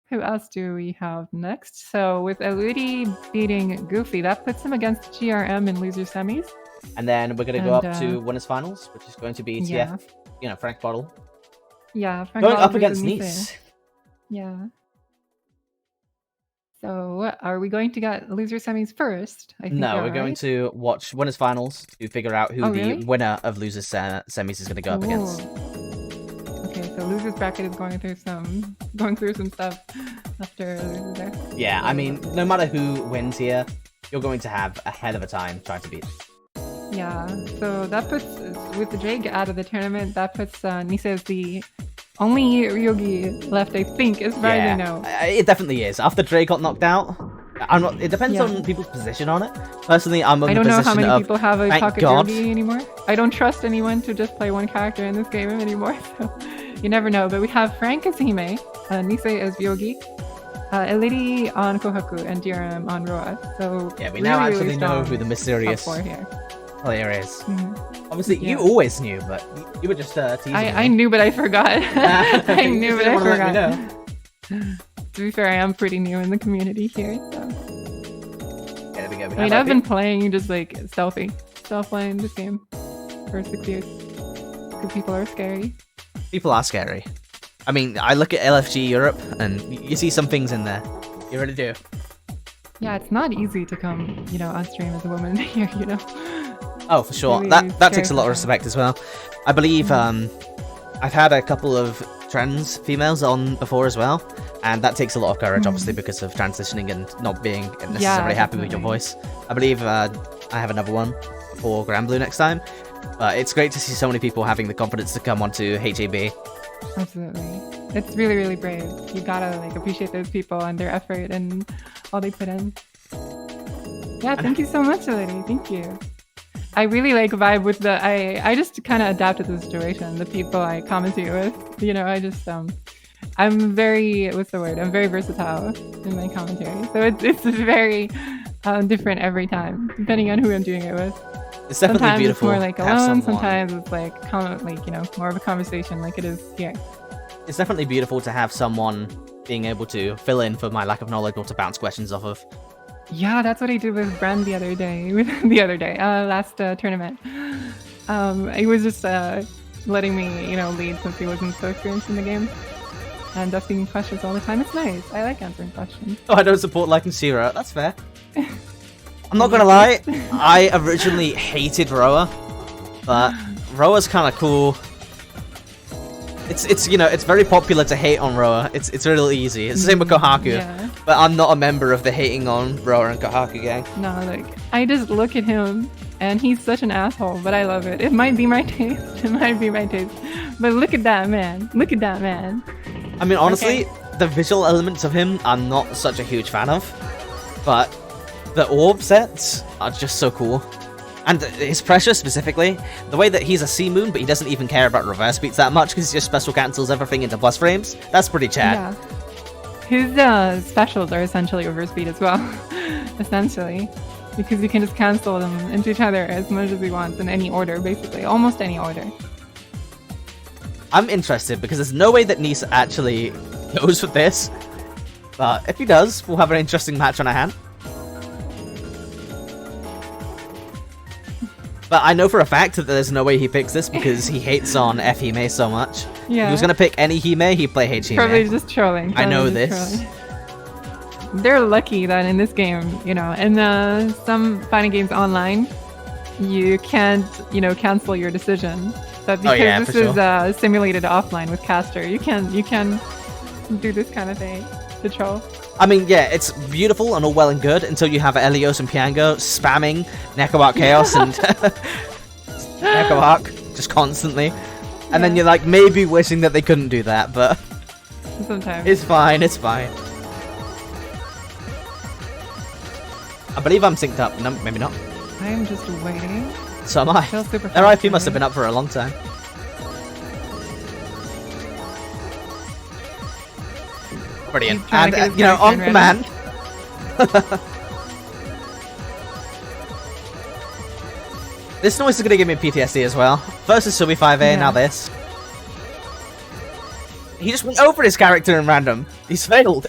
Who else do we have next? So with Eludi beating Goofy, that puts him against GRM in loser semis. And then we're going to go And, up to winners finals, which is going to be TF, Yeah. you know, Frank Bottle. Yeah. Frank Going Ball up versus against Nice. Yeah. So are we going to get loser semis first? I think No, we are, we're going right? to watch winners finals to figure out who Oh, the really? winner of losers semis is going to go up against. Okay, so losers bracket is going through some stuff after losers there. Yeah, I mean, no matter who wins here, you're going to have a hell of a time trying to beat. Yeah, so that puts, with the Jake out of the tournament, that puts Nisa as the only Ryogi left, I think, as far as I know. It definitely is. After Drake got knocked out, I'm not. It depends Yeah. on people's position on it. Personally, I'm on I the don't know position how many of people have a thank pocket God. Ryogi anymore. I don't trust anyone to just play one character in this game anymore, so you never know. But we have Frank as Hime, Nisei as Ryogi, Elidi on Kohaku, and DRM on Roa. So Yeah, we really, now really actually know strong who the top mysterious 4 here. player is. Mhm. Obviously, Yeah. you always knew, but you were just teasing I me. knew, but I forgot. I You knew, but didn't I wanna let me forgot. To be fair, I am pretty new in the community here, so. Okay, there we go. We I mean, have I've been playing just like stealth playing this game for 6 years. Because people are scary. People are scary. I mean, I look at LFG Europe, and you see some things in there. You really do. Yeah, it's not easy to come, on stream as a woman here, Oh, for sure. Really That takes a lot of scary. respect as well. I believe I've had a couple of trans females on before as well, and that takes a lot of courage, obviously, because of transitioning and not being necessarily happy with your definitely. voice. I believe I have another one for Grand Blue next time. But it's great to see so many people having the confidence to come onto HAB. Absolutely. It's really, really brave. You gotta appreciate those people and their effort and all they put in. Yeah, thank you so much, Lily. Thank you. I really vibe with I just kind of adapt to the situation, the people I commentate with. I just I'm very, what's the word? I'm very versatile in my commentary. So it's very different every time, depending on who I'm doing it with. It's definitely Sometimes beautiful. it's more to have alone, someone- sometimes it's more of a conversation like it is here. It's definitely beautiful to have someone being able to fill in for my lack of knowledge or to bounce questions off of. Yeah, that's what I did with Bren the other day. Last tournament. He was just letting me, lead since he wasn't so experienced in the game. And asking questions all the time. It's nice. I like answering questions. Oh, I don't support liking Zero. That's fair. I'm not gonna lie, I originally hated Roa, but Roa's kind of cool. It's very popular to hate on Roa. It's really easy. It's the same with Kohaku, Yeah. but I'm not a member of the hating on Roa and Kohaku gang. No, I just look at him and he's such an asshole, but I love it. It might be my taste. It might be my taste. But look at that man. Look at that man. I mean, honestly, the visual elements of him I'm not such a huge fan of, but the orb sets are just so cool. And his pressure specifically, the way that he's a sea moon, but he doesn't even care about reverse beats that much because he just special cancels everything into plus frames. That's pretty Chad. Yeah. His specials are essentially reverse beat as well. Essentially. Because you can just cancel them into each other as much as he wants in any order, basically. Almost any order. I'm interested because there's no way that Nice actually goes with this. But if he does, we'll have an interesting match on our hand. But I know for a fact that there's no way he picks this because he hates on F Hime so much. Yeah. If he was going to pick any Hime, he'd play H Hime. Probably just trolling. I know this. Trolling. They're lucky that in this game, you know, in some fighting games online, you can't, you know, cancel your decision. But because this is simulated offline with Caster, you can do this kind of thing to troll. I mean, yeah, it's beautiful and all well and good until you have Elios and Piango spamming Neko Arc Chaos and Neko Arc just constantly. And then you're like maybe wishing that they couldn't do that, but sometimes it's fine, it's fine. I believe I'm synced up. No, maybe not. I'm just waiting. So am I. Their IP must have been up for a long time. Brilliant. And, you know, on command. This noise is going to give me PTSD as well. First is Subi 5A, now this. He just went over his character in random. He's failed.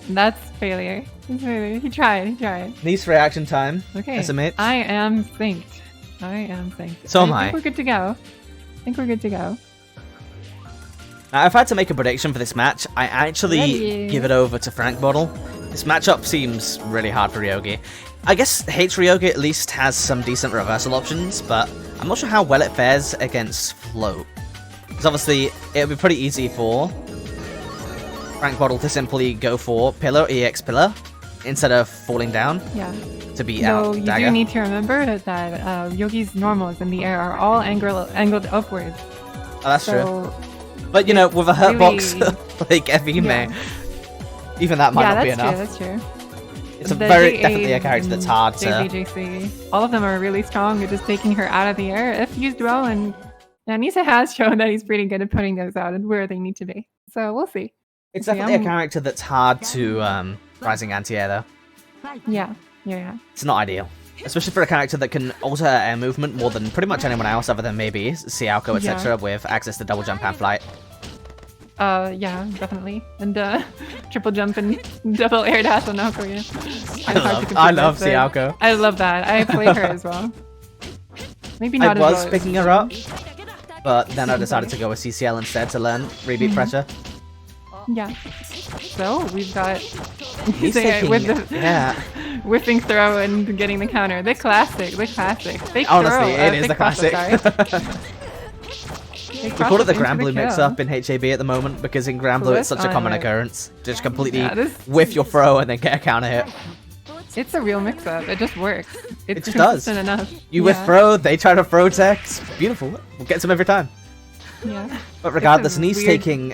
That's failure. He's failure. He tried. Nice reaction time. Okay. SMH. I am synced. So am I. I think we're good to go. Now, if I had to make a prediction for this match, I actually give it over to Frank Bottle. This matchup seems really hard for Ryogi. I guess H Ryogi at least has some decent reversal options, but I'm not sure how well it fares against Float. Because obviously, it would be pretty easy for Frank Bottle to simply go for Pillar, EX Pillar, instead of falling down to beat out you Dagger. do need to remember that Yogi's normals in the air are all angled upwards. Oh, that's true. But, you know, with a hurtbox like Evime, even that might not be enough. Yeah, that's true. It's definitely a character that's hard to... JVJC. All of them are really strong at just taking her out of the air if used well, and Nisa has shown that he's pretty good at putting those out and where they need to be. So we'll see. It's definitely a character that's hard to rising anti-air, though. Yeah. It's not ideal. Especially for a character that can alter air movement more than pretty much anyone else other than maybe Sialko, etc. with access to double jump and flight. Yeah, definitely. And triple jump and double air dash on Naoko, I love Sialko. I love that. I play her as well. Maybe not as well. I was picking her up, but then I decided to go with CCL instead to learn rebeat pressure. Yeah. So we've got he's taking, with the whipping throw and getting the counter. The classic. Honestly, it is the classic. We call it the Granblue mix-up in HAB at the moment because in Granblue it's such a common occurrence. Just completely whiff your throw and then get a counter hit. It's a real mix-up. It just works. It's just does. Enough. You whiff throw, they try to throw tech. It's beautiful. We'll get some every time. Yeah. But regardless, Nice taking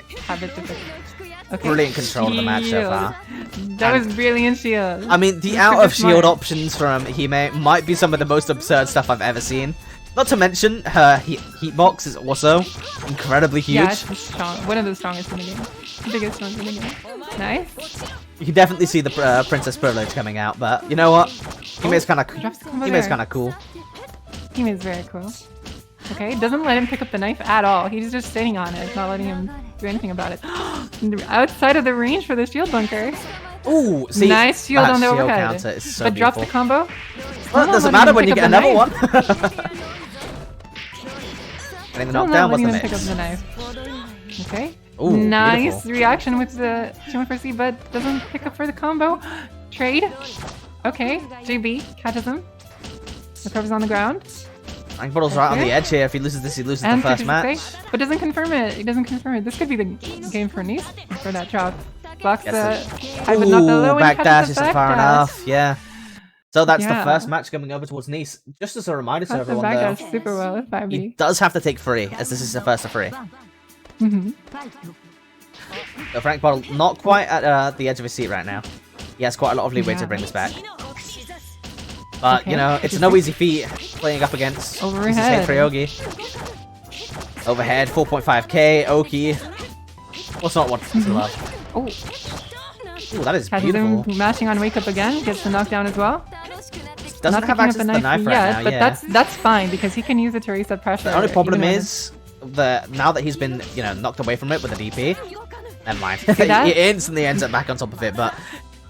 Okay. Brilliant control of the match so far. That was brilliant shield. I mean, the out of shield options from Hime might be some of the most absurd stuff I've ever seen. Not to mention, her heat box is also incredibly huge. Yeah, it's strong. One of the strongest in the game. Biggest ones in the game. Nice. You can definitely see the Princess Privilege coming out, but you know what? Hime's kind of cool. Hime's very cool. Okay, doesn't let him pick up the knife at all. He's just sitting on it, not letting him do anything about it. Outside of the range for the shield bunker. Ooh, see, nice shield on the overhead. So but drops the combo. Well, it doesn't matter when you get another one. Getting the knockdown wasn't it? Pick up the knife. Okay. Ooh, nice beautiful. Reaction with the Shima for C, but doesn't pick up for the combo. Trade. Okay, JB catches him. Recovers on the ground. Frank Bottle's right on the edge here. If he loses this, he loses the first match. But doesn't confirm it. He doesn't confirm it. This could be the game for Nice for that drop. Blocks the high but not the low. Backdash isn't far enough. Yeah. So that's the first match coming over towards Nice. Just as a reminder to everyone, though, super well with 5B. he does have to take 3, as this is the first of 3. So Frank Bottle not quite at the edge of his seat right now. He has quite a lot of leeway to bring this back. But, you know, it's no easy feat playing up against overhead Ryogi. Overhead, 4.5k, Oki. What's not one to love? Oh. Ooh, that is Catches beautiful. him mashing on wake up again, gets the knockdown as well. Doesn't have access to the knife right now, but that's fine because he can use it to reset pressure. The only problem is that now that he's been, you know, knocked away from it with a DP, never mind. He instantly ends up back on top of it, but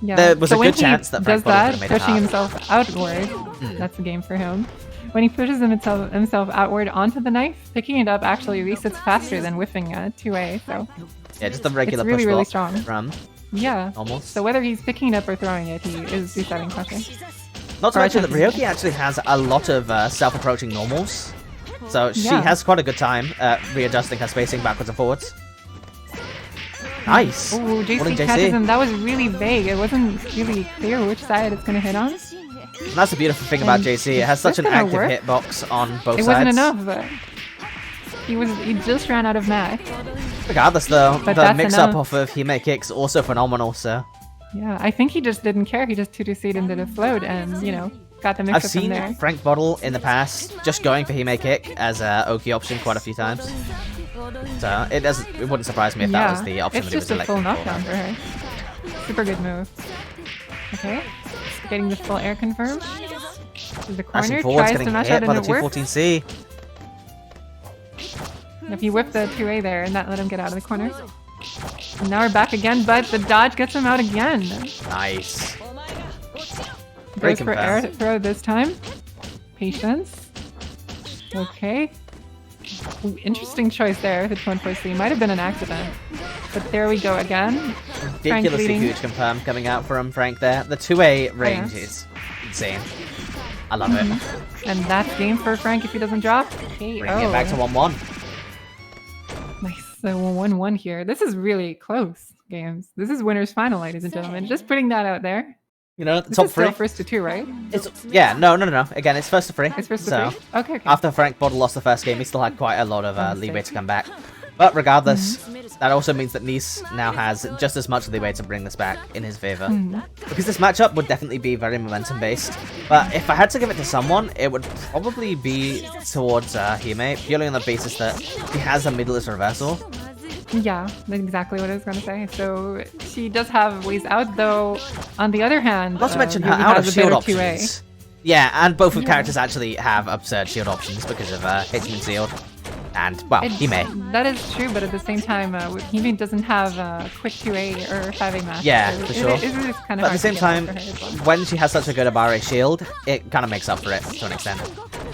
there was a good chance that Frank Bottle could have made it pushing himself outward, that's the game for him. When he pushes himself outward onto the knife, picking it up actually resets faster than whiffing a 2A. So yeah, just a regular it's really, push really strong. From almost. So whether he's picking it up or throwing it, he is resetting pressure. Not to mention that Ryogi actually has a lot of self-approaching normals. So she has quite a good time readjusting her spacing backwards and forwards. Nice! Oh, JC catches him. That was really vague. It wasn't really clear which side it's going to hit on. And that's the beautiful thing about JC. It has such an active hitbox on both sides. It wasn't enough, but he just ran out of max. Regardless, though, the mix-up off of Hime kicks also phenomenal, so... Yeah, I think he just didn't care. He just 2-2'd into the float and, you know, got the mix-up from there. I've seen Frank Bottle in the past just going for Hime kick as a Oki option quite a few times. So it wouldn't surprise me if that was the option that he was selecting. It's just a full knockdown for her. Super good move. Okay, getting the full air confirmed. To the corner, tries to mash out and it works. 214C. If he whipped the 2A there and that let him get out of the corner. And now we're back again, but the dodge gets him out again. Nice. Goes for air throw this time. Patience. Okay. Ooh, interesting choice there with the 1-4C. Might have been an accident. But there we go again. Ridiculously huge confirm coming out from Frank there. The 2A range is insane. I love it. And that's game for Frank if he doesn't drop. Bringing it back to 1-1. Nice. So 1-1 here. This is really close games. This is winner's final, ladies and gentlemen. Just putting that out there. You know, the top 3. Still first to 2, right? No. Again, it's first to 3. It's first to 3? Okay. After Frank Bottle lost the first game, he still had quite a lot of leeway to come back. But regardless, that also means that Nice now has just as much leeway to bring this back in his favor. Because this matchup would definitely be very momentum-based. But if I had to give it to someone, it would probably be towards Hime, purely on the basis that he has a middleless reversal. Yeah, that's exactly what I was going to say. So she does have ways out, though. On the other hand, not to mention her out of shield options. Yeah, and both of the characters actually have absurd shield options because of Hitchman Shield. And, well, Hime. That is true, but at the same time, Hime doesn't have quick 2A or 5A match. Yeah, so for sure. It is kind of but at the same time, when she has such a good Abare shield, it kind of makes up for it to an extent.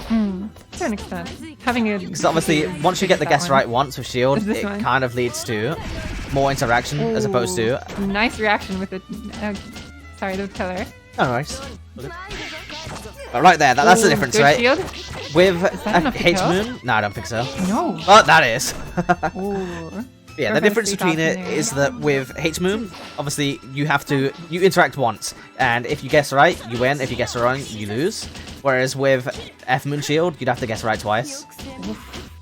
To an extent. Having a... Because obviously, once you get the guess right once with shield, it kind of leads to more interaction as opposed to... Nice reaction with the... sorry, the pillar. No worries. But right there, that's the difference, right? Shield? With a H-Moon? No, I don't think so. No. Oh, that is. Ooh. Yeah, the difference between it is that with H-Moon, obviously you interact once, and if you guess right, you win. If you guess wrong, you lose. Whereas with F-Moon Shield, you'd have to guess right twice.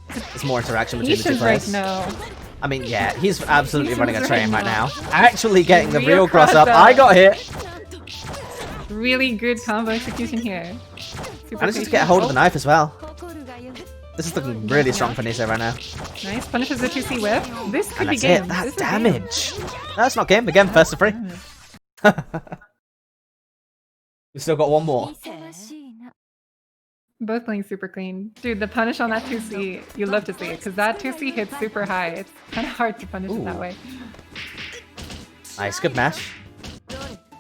There's more interaction between the two players. I mean, yeah, he's absolutely running a train right now. Actually getting the real cross up. I got hit. Really good combo execution here. Manages to get a hold of the knife as well. This is looking really strong for Nisa right now. Nice, punishes the 2C whip. This could be game. That damage. No, it's not game. Again, first to 3. We've still got one more. Both playing super clean. Dude, the punish on that 2C, you love to see it, because that 2C hits super high. It's kind of hard to punish it that way. Nice, good mash.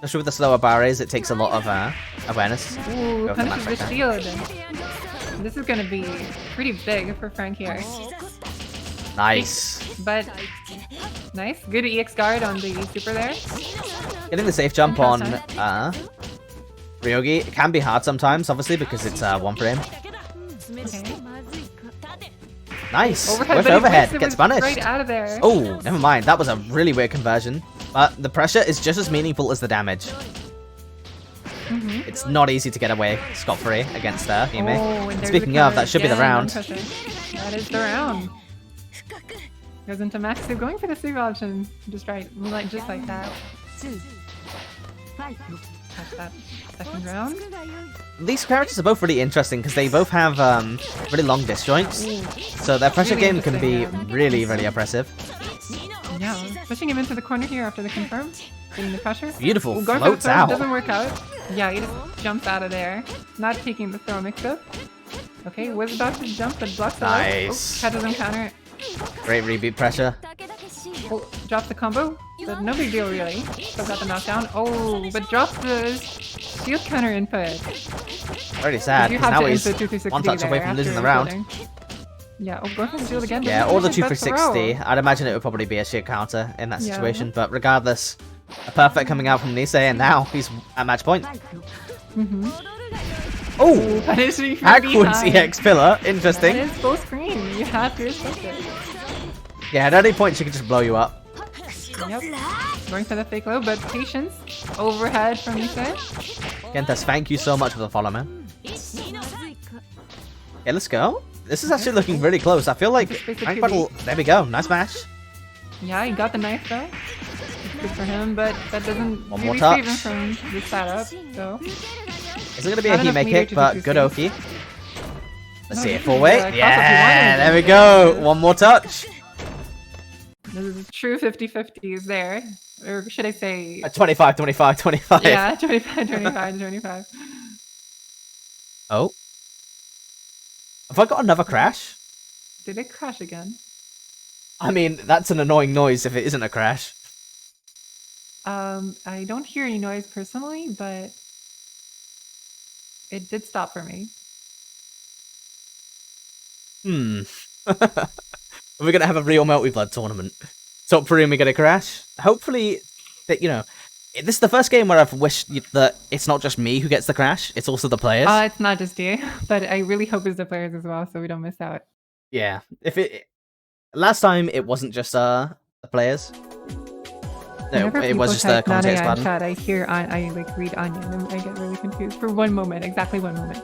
Especially with the slower barres, it takes a lot of awareness. Ooh, punishes the shield. This is going to be pretty big for Frank here. Nice. But, nice. Good EX guard on the super there. Getting the safe jump on Ryogi can be hard sometimes, obviously, because it's 1 frame. Okay. Nice. Overhead. Gets punished. Right out of there. Oh, never mind. That was a really weird conversion. But the pressure is just as meaningful as the damage. It's not easy to get away scot-free against Hime. And Speaking of, that should be the round. That is the round. Goes into max save, going for the save option. Just right, Moonlight just like that. Catch that second round. These characters are both really interesting because they both have really long disjoints. So their pressure Really game can be really, really oppressive. Yeah, pushing him into the corner here after the confirm. Getting the pressure. Beautiful, Going for the floats throw, out. doesn't work out. Yeah, he just jumps out of there. Not taking the throw mix-up. Okay, was about to jump, but blocks out. Nice. Catches him counter. Great reboot pressure. Oh, drops the combo, but no big deal really. Still got the knockdown. Oh, but drops the shield counter input. Already sad, You because have now to he's input 260 one touch away there from losing the after round. shielding. Yeah, oh, going for the shield again. Yeah, Doesn't or the finish 2 it, for but 60. throw. I'd imagine it would probably be a shield counter in that Yeah. situation, but regardless, a perfect coming out from Nisei, and now he's at match point. Oh! Punishing from Backwards behind. EX pillar, That interesting. is full screen. You have to respect it. Yeah, at any point she can just blow you up. Yep. Going for the fake low, but patience. Overhead from Nisei. Gentas, thank you so much for the follow, man. Okay, let's go. This is actually looking really close. I feel like rank battle. There we go. Nice match. Yeah, he got the knife though. Good for him, but that doesn't One more really touch. save him from the setup. So It's going to be a Not enough Hime meter kick, to but do good 260. Oki. Let's No, see you it can, full weight. cross up if you Yeah, wanted. there we go. One more touch. this is a true 50-50s there. Or should I say 25, 25, 25. yeah, 25, 25, 25. Oh. Have I got another crash? Did it crash again? I mean, that's an annoying noise if it isn't a crash. I don't hear any noise personally, but it did stop for me. Are we going to have a real Melty Blood tournament? Top 3 and we're going to crash? Hopefully, that this is the first game where I've wished that it's not just me who gets the crash, it's also the players. It's not just you, but I really hope it's the players as well, so we don't miss out. Yeah, last time it wasn't just the players. No, Whenever it was people just the type Nana commentators in button. chat, I hear I like read Anya, and I get really confused for one moment, exactly 1 moment.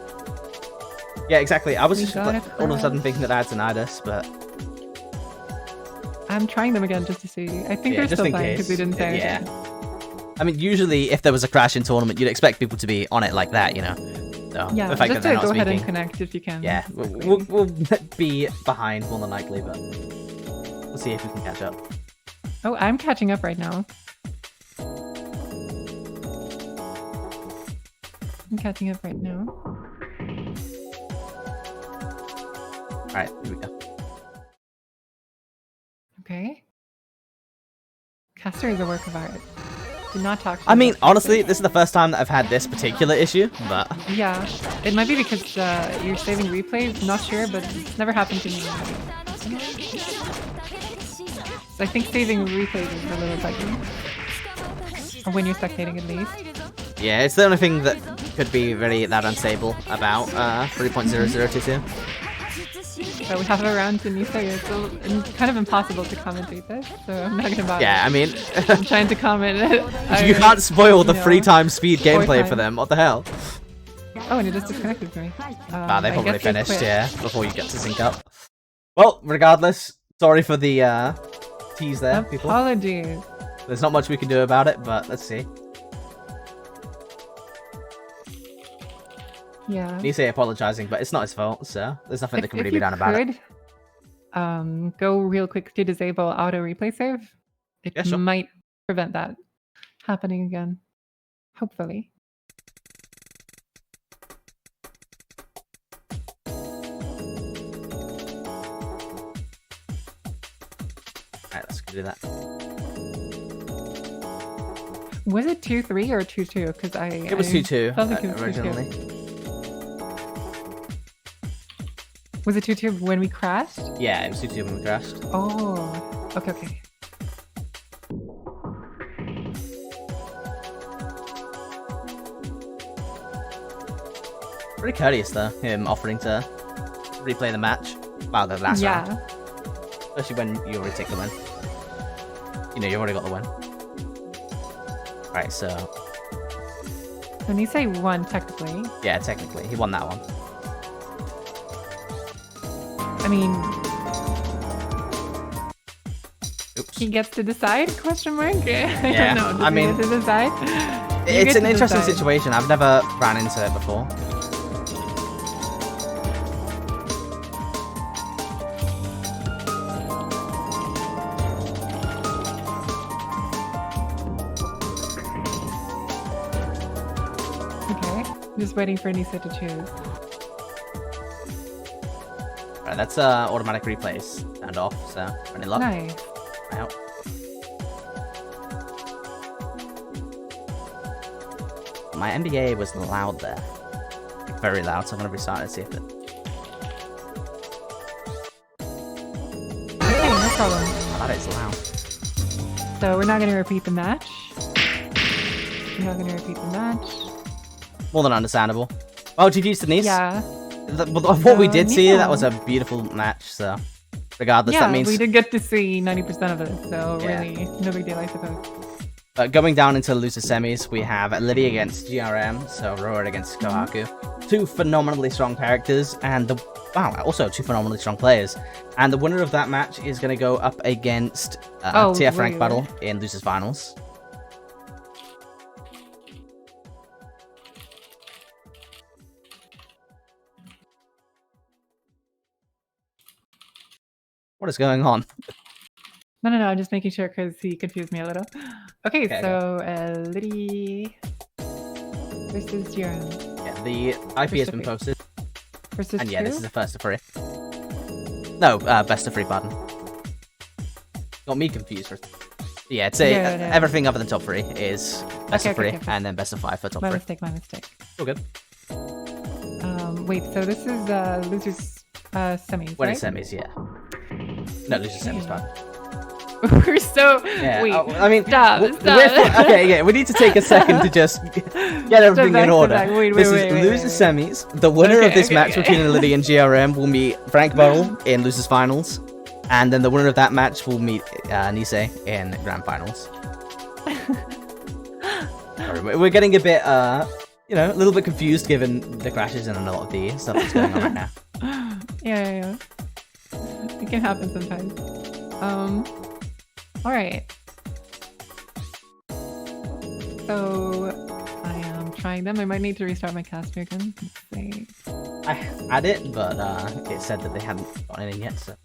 Yeah, exactly. I was We just got like, a all of a sudden crash. thinking that I had denied us, but I'm trying them again just to see. I think yeah, they're just still in playing because case. we didn't say Yeah. anything. I mean, usually if there was a crash in tournament, you'd expect people to be on it like that, So Yeah, the fact just that they're to not go ahead speaking, and connect if you can. yeah, we'll be behind more than likely, but we'll see if we can catch up. Oh, I'm catching up right now. I'm catching up right now. All right, here we go. Okay. Caster is a work of art. Do not talk shit I mean, about honestly, Caster. this is the first time that I've had this particular issue, but Yeah, it might be because you're saving replays. Not sure, but it's never happened to me. So I think saving replays is a little buggy. Or when you're spectating at least. yeah, it's the only thing that could be really that unstable about 3.0022. But we have a round to Nisei, so it's kind of impossible to commentate this, so I'm not gonna bother. Yeah, I mean, I'm trying to comment. you can't spoil the you know, 3 times speed gameplay for time. them. What the hell? Oh, and it just disconnected to me. Nah, they I probably guess they finished, quit. yeah, before you get to sync up. Well, regardless, sorry for the tease there, people. Apologies. There's not much we can do about it, but let's see. Yeah. Nisei apologizing, but it's not his fault, so there's nothing that can really be done about it. Go real quick to disable auto replay save. It Yeah, sure. might prevent that happening again. Hopefully. Alright, let's go do that. Was it 2-3 or 2-2? Because It was 2-2 felt like it was 2-2. originally. Was it 2-2 when we crashed? Yeah, it was 2-2 when we crashed. Oh, okay, okay. Pretty courteous though, him offering to replay the match. Wow, the last round. Yeah. Especially when you already take the win. You know, you've already got the win. Right, so When you say won, technically. Yeah, technically. He won that one. I mean... Oops. He gets to decide? Question mark? Yeah, I don't know. Does I mean... he get to decide? It's an interesting situation. I've never ran into it before. Okay, just waiting for Nisa to choose. Right, that's automatic replays turned off, so any luck? Nice. Out. My NBA was loud there. Like, very loud, so I'm gonna restart it and see if it... Okay, no problem. That is loud. So we're not going to repeat the match. We're not going to repeat the match. More than understandable. Oh, GG's to Nice. Yeah. What we did see, that was a beautiful match, so... Regardless, yeah, that means... we did get to see 90% of it, so Yeah. really, no big deal, I suppose. Going down into the loser semis, we have Liddy against GRM, so Roar against Kohaku. Two phenomenally strong characters, and also two phenomenally strong players. And the winner of that match is going to go up against TF rank battle in losers finals. What is going on? No, I'm just making sure because he confused me a little. Okay, so Liddy versus GRM. Yeah, the IP has been posted. And yeah, this is the first of three. No, best of three, pardon. Got me confused. Yeah, it's everything other than top three is best of three, and then best of five for top three. My mistake. All good. Wait, so this is losers semis, When right? it's semis, yeah. No, losers semis, pardon. We're so... Yeah, wait, I mean... stop. Okay, yeah, we need to take a second to just get everything in order. This is losers semis. The winner of this match between Liddy and GRM will meet Frank Burrell in losers finals. And then the winner of that match will meet Nisei in grand finals. Sorry, we're getting a bit, a little bit confused given the crashes and a lot of the stuff that's going on right now. Yeah. It can happen sometimes. Alright. So, I am trying them. I might need to restart my caster again. Let's see. I had it, but it said that they hadn't got anything yet, so...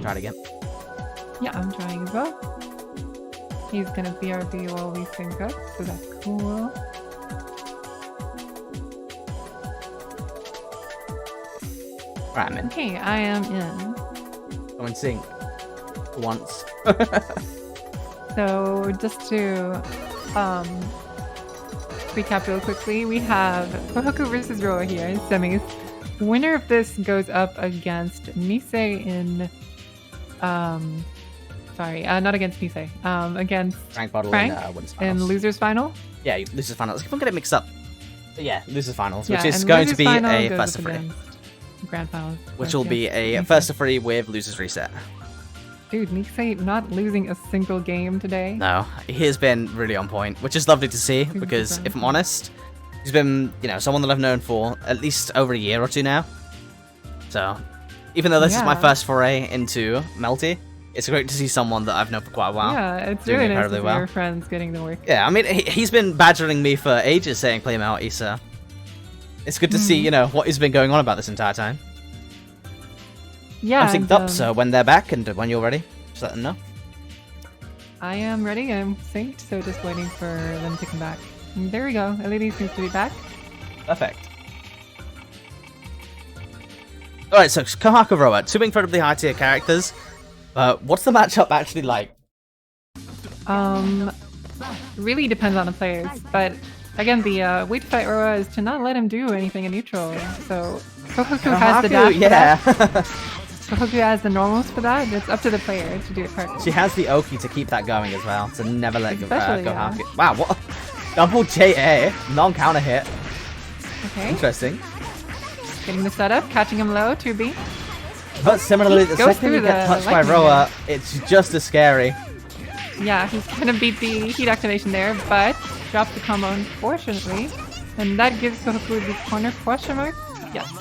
Try it again. Yeah, I'm trying as well. He's gonna BRB while we sync up, so that's cool. Right, I'm in. Okay, I am in. Go and sync. Once. So, just to recap real quickly, we have Kohaku versus Roa here in semis. The winner of this goes up against Nisei in... sorry, not against Nisei. Against Frank in losers final. Yeah, losers finals. I keep on getting mixed up. But yeah, losers finals, which is going to be a first of three. Grand finals. Which will be a first of three with losers reset. Dude, Nisei not losing a single game today. No, he has been really on point, which is lovely to see because if I'm honest, he's been, someone that I've known for at least over a year or two now. So, even though this is my first foray into Melty, it's great to see someone that I've known for quite a while. Yeah, it's really nice to see your friends getting the work. Yeah, I mean, he's been badgering me for ages saying play Melty, so it's good to see, what has been going on about this entire time. Yeah, I'm synced up, so when they're back and when you're ready, just let them know. I am ready. I'm synced, so just waiting for them to come back. And there we go. LED seems to be back. Perfect. Alright, so Kohaku Roa, two incredibly high tier characters. What's the matchup actually like? Really depends on the players, but again, the way to fight Roa is to not let him do anything in neutral. So Kohaku has the dash for that. Kohaku has the normals for that. It's up to the player to do it correctly. She has the Oki to keep that going as well, to never let Kohaku. Yeah. Wow, what? Double JA, non-counter hit. Okay. Interesting. Getting the setup, catching him low, 2B. But similarly, the second you get touched by Roa, it's just as scary. Yeah, he's gonna beat the heat activation there, but drops the combo, unfortunately. And that gives Kohaku the corner question mark? Yes.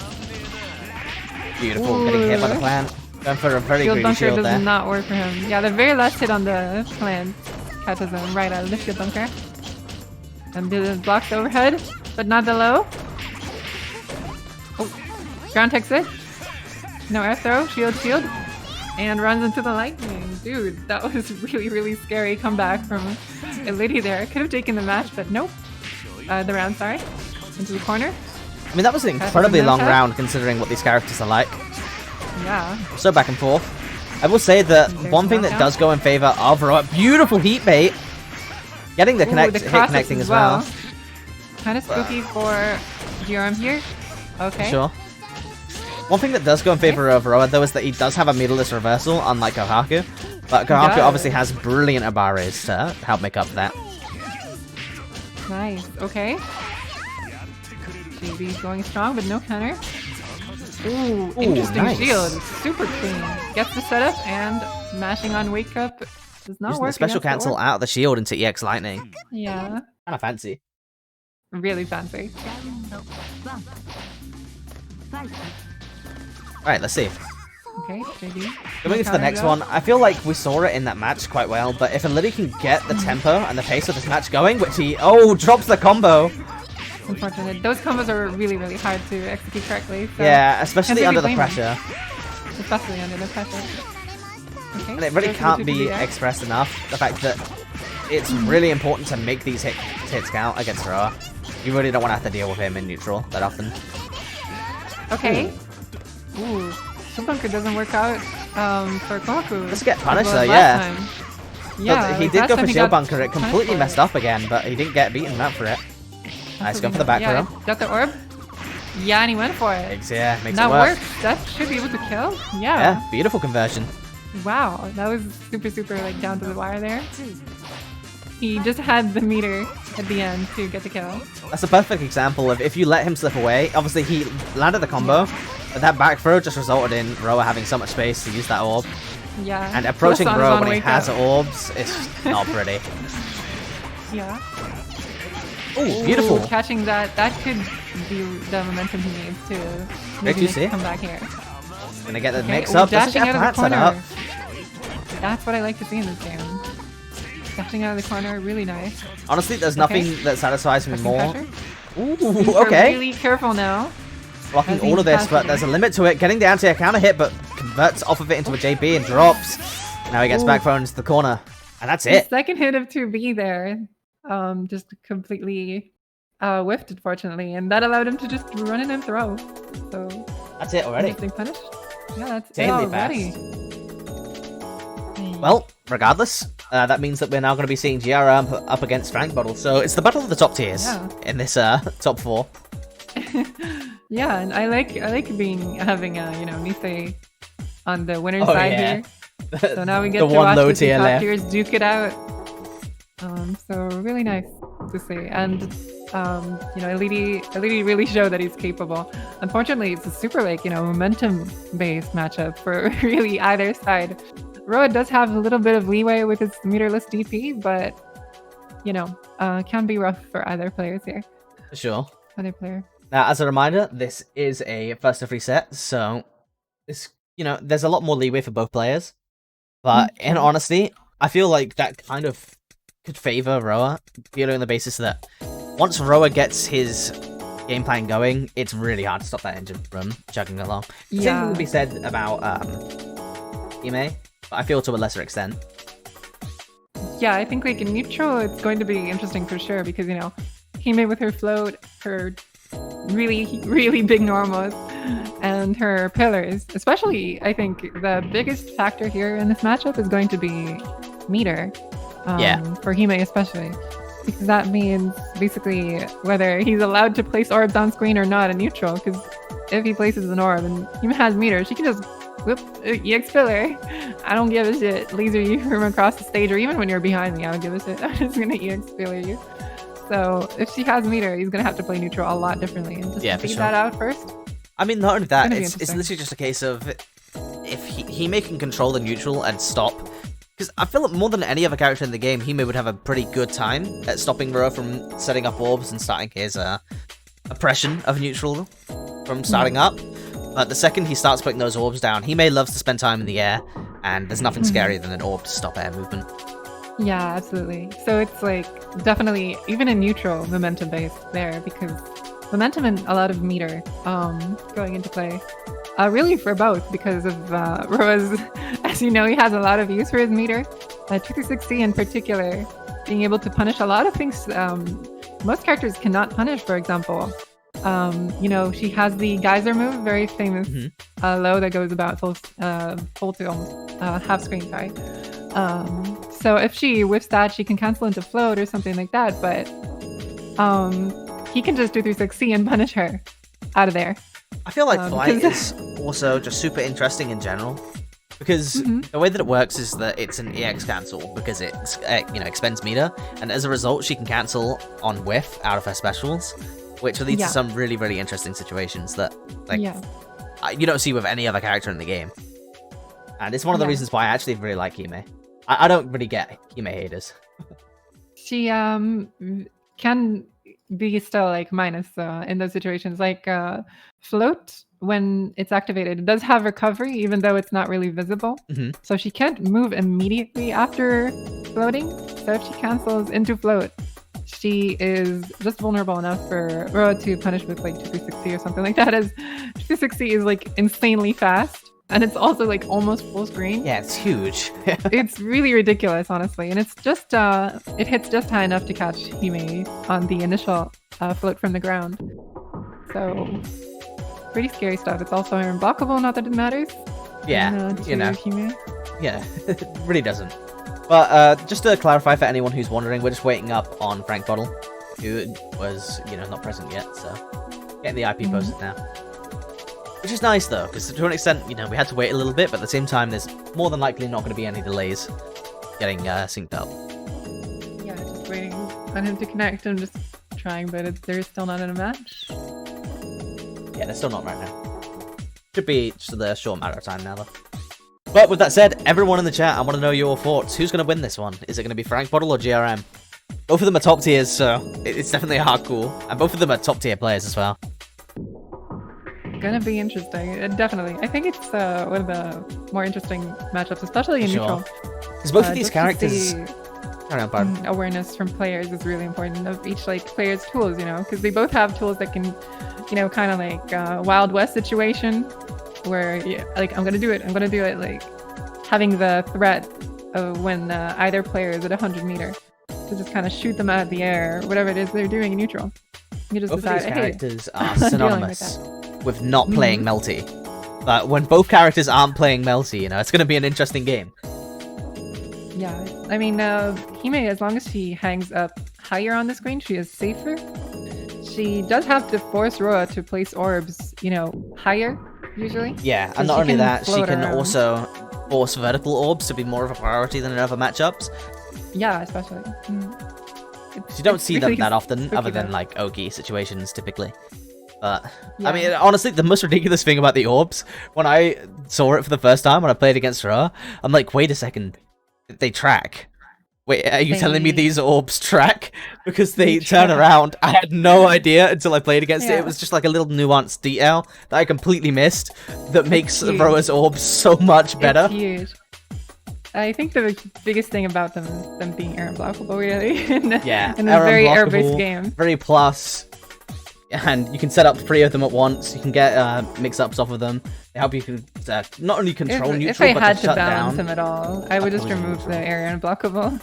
Beautiful, Ooh. getting hit by the plant. Going for a very Shield greedy bunker shield does there. not work for him. Yeah, the very last hit on the plant catches him right out of the shield bunker. And blocks the overhead, but not the low. Oh, ground takes it. No air throw, shield, and runs into the lightning. Dude, that was really, really scary comeback from a lady there. Could have taken the match, but nope. The round, sorry. Into the corner. I mean, that was an incredibly long round considering what these characters are like. Yeah. So back and forth. I will say that one thing that does go in favor of Roa, beautiful heat bait. Getting the hit connecting as well. Kind of spooky for Jerome here. Okay. Sure. One thing that does go in favor of Roa, though, is that he does have a meterless reversal, unlike Kohaku. But Kohaku obviously has brilliant Abares to help make up for that. Nice. Okay. JB's going strong, but no counter. Ooh, interesting nice. shield. Super clean. Gets the setup, and mashing on wake up does not Using work. the special cancel out of the shield into EX Lightning. Yeah. Kind of fancy. Really fancy. Alright, let's see. Okay, JB. Going into the next one, I feel like we saw it in that match quite well, but if Lily can get the tempo and the pace of this match going, which he, drops the combo. Unfortunate. Those combos are really, really hard to execute correctly. So yeah, especially under the pressure. Especially under the pressure. Okay, and it really can't be expressed enough, the fact that it's really important to make these hits count against Roa. You really don't want to have to deal with him in neutral that often. Okay. Ooh. Bunker doesn't work out for Kohaku. Let's get punished though, yeah. Yeah, but he did go for shield bunker, it completely messed up again, but he didn't get beaten out for it. Nice, going for the back row. Got the orb. Yeah, and he went for it. Yeah, makes that it work. Works. That should be able to kill. Yeah. Yeah, beautiful conversion. Wow, that was super, super like down to the wire there. He just had the meter at the end to get the kill. That's a perfect example of if you let him slip away. Obviously, he landed the combo, but that back throw just resulted in Roa having so much space to use that orb. Yeah. And approaching Roa when he has orbs is not pretty. Yeah. Ooh, beautiful. Catching that could be the momentum he needs to maybe come back here. Gonna get the mix up. Dashing out of the corner. Up. That's what I like to see in this game. Dashing out of the corner, really nice. Honestly, there's nothing that satisfies me more. Ooh, okay. Really careful now. Blocking all of this, but there's a limit to it. Getting the anti-air counter hit, but converts off of it into a JB and drops. Now he gets back thrown into the corner. And that's it. The second hit of 2B there. Just completely whiffed, unfortunately. And that allowed him to just run in and throw. So that's it already. Punished. Yeah, that's it already. Well, regardless, that means that we're now going to be seeing GRM up against Frank Bottle. So it's the battle of the top tiers in this top 4. Yeah, and I like having Nisei on the winner's side here. So now we get to watch the two top tiers duke it out. So really nice to see, and Elite really showed that he's capable. Unfortunately, it's a super momentum based matchup for really either side. Roa does have a little bit of leeway with its meterless DP, but can be rough for either players here. For sure. Either player. Now, as a reminder, this is a first of 3 set, so it's there's a lot more leeway for both players. But in honesty, I feel like that kind of could favor Roa, purely on the basis that once Roa gets his game plan going, it's really hard to stop that engine from chugging along. Same thing would be said about Hime, but I feel to a lesser extent. Yeah, I think in neutral, it's going to be interesting for sure because Hime with her float, her really, really big normals, and her pillars. Especially, I think the biggest factor here in this matchup is going to be meter. For Hime especially. Because that means basically whether he's allowed to place orbs on screen or not in neutral. Because if he places an orb and Hime has meter, she can just whoop, EX pillar. I don't give a shit. Laser you from across the stage, or even when you're behind me, I don't give a shit. I'm just gonna EX pillar you. So if she has meter, he's gonna have to play neutral a lot differently. And just figure that out first. I mean, not only that, it's literally just a case of if he can control the neutral and stop Because I feel like more than any other character in the game, Hime would have a pretty good time at stopping Roa from setting up orbs and starting his oppression of neutral from starting up. But the second he starts putting those orbs down, Hime loves to spend time in the air, and there's nothing scarier than an orb to stop air movement. Yeah, absolutely. So it's like definitely, even in neutral, momentum based there, because momentum and a lot of meter going into play. Really for both, because of Roa's, as you know, he has a lot of use for his meter. 260 in particular, being able to punish a lot of things most characters cannot punish, for example. You know, she has the geyser move, very famous low that goes about full to almost half screen, sorry. So if she whiffs that, she can cancel into float or something like that, but he can just do 360 and punish her out of there. I feel like Flight is also just super interesting in general, because the way that it works is that it's an EX cancel, because it's expends meter, and as a result she can cancel on whiff out of her specials, which leads to some really, really interesting situations that you don't see with any other character in the game. And it's one of the reasons why I actually really like Hime. I don't really get Hime haters. She can be still like minus in those situations, like float when it's activated. It does have recovery, even though it's not really visible. So she can't move immediately after floating. So if she cancels into float, she is just vulnerable enough for Roa to punish with like 260 or something like that, as 260 is like insanely fast. And it's also like almost full screen. Yeah, it's huge. It's really ridiculous, honestly. And it's just, it hits just high enough to catch Hime on the initial float from the ground. So, pretty scary stuff. It's also unblockable, not that it matters. Yeah, you know. Hime. Yeah, it really doesn't. But just to clarify for anyone who's wondering, we're just waiting up on Frank Bottle, who was, not present yet, so getting the IP posted now. Which is nice though, because to an extent, we had to wait a little bit, but at the same time, there's more than likely not going to be any delays getting synced up. Yeah, just waiting on him to connect. I'm just trying, but they're still not in a match. Yeah, they're still not right now. Should be just a short matter of time now though. But with that said, everyone in the chat, I want to know your thoughts. Who's going to win this one? Is it going to be Frank Bottle or GRM? Both of them are top tiers, so it's definitely a hard call. And both of them are top tier players as well. Gonna be interesting, definitely. I think it's one of the more interesting matchups, especially in neutral. Because both of these characters, awareness from players is really important of each player's tools, because they both have tools that can, kind of like Wild West situation, where I'm gonna do it, like having the threat of when either player is at 100 meter to just kind of shoot them out of the air, whatever it is they're doing in neutral. You just both decide, of these characters are with synonymous with not playing Melty. But when both characters aren't playing Melty, it's going to be an interesting game. Yeah, I mean, Hime, as long as she hangs up higher on the screen, she is safer. She does have to force Roa to place orbs, higher, usually. Yeah, so and not only that, she can also force vertical orbs to be more of a priority than in other matchups. Yeah, especially. You don't see them that often, other than Ogi situations, typically. But, I mean, honestly, the most ridiculous thing about the orbs, when I saw it for the first time, when I played against Roa, I'm like, wait a second, they track. Wait, are you telling me these orbs track? Because they turn around. I had no idea until I played against it. It was just like a little nuanced detail that I completely missed that makes Roa's orbs so much better. It's huge. I think the biggest thing about them is them being air unblockable, really. in a very air-based game. Very plus. And you can set up 3 of them at once. You can get mix-ups off of them. They help you not only control neutral, if I but had to to shut balance down. them at all, I would just remove the area unblockable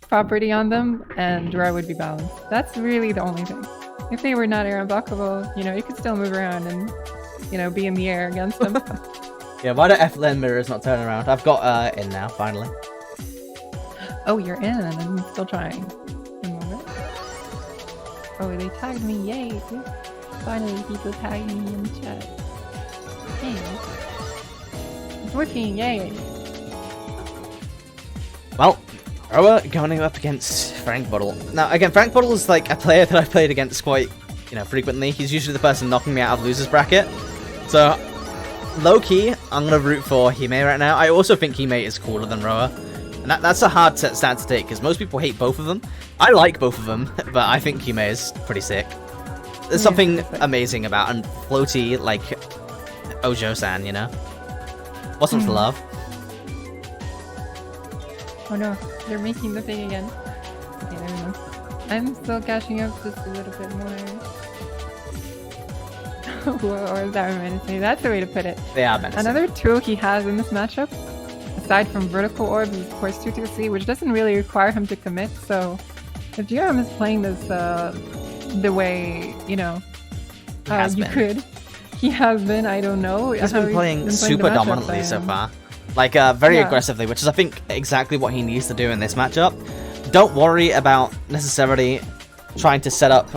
property on them, and Roa would be balanced. That's really the only thing. If they were not air unblockable, you could still move around and, be in the air against them. Yeah, why do F-Lane mirrors not turn around? I've got in now, finally. Oh, you're in. I'm still trying. A moment. Oh, they tagged me. Yay. Finally, people tagged me in the chat. Hey. It's working. Yay. Well, Roa going up against Frank Bottle. Now, again, Frank Bottle is like a player that I've played against quite, frequently. He's usually the person knocking me out of loser's bracket. So, low-key, I'm going to root for Hime right now. I also think Hime is cooler than Roa. That's a hard stance to take, because most people hate both of them. I like both of them, but I think Hime is pretty sick. There's something amazing about and floaty, like Ojo-san, you know? What's not to love? Oh no, they're making the thing again. Okay, there we go. I'm still catching up just a little bit more. Or is that menacing? That's the way to put it. They are menacing. Another tool he has in this matchup, aside from vertical orbs, is of course 2-2-C, which doesn't really require him to commit. So if GRM is playing this the way, you know, he has been, I don't know. He's been playing super dominantly so far. Like, very aggressively, which is, I think, exactly what he needs to do in this matchup. Don't worry about necessarily trying to set up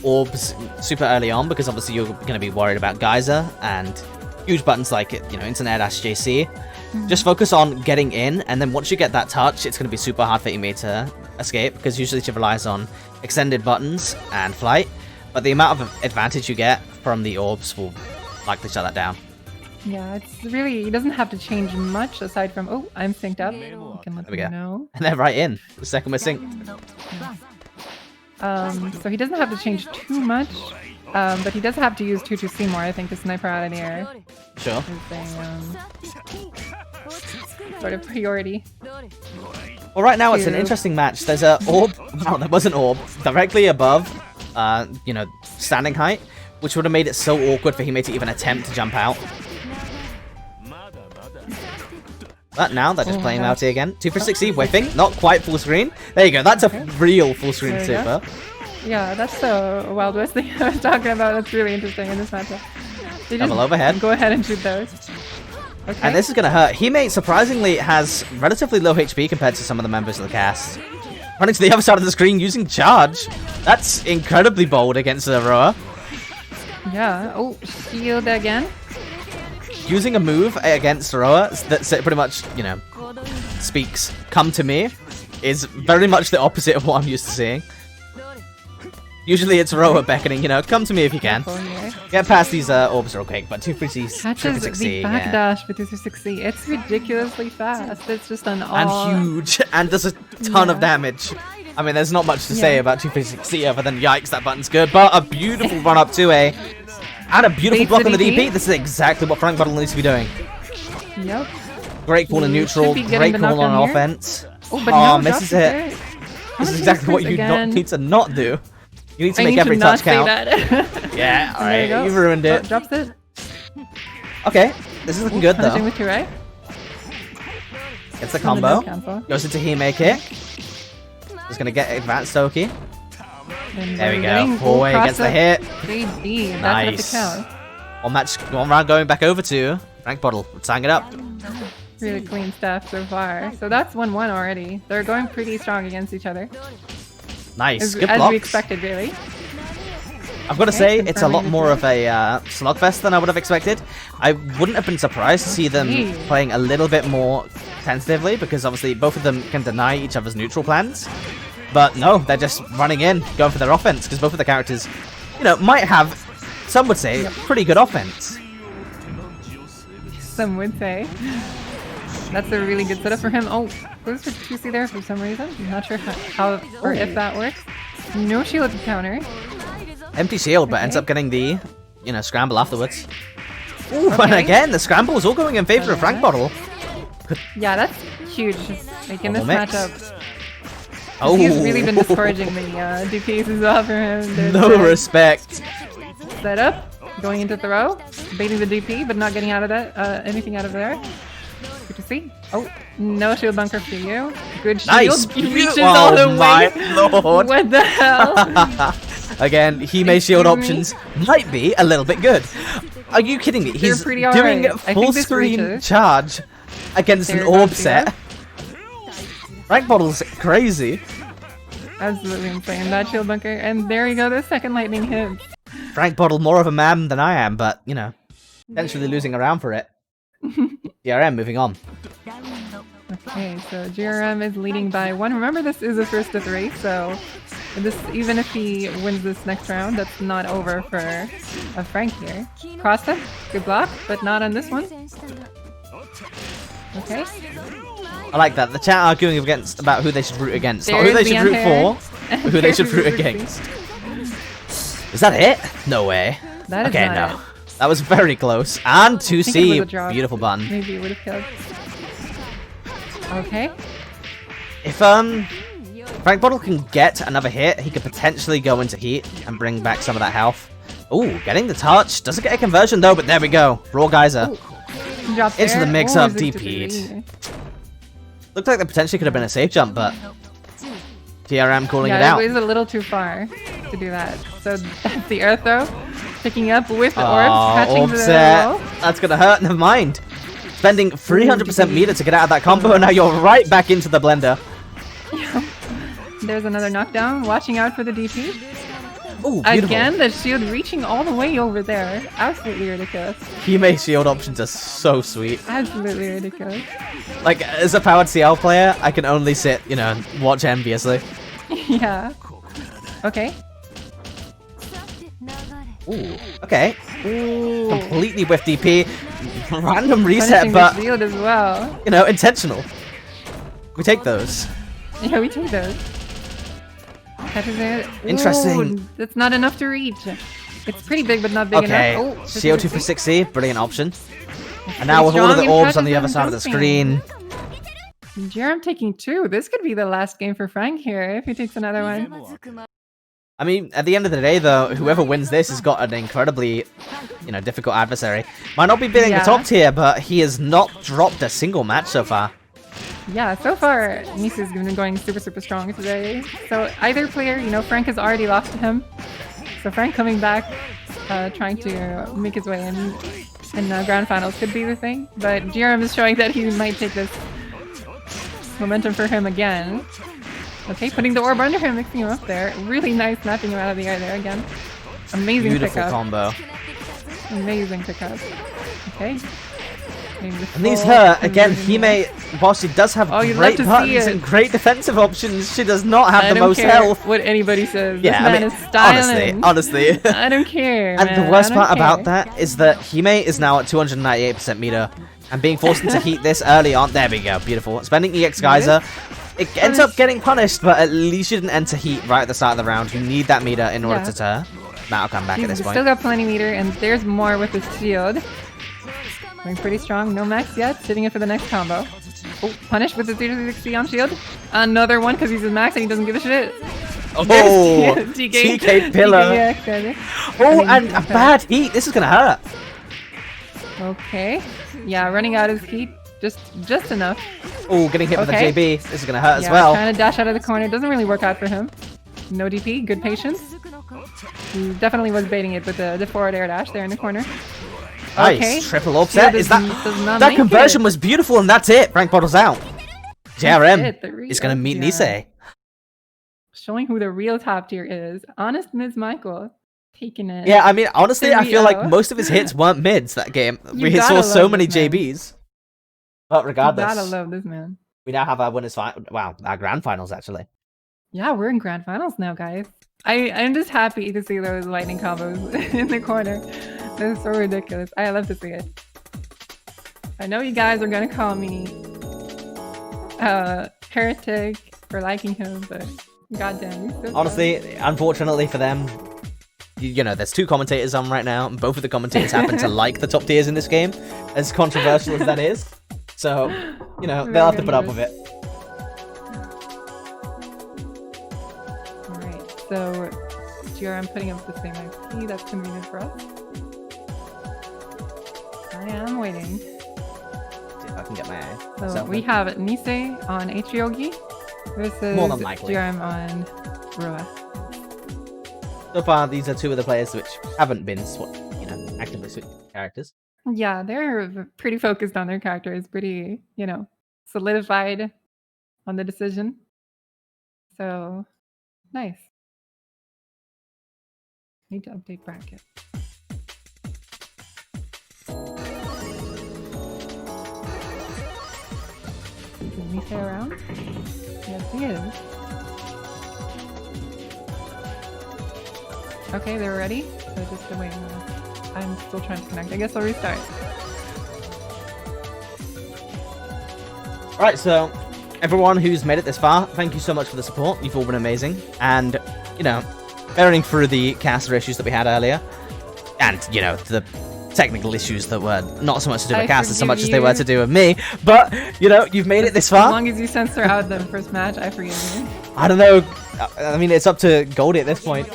orbs super early on, because obviously you're going to be worried about Geyser and huge buttons like, you know, Internet JC. Just focus on getting in, and then once you get that touch, it's going to be super hard for Ime to escape, because usually she relies on extended buttons and flight, but the amount of advantage you get from the orbs will likely shut that down. Yeah, it's really, he doesn't have to change much aside from, oh, I'm synced up. You can let them know. And they're right in. The second we're synced. So he doesn't have to change too much, but he does have to use 2-2-C more, I think, to sniper out of the air. Sure. Sort of priority. Well, right now it's an interesting match. There's a orb, wow, there was an orb directly above, you know, standing height, which would have made it so awkward for Hime to even attempt to jump out. But now they're just playing Melty again. 2-6-C, whiffing, not quite full screen. There you go, that's a real full screen super. Yeah, that's the Wild West thing I was talking about. That's really interesting in this matchup. Double overhead. Go ahead and shoot those. Okay. And this is going to hurt. Hime, surprisingly, has relatively low HP compared to some of the members of the cast. Running to the other side of the screen using charge. That's incredibly bold against the Roa. Yeah. Oh, shield again. Using a move against Roa that pretty much, you know, speaks, come to me, is very much the opposite of what I'm used to seeing. Usually it's Roa beckoning, you know, come to me if you can. Get past these orbs real quick, but 2-6-C. Catches the backdash with 2-6-C. It's ridiculously fast. It's just an all... And huge, and does a ton of damage. I mean, there's not much to say about 2-6-C other than, yikes, that button's good, but a beautiful run up to A. And a beautiful block on the DP. This is exactly what Frank Buttle needs to be doing. Yep. Great call in neutral, great call on offense. Oh, misses it. This is exactly what you need to not do. You need to make every touch count. Yeah, alright, you ruined it. Drops it. Okay, this is looking good though. With you, right? Gets the combo. Goes into Hime kick. Just gonna get advanced Toki. There we go. Four-way gets the hit. Nice. One round going back over to Frank Bottle. Tying it up. Really clean stuff so far. So that's 1-1 already. They're going pretty strong against each other. Nice. Good blocks. blocks. As we expected, really. I've got to say, it's a lot more of a slugfest than I would have expected. I wouldn't have been surprised to see them playing a little bit more tentatively, because obviously both of them can deny each other's neutral plans. But no, they're just running in, going for their offense, because both of the characters, you know, might have, some would say, pretty good offense. Some would say. That's a really good setup for him. Oh, goes for 2-C there for some reason. I'm not sure how or if that works. No shield to counter. Empty shield, but ends up getting the, you know, scramble afterwards. Ooh, and again, the scramble is all going in favor of Frank Bottle. Yeah, that's huge. Like in this matchup. Oh, he's really been discouraging the DPs as well for him. No respect. Set up, going into throw, baiting the DP, but not getting out of that anything out of there. Good to see. Oh, no shield bunker for you. Good shield. Nice. He reaches all the way. My lord. What the hell? Again, Hime shield options might be a little bit good. Are you kidding me? He's doing full screen charge against an orb set. Rank Bottle's crazy. Absolutely insane. That shield bunker. And there you go, the second lightning hit. Frank Bottle more of a man than I am, but, you know, potentially losing around for it. GRM moving on. Okay, so GRM is leading by 1. Remember, this is a first to 3, so this, even if he wins this next round, that's not over for Frank here. Cross him, good block, but not on this one. Okay. I like that. The chat arguing about who they should root against. Not who There's they should the root for, but who they should root against. Is that it? No way. That is Okay, not no. it. That was very close. And I think it was a 2C. drop. Beautiful button. Maybe it would have killed. Okay. If Frank Bottle can get another hit, he could potentially go into heat and bring back some of that health. Ooh, getting the touch. Doesn't get a conversion though, but there we go. Raw Geyser. Dropped Into there. the mix-up, Ooh, it's a DP'd. 3. Looked like there potentially could have been a safe jump, but TRM calling it Yeah, out. it was a little too far to do that. So that's the air throw. Picking up with the orbs, catching orb the set. wall. That's gonna hurt. Never mind. Spending 300% meter to get out of that combo, and now you're right back into the blender. There's another knockdown. Watching out for the DP. Ooh, beautiful. Again, the shield reaching all the way over there. Absolutely ridiculous. Hime shield options are so sweet. Absolutely ridiculous. Like, as a powered CL player, I can only sit, you know, and watch enviously. Yeah. Okay. Ooh, okay. Ooh. Completely with DP. Random reset, Punishing but, the shield as well. you know, intentional. We take those. Yeah, we take those. Catches it. Interesting. Ooh, that's not enough to reach. It's pretty big, but not big Okay, enough. Oh, CO2 for 6C, brilliant option. And now with all of the orbs on the other side of the screen. Jerem taking 2. This could be the last game for Frank here if he takes another one. I mean, at the end of the day, though, whoever wins this has got an incredibly, you know, difficult adversary. Might not be beating the top tier, but he has not dropped a single match so far. Yeah, so far, Nisa's been going super, super strong today. So either player, you know, Frank has already lost to him. So Frank coming back, trying to make his way in grand finals could be the thing. But Jerem is showing that he might take this momentum for him again. Okay, putting the orb under him, mixing him up there. Really nice snapping him out of the air there again. Amazing Beautiful pickup. combo. Amazing pickup. Okay. And these her, again, Hime, while she does have you'd great love to see buttons it. and great defensive options, she does not have I the don't most care health. what anybody says. Yeah, this man is styling. honestly. I don't care, And man. the worst I don't part about care. that is that Hime is now at 298% meter, and being forced into heat this early on. There we go, beautiful. Spending EX Geyser. It ends up getting punished, but at least you didn't enter heat right at the start of the round. You need that meter in order to turn. That'll come back at this He's point. still got plenty meter, and there's more with his shield. Going pretty strong. No max yet. Sitting it for the next combo. Oh, punished with the 360 on shield. Another one because he's a max and he doesn't give a shit. Oh, TK. TK pillar. Oh, and a bad heat. This is gonna hurt. Okay. Yeah, running out of heat. Just enough. Oh, getting hit with a JB. This is gonna hurt as Yeah, well. trying to dash out of the corner. Doesn't really work out for him. No DP. Good patience. He definitely was baiting it with the forward air dash there in the corner. Nice. Okay. Triple offset. Is that that conversion was beautiful, and that's it. Frank Bottle's out. JRM is gonna meet Nisei. Showing who the real top tier is. Honest Ms. Michael. Taking it. Yeah, I mean, honestly, I feel like 3-0. most of his hits weren't mids that game. You We gotta saw so love many this man. JBs. But regardless, You gotta love this man. we now have our winners our grand finals actually. Yeah, we're in grand finals now, guys. I'm just happy to see those lightning combos in the corner. They're so ridiculous. I love to see it. I know you guys are gonna call me heretic for liking him, but goddamn. He's so Honestly, unfortunately for them, you know, there's 2 commentators on right now, and both of the commentators happen to like the top tiers in this game, as controversial as that is. So, you know, they'll have to put up with it. Alright, so GRM putting up the same IP, that's convenient for us. I am waiting. See if I can get my So we have Nisei on Atriogi versus More than likely. GRM on Rua. So far, these are 2 of the players which haven't been, you know, actively switching characters. Yeah, they're pretty focused on their characters, pretty, you know, solidified on the decision. So, nice. Need to update bracket. Is Nisei around? Yes, he is. Okay, they're ready. So just waiting. I'm still trying to connect. I guess I'll restart. Right, so everyone who's made it this far, thank you so much for the support. You've all been amazing. And, you know, bearing through the caster issues that we had earlier, and, you know, the technical issues that were not so much to do with casters so much as they were to do with me. But, you know, you've made it this far. As long as you censor out the first match, I forgive you. I don't know. I mean, it's up to Goldie at this point.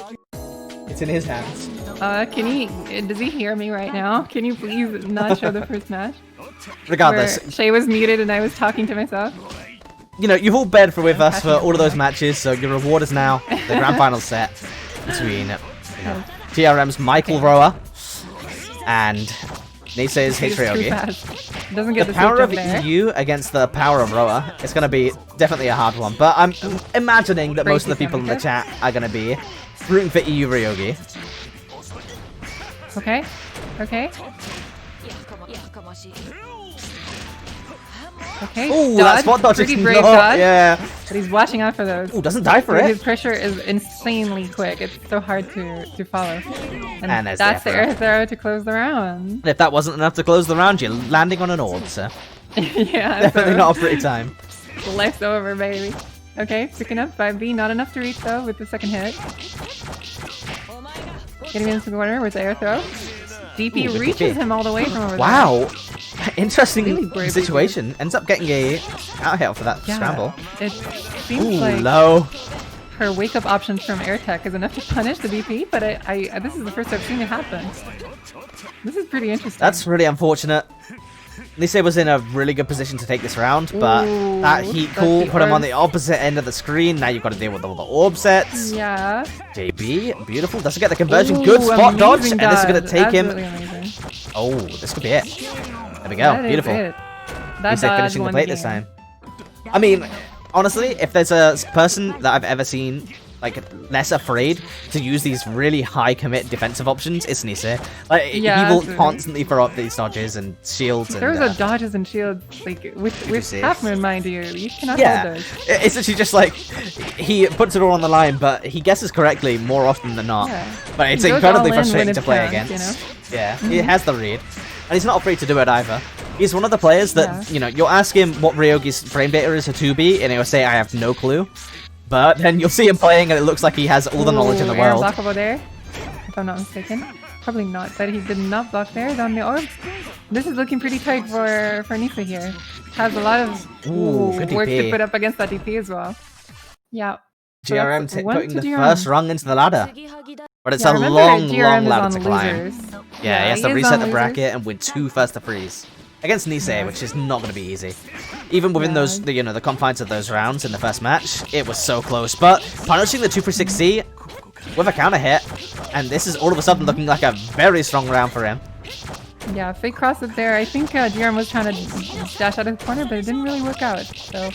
It's in his hands. Does he hear me right now? Can you please not show the first match? Regardless. Where Shay was muted and I was talking to myself. You know, you've all bed with us for all of those matches, so your reward is now the grand final set between, you know, TRM's Michael Roa and Nisei's Hitriogi. Doesn't get the power of EU against the power of Roa is going to be definitely a hard one, but I'm imagining that most of the people in the chat are going to be rooting for EU Ryogi. Okay. Okay. Okay. Ooh, that spot dodge pretty is brave not, dodge. yeah. But he's watching out for those. Ooh, doesn't die for it. His pressure is insanely quick. It's so hard to follow. And that's the air throw to close the round. If that wasn't enough to close the round, you're landing on an orb, so. Yeah. Definitely not a pretty time. Life's over, baby. Okay, picking up 5B. Not enough to reach though with the second hit. Getting into the corner with the air throw. DP reaches him all the way from over there. Wow. Interesting really situation. Ends up getting a out hit for that scramble. It seems like low. Her wake up options from air tech is enough to punish the DP, but this is the first I've seen it happen. This is pretty interesting. That's really unfortunate. Nisei was in a really good position to take this round, but that heat cool put him on the opposite end of the screen. Now you've got to deal with all the orb sets. Yeah. JB, beautiful. Doesn't get the conversion. Good spot dodge, and this is going to take him. Oh, this could be it. There we go. Beautiful. Nisei finishing the plate this time. I mean, honestly, if there's a person that I've ever seen like less afraid to use these really high commit defensive options, it's Nisei. Like he will constantly throw up these dodges and shields. There's a dodges and shields like with half moon, mind you. You cannot hold those. It's actually just like he puts it all on the line, but he guesses correctly more often than not. Yeah. But it's incredibly frustrating to play against. You know? Yeah, he has the read. And he's not afraid to do it either. He's one of the players that, you know, you'll ask him what Ryogi's frame data is a 2B, and he'll say, I have no clue. But then you'll see him playing, and it looks like he has all the knowledge in the world. Block over there, if I'm not mistaken. Probably not, but he did not block there. Down the orb. This is looking pretty tight for Nisei here. Has a lot of work to put up against that DP as well. Yeah. GRM's putting the first rung into the ladder. But it's a long ladder to climb. Yeah, he has to reset the bracket and win 2 first to freeze. Against Nisei, which is not going to be easy. Even within those, you know, the confines of those rounds in the first match, it was so close. But punishing the 236C with a counter hit, and this is all of a sudden looking like a very strong round for him. Yeah, fake cross up there. I think GRM was trying to dash out of the corner, but it didn't really work out. So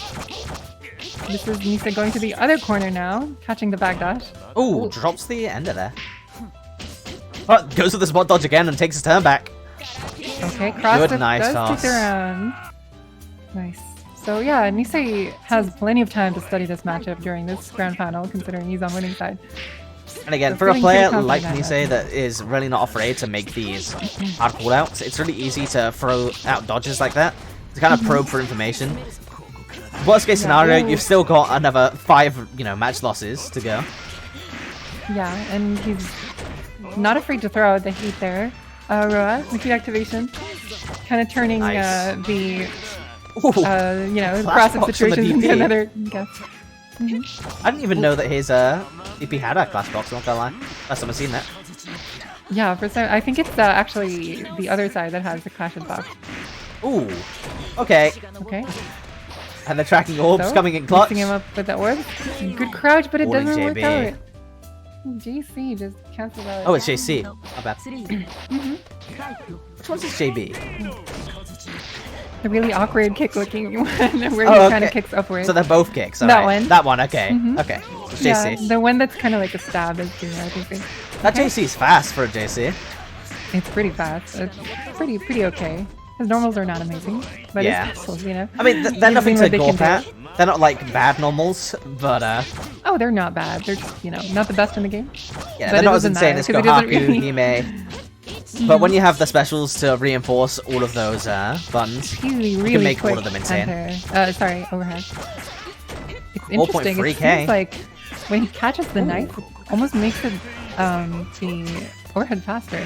this is Nisei going to the other corner now, catching the backdash. Ooh, drops the ender there. Oh, goes with the spot dodge again and takes his turn back. Okay, cross does take the round. Nice. So yeah, Nisei has plenty of time to study this matchup during this grand final, considering he's on winning side. And again, for a player like Nisei that is really not afraid to make these hard callouts, it's really easy to throw out dodges like that, to kind of probe for information. Worst case scenario, you've still got another 5, you know, match losses to go. Yeah, and he's not afraid to throw out the heat there. Roa, the heat activation, kind of turning the you know, cross-up situations into another guess. I didn't even know that his DP had a class box, I'm not gonna lie. Last time I've seen that. Yeah, for some, I think it's actually the other side that has the clash box. Ooh, okay. Okay. And the tracking orbs coming in clutch. Mixing him up with that orb. Good crouch, but it doesn't work out. JC just cancelled out. Oh, it's JC. Not bad. Which one's this JB? The really awkward kick looking one where he kind of kicks upwards. So they're both kicks. That one. That one, okay. Okay. So JC. Yeah, the one that's kind of like a stab is doing everything. That JC's fast for a JC. It's pretty fast. It's pretty okay. His normals are not amazing, but it's possible, you know. I mean, they're nothing to gawk at. They're not like bad normals, but oh, they're not bad. They're just, you know, not the best in the game. Yeah, but they're not as insane as Kohaku, Hime. But when you have the specials to reinforce all of those buttons, really you can make quick all of them insane. Sorry, overhead. It's interesting. 4.3K. It seems like when he catches the knife, it almost makes it the overhead faster.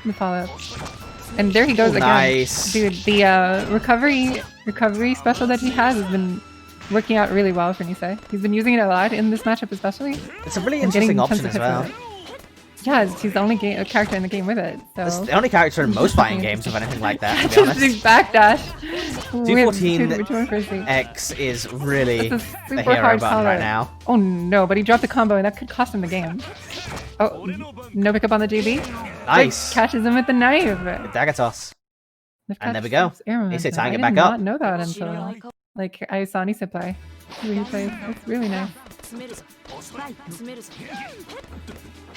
The follow-up. And there he goes again. Nice. Dude, the recovery special that he has been working out really well for Nisei. He's been using it a lot in this matchup especially. It's a really interesting option as well. Yeah, he's the only character in the game with it. So. It's the only character in most fighting games with anything like that, to be honest. Just backdash. 214X is really the hero button right now. Oh no, but he dropped the combo and that could cost him the game. Oh, no pickup on the GB. Nice. But catches him with the knife. The dagger toss. And there we go. Nisei tying it I back did up. not know that until like I saw Nisei play. It's really nice.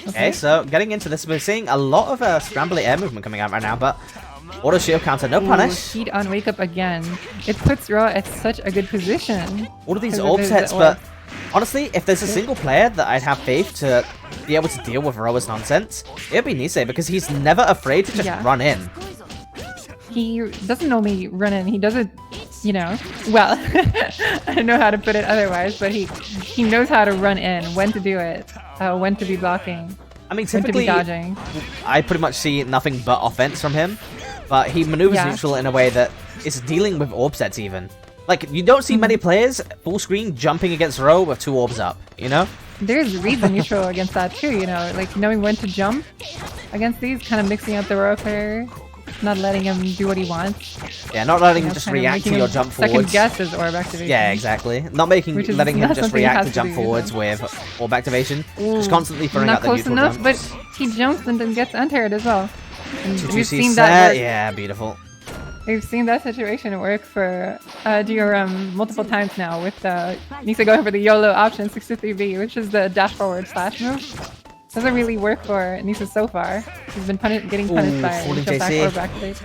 Okay, so getting into this, we're seeing a lot of scrambly air movement coming out right now, but auto shield counter, no punish. Heat on wake up again. It puts Roa at such a good position. All of these orb sets, but honestly, if there's a single player that I'd have faith to be able to deal with Roa's nonsense, it'd be Nisei, because he's never afraid to just run in. He doesn't only run in, he does it, you know, well, I don't know how to put it otherwise, but he knows how to run in, when to do it, when to be blocking, I mean, when typically, to be dodging. I pretty much see nothing but offense from him, but he maneuvers neutral in a way that is dealing with orb sets even. Like, you don't see many players full screen jumping against Ro with 2 orbs up, you know? There's reads in neutral against that too, you know, like knowing when to jump against these, kind of mixing up the Ro player. Not letting him do what he wants. Yeah, not letting him just react to your jump forwards. Second guess his orb activation. Yeah, exactly. Not letting him just react to jump forwards with orb activation. Just constantly throwing out the neutral jumps. Not close enough, but he jumps and then gets unteared as well. And we've seen that work. Yeah, beautiful. We've seen that situation work for DRM multiple times now with Nisei going for the YOLO option 63B, which is the dash forward slash move. Doesn't really work for Nisei so far. He's been getting punished by jump back orb activate.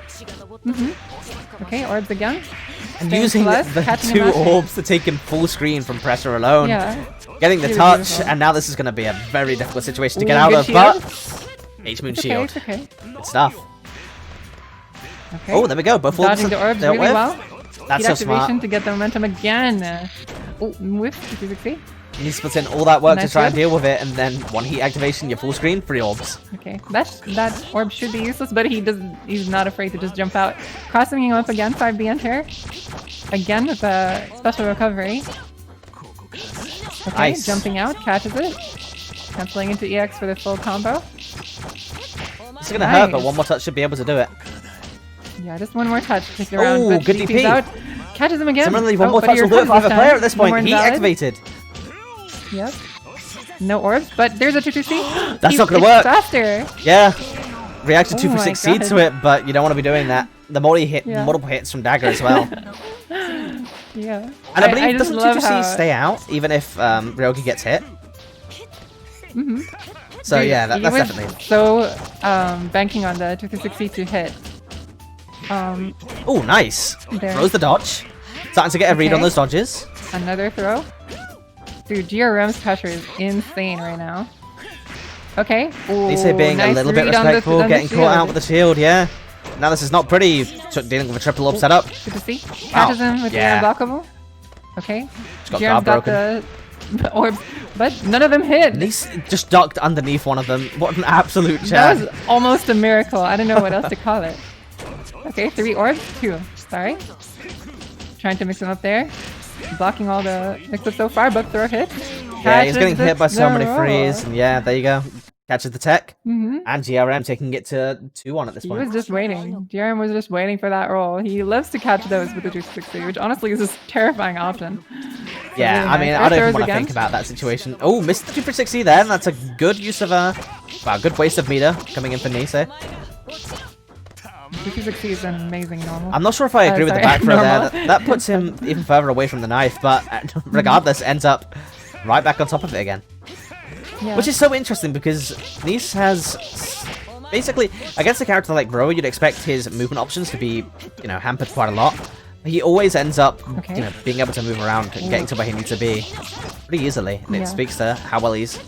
Okay, orbs again. And using the 2 orbs to take him full screen from pressure alone. Yeah. Getting the touch, beautiful. And now this is going to be a very difficult situation to get out of, shield. But H-Moon shield. It's okay. Good stuff. Okay. Oh, there we go. Both orbs dodging the orbs really well. That's Heat so smart. activation to get the momentum again. Oh, whiff, 260. He puts in all that work to try and deal with it, and then 1 heat activation, your full screen, 3 orbs. Okay, that orb should be useless, but he's not afraid to just jump out. Crossing him up again, 5B enter. Again with a special recovery. Okay, nice. Jumping out, catches it. Canceling into EX for the full combo. This is gonna hurt, but 1 more touch should be able to do it. Yeah, just 1 more touch to take the round. Oh, good DP. Out. Catches him again. Similarly, 1 more touch will do it for the player at this point. Heat activated. Yep. No orbs, but there's a 2-2-C. That's not gonna work. Faster. Yeah. Reacted 2 for 6 seed to it, but you don't want to be doing that. The multiple hits from dagger as well. Yeah. And I believe doesn't 2-2-C stay out even if Ryogi gets hit? So dude, yeah, that's definitely. So banking on the 2-2-6C to hit. Oh, nice. Throws the dodge. Starting to get a read on those dodges. Another throw. Dude, GRM's pressure is insane right now. Okay. Nisei being a little bit respectful, getting caught out with the shield, yeah. Now this is not pretty. Dealing with a triple orb setup. Good to see. Catches him with the unblockable. Okay. GRM's got the orbs, but none of them hit. Nisei just ducked underneath one of them. What an absolute chat. That was almost a miracle. I don't know what else to call it. Okay, 3 orbs, 2. Sorry. Trying to mix them up there. Blocking all the mix-ups so far, but throw hit. Yeah, he's getting hit by so many frees. And yeah, there you go. Catches the tech. And GRM taking it to 2-1 at this point. He was just waiting. GRM was just waiting for that roll. He loves to catch those with the 260, which honestly is a terrifying option. Yeah, really I mean, I don't even want to think about that situation. Oh, missed the 2 for 60 there. And that's a good use of a good waste of meter coming in for Nisei. 260 is an amazing normal. I'm not sure if I agree with the back throw there. That puts him even further away from the knife, but regardless, ends up right back on top of it again. Yeah. Which is so interesting because Nice has basically, against a character like Ro, you'd expect his movement options to be, you know, hampered quite a lot. He always ends up, you know, being able to move around and getting to where he needs to be pretty easily, and it speaks to how well he's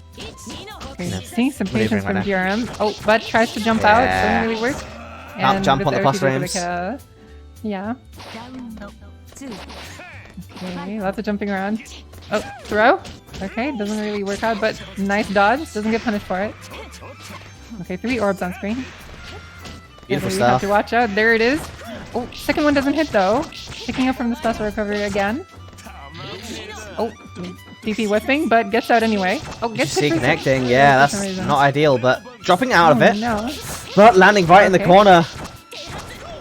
Okay, you know, seeing some patience maneuvering from right GRM. Oh, but tries to jump out. Doesn't really work. Can't jump on the plus frames. Yeah. Okay, lots of jumping around. Oh, throw? Okay, doesn't really work out, but nice dodge. Doesn't get punished for it. Okay, 3 orbs on screen. Beautiful You stuff. have to watch out. There it is. Oh, second one doesn't hit though. Picking up from the special recovery again. Oh, DP whipping, but gets out anyway. Oh, gets hit for connecting. Yeah, that's not ideal, but dropping out of it. No. But landing right in the corner.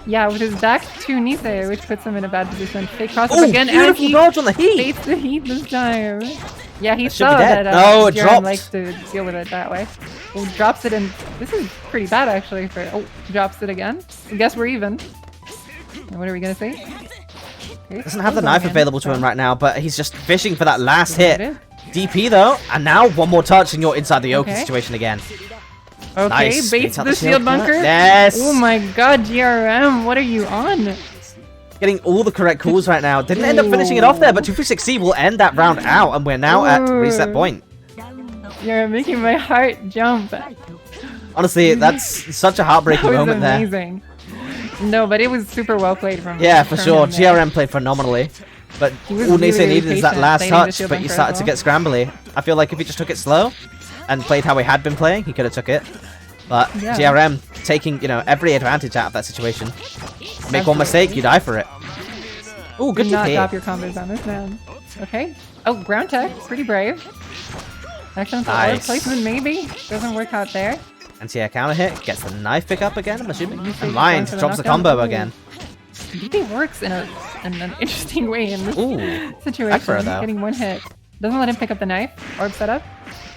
Yeah, with his back to Nisei, which puts him in a bad position. Fake cross up Oh, again, and he dodge on the heat. baits the heat this time. Yeah, he Should be saw dead. that No, it Jiren dropped. likes to deal with it that way. Oh, drops it, and this is pretty bad actually. For drops it again. I guess we're even. And what are we gonna say? Okay, Doesn't have the knife available to him right now, but he's just fishing for that last hit. DP though, and now one more touch and you're inside the Yoki situation again. Okay, Nice. baits the shield bunker. Yes. Oh my god, GRM, what are you on? Getting all the correct calls right now. Didn't end up finishing it off there, but 236C will end that round out, and we're now at reset point. You're making my heart jump. Honestly, that's such a heartbreaking moment there. Amazing. No, but it was super well played from Yeah, for sure. him there. GRM played phenomenally. But He was all really, Nisei really needed is that patient, last playing the touch, shield but you bunker started as to get scrambly. I feel like if he just took it slow and played how he had been playing, he could have took it. But Yeah. GRM taking, you know, every advantage out of that situation. Make one mistake, you die for it. Oh, good Do not DP. drop your combos on this man. Okay. Oh, ground tech. Pretty brave. Excellent orb placement, maybe. Doesn't work out there. Anti-air counter hit, gets the knife pick up again, I'm assuming. You And Mind drops the combo again. DP works in an interesting way in this Ooh, situation. throw, though. Getting one hit. Doesn't let him pick up the knife. Orb setup.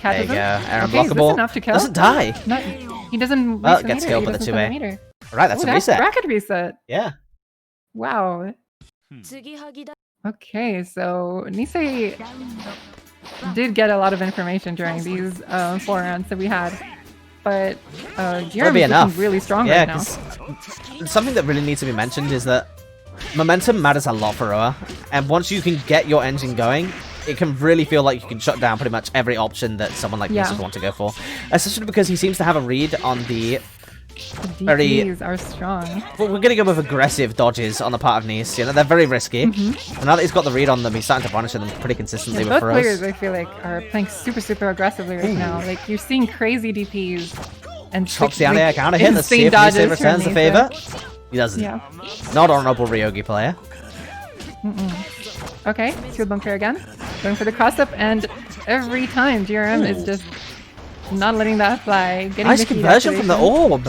There you go. Air Okay, is this unblockable. enough to kill? Doesn't die. Not, he doesn't Well, waste it the gets meter. killed He with a doesn't 2A. spend the meter. Right, that's a reset. Bracket reset. Yeah. Wow. Okay, so Nisei did get a lot of information during these 4 rounds that we had, but Jiren is looking really strong right now. Something that really needs to be mentioned is that momentum matters a lot for Roa, and once you can get your engine going, it can really feel like you can shut down pretty much every option that someone like Nisei would want to go for, especially because he seems to have a read on the DPs are strong. Well, we're going to go with aggressive dodges on the part of Nice. You know, they're very risky. And now that he's got the read on them, he's starting to punish them pretty consistently with both Feroz. players, I feel like, are playing super aggressively right now. Like, you're seeing crazy DPs and Chops the anti-air counter hit. Let's see if Nisei returns the favor. He doesn't. Yeah. Not honorable Ryogi player. Okay, shield bunker again. Going for the cross-up, and every time GRM is just not letting that fly. Getting Nice the conversion from the orb.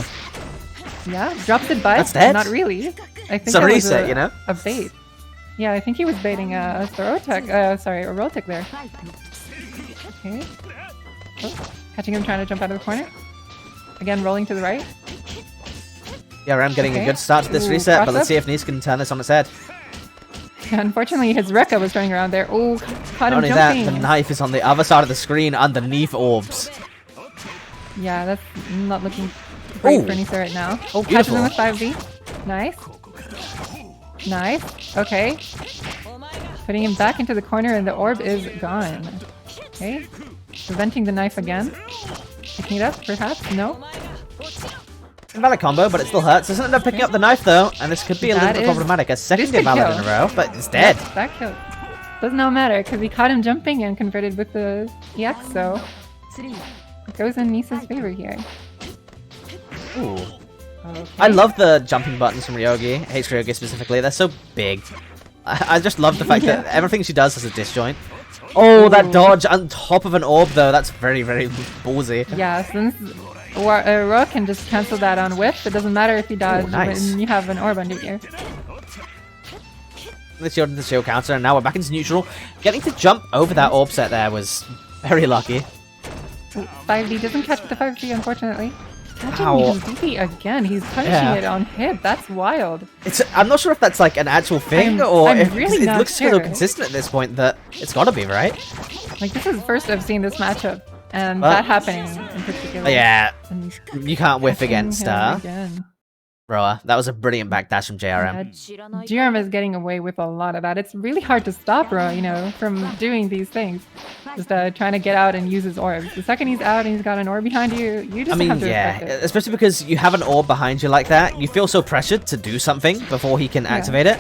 Yeah, drops it, but That's dead. not really. I think It's a that reset, was you know? a bait. Yeah, I think he was baiting a throw tech. Sorry, a roll tech there. Okay. Oh, catching him trying to jump out of the corner. Again, rolling to the right. Yeah, I'm getting a good start to this reset, but let's see if Nice can turn this on its head. Unfortunately, his Rekka was turning around there. Oh, caught him Not only jumping. that, the knife is on the other side of the screen underneath orbs. Yeah, that's not looking great for Nisa right now. Oh, catches him with 5D. Nice. Nice. Okay. Putting him back into the corner and the orb is gone. Okay. Preventing the knife again. Picking it up, perhaps? No. Invalid combo, but it still hurts. Doesn't end up picking up the knife though, and this could be a little bit problematic. A second invalid in a row, but it's dead. Yes, that kill. Does not matter because he caught him jumping and converted with the EX, so it goes in Nisa's favor here. Ooh. Okay. I love the jumping buttons from Ryogi, H Ryogi specifically. They're so big. I just love the fact that everything she does has a disjoint. Oh, that dodge on top of an orb though, that's very ballsy. Yeah, since Roa can just cancel that on whiff, it doesn't matter if he dodges when you have an orb under here. The shield into shield counter, and now we're back into neutral. Getting to jump over that orb set there was very lucky. Ooh, 5D doesn't catch the 5D, unfortunately. Catching Ow. his DP again, he's punishing it on hit, that's wild. I'm not sure if that's like an actual thing, or I'm if really it not looks sure. so consistent at this point that it's gotta be, right? Like, this is the first I've seen this matchup, and that happening in particular. Yeah, And you can't whiff catching against him again. Roa. That was a brilliant backdash from JRM. GRM is getting away with a lot of that. It's really hard to stop Roa, you know, from doing these things. Just trying to get out and use his orbs. The second he's out and he's got an orb behind you, you just have to respect it. Especially because you have an orb behind you like that. You feel so pressured to do something before he can activate it.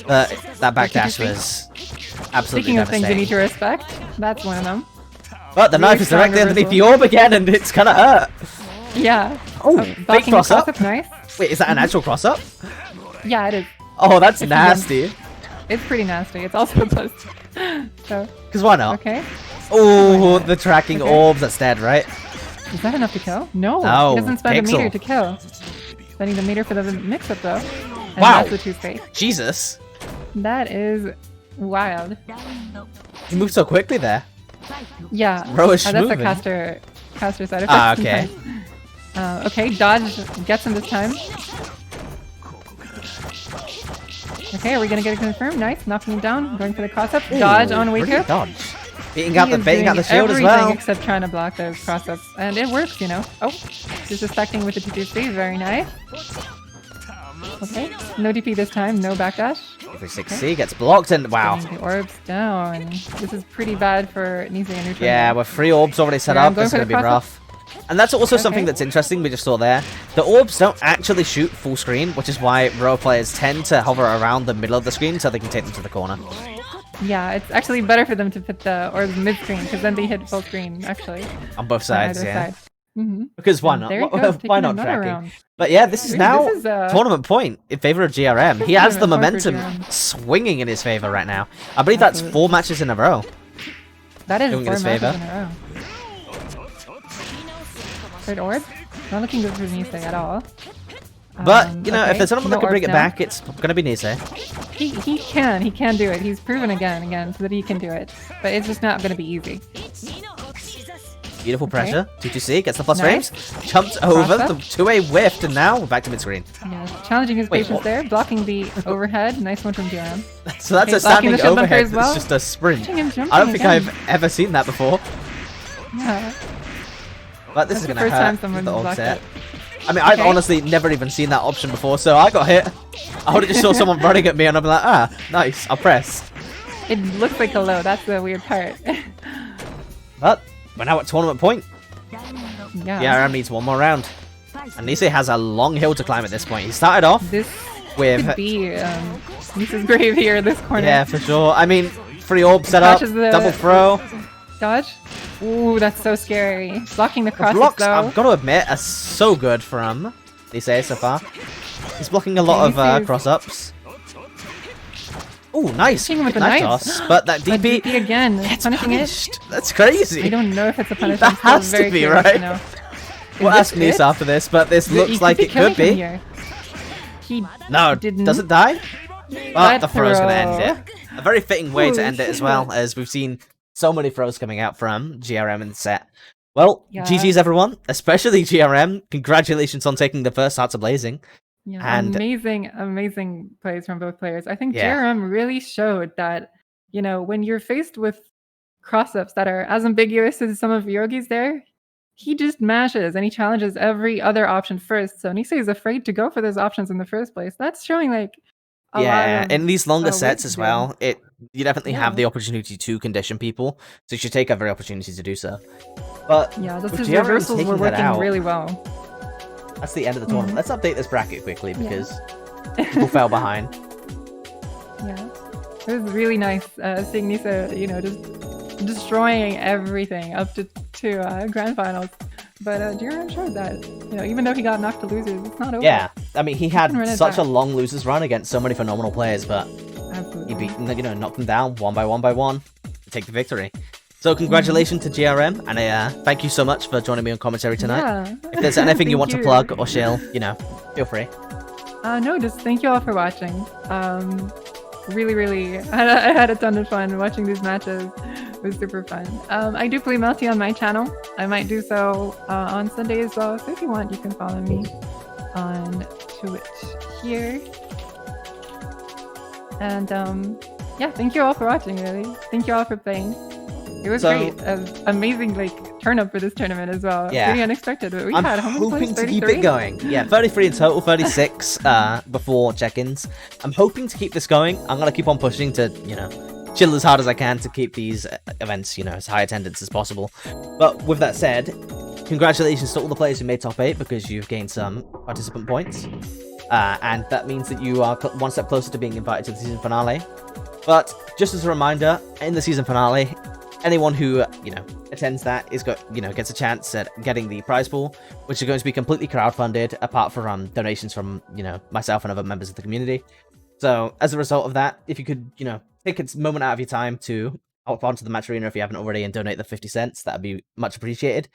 That backdash was absolutely Speaking of things you devastating. need to respect, that's one of them. But the knife is directly underneath the orb again, and it's kind of hurt. Yeah. Oh, fake cross up. Nice. Wait, is that an actual cross up? Yeah, it is. Oh, that's nasty. It's pretty nasty. It's also a plus. So. Because why not? Okay. Oh, the tracking orbs. That's dead, right? Is that enough to kill? No. No, He doesn't spend pixel. a meter to kill. Spending the meter for the mix-up though. And Wow. that's the two fake. Jesus. That is wild. He moved so quickly there. Yeah. Bro is That's a moving. caster side effect. Ah, okay. Okay, dodge gets him this time. Okay, are we gonna get it confirmed? Nice, knocking him down, going for the cross up. Dodge on wake brilliant up. dodge. Baiting out the shield as everything well. except trying to block those cross ups, and it works, you know. Oh, disrespecting with the T2C, very nice. Okay, no DP this time, no backdash. Every 6C gets blocked, and wow. Getting the orbs down. This is pretty bad for Nisei and neutral. Yeah, with 3 orbs already set Yeah, up, going it's for going the to be cross-up. rough. And that's also something Okay. that's interesting we just saw there. The orbs don't actually shoot full screen, which is why Row players tend to hover around the middle of the screen so they can take them to the corner. Yeah, it's actually better for them to put the orbs mid-screen, because then they hit full screen, actually. On both On sides, either yeah. side. Mm-hmm. Because why And not? there he goes, Why taking not another tracking? round. But yeah, this is Really, now this is, tournament point in favor of GRM. He has the Tournament point for momentum GRM. swinging in his favor right now. I believe that's Absolutely. 4 matches in a row. That is Doing 4 in his matches favor. in a row. Third orb? Not looking good for Nisei at all. But, you know, if Okay, there's someone that no can bring orbs it now. back, it's going to be Nisei. He can do it. He's proven again and again that he can do it. But it's just not going to be easy. Beautiful Okay. pressure. 2-2C gets the plus Nice. frames. Jumps over. Cross The up. 2-way whiffed, and now we're back to mid-screen. Yeah, challenging his Wait, patience what? there, blocking the overhead. Nice one from GRM. So that's Okay, a blocking standing the shield bunker overhead as well. that's just a sprint. Watching him jumping I don't think again. I've ever seen that before. Yeah. But this That's is the going to first time hurt someone's the blocked offset. it. I mean, I've Okay. honestly never even seen that option before, so I got hit. I would have just saw someone running at me and I'd be like, ah, nice, I'll press. It looks like a low. That's the weird part. But we're now at tournament point. Yeah. GRM needs one more round. And Nisei has a long hill to climb at this point. He started off This with... could be Lisa's grave here, this corner. Yeah, for sure. I mean, 3 orb set up, Catches the- double throw. Dodge. Ooh, that's so scary. Blocking the The crosses blocks, though. I've got to admit, are so good from Nisei so far. He's blocking a lot Okay, Nisei's- of cross-ups. Oh, nice. Hitting him with Good the knife knives. toss, but that But DP DP again. gets punishing it. punished. That's crazy. I don't know if it's a punishment. That Still has to very be, curious right? to know. We'll Is ask this Nisa it? after this, but this You looks like it killing could be. him here. He No, didn't. does it die? But That the throw's going to end throw. it. A very fitting way to Holy end it as shit. well, as we've seen so many throws coming out from GRM in the set. Well, Yeah. GG's everyone, especially GRM. Congratulations on taking the first Hearts of Blazing. Yeah, And- amazing plays from both players. I think Yeah. JRM really showed that, you know, when you're faced with cross-ups that are as ambiguous as some of Yogi's there, he just mashes and he challenges every other option first. So Nisei is afraid to go for those options in the first place. That's showing like a Yeah, lot of, in these longer weight sets to as do. well, you definitely Yeah. have the opportunity to condition people, so you should take every opportunity to do so. But Yeah, with those GRM reversals were taking that working out, really well. that's the end of the tournament. Mhm. Let's update this bracket quickly Yeah. because people fell behind. Yeah, it was really nice seeing Nisa, you know, just destroying everything up to grand finals. But Jiren showed that, you know, even though he got knocked to losers, it's not over. Yeah, I mean, he had can run it such a back. long losers run against so many phenomenal players, but Absolutely. he beat, you know, knocked them down one by one to take the victory. So congratulations to GRM, and thank you so much for joining me on commentary tonight. Yeah. If there's anything you Thank want to plug or shill, you know, feel free. No, just thank you all for watching. Really, I had a ton of fun watching these matches. It was super fun. I do play Melty on my channel. I might do so on Sunday as well. So if you want, you can follow me on Twitch here. And yeah, thank you all for watching. Really, thank you all for playing. It was So- great. Amazing, like turn up for this tournament as well. Yeah. Pretty unexpected, but we I'm had hoping to keep it going. Yeah, 33 in total, 36 before check-ins. I'm hoping to keep this going. I'm gonna keep on pushing to, you know, chill as hard as I can to keep these events, you know, as high attendance as possible. But with that said, congratulations to all the players who made top 8 because you've gained some participant points. And that means that you are one step closer to being invited to the season finale. But just as a reminder, in the season finale, anyone who, you know, attends that gets a chance at getting the prize pool, which is going to be completely crowdfunded, apart from donations from, you know, myself and other members of the community. So as a result of that, if you could, you know, take a moment out of your time to hop onto the match arena if you haven't already and donate the 50 cents, that'd be much appreciated.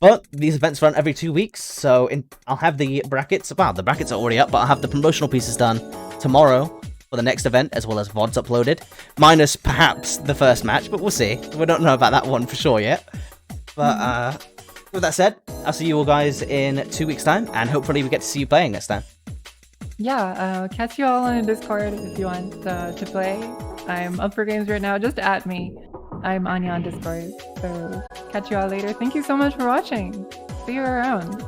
But these events run every 2 weeks, so I'll have the brackets. Well, the brackets are already up, but I'll have the promotional pieces done tomorrow for the next event, as well as VODs uploaded. Minus perhaps the first match, but we'll see. We don't know about that one for sure yet. But with that said, I'll see you all guys in 2 weeks' time, and hopefully we get to see you playing next time. Yeah, I'll catch you all on Discord if you want to play. I'm up for games right now. Just at me. I'm Anya on Discord. So catch you all later. Thank you so much for watching. See you around.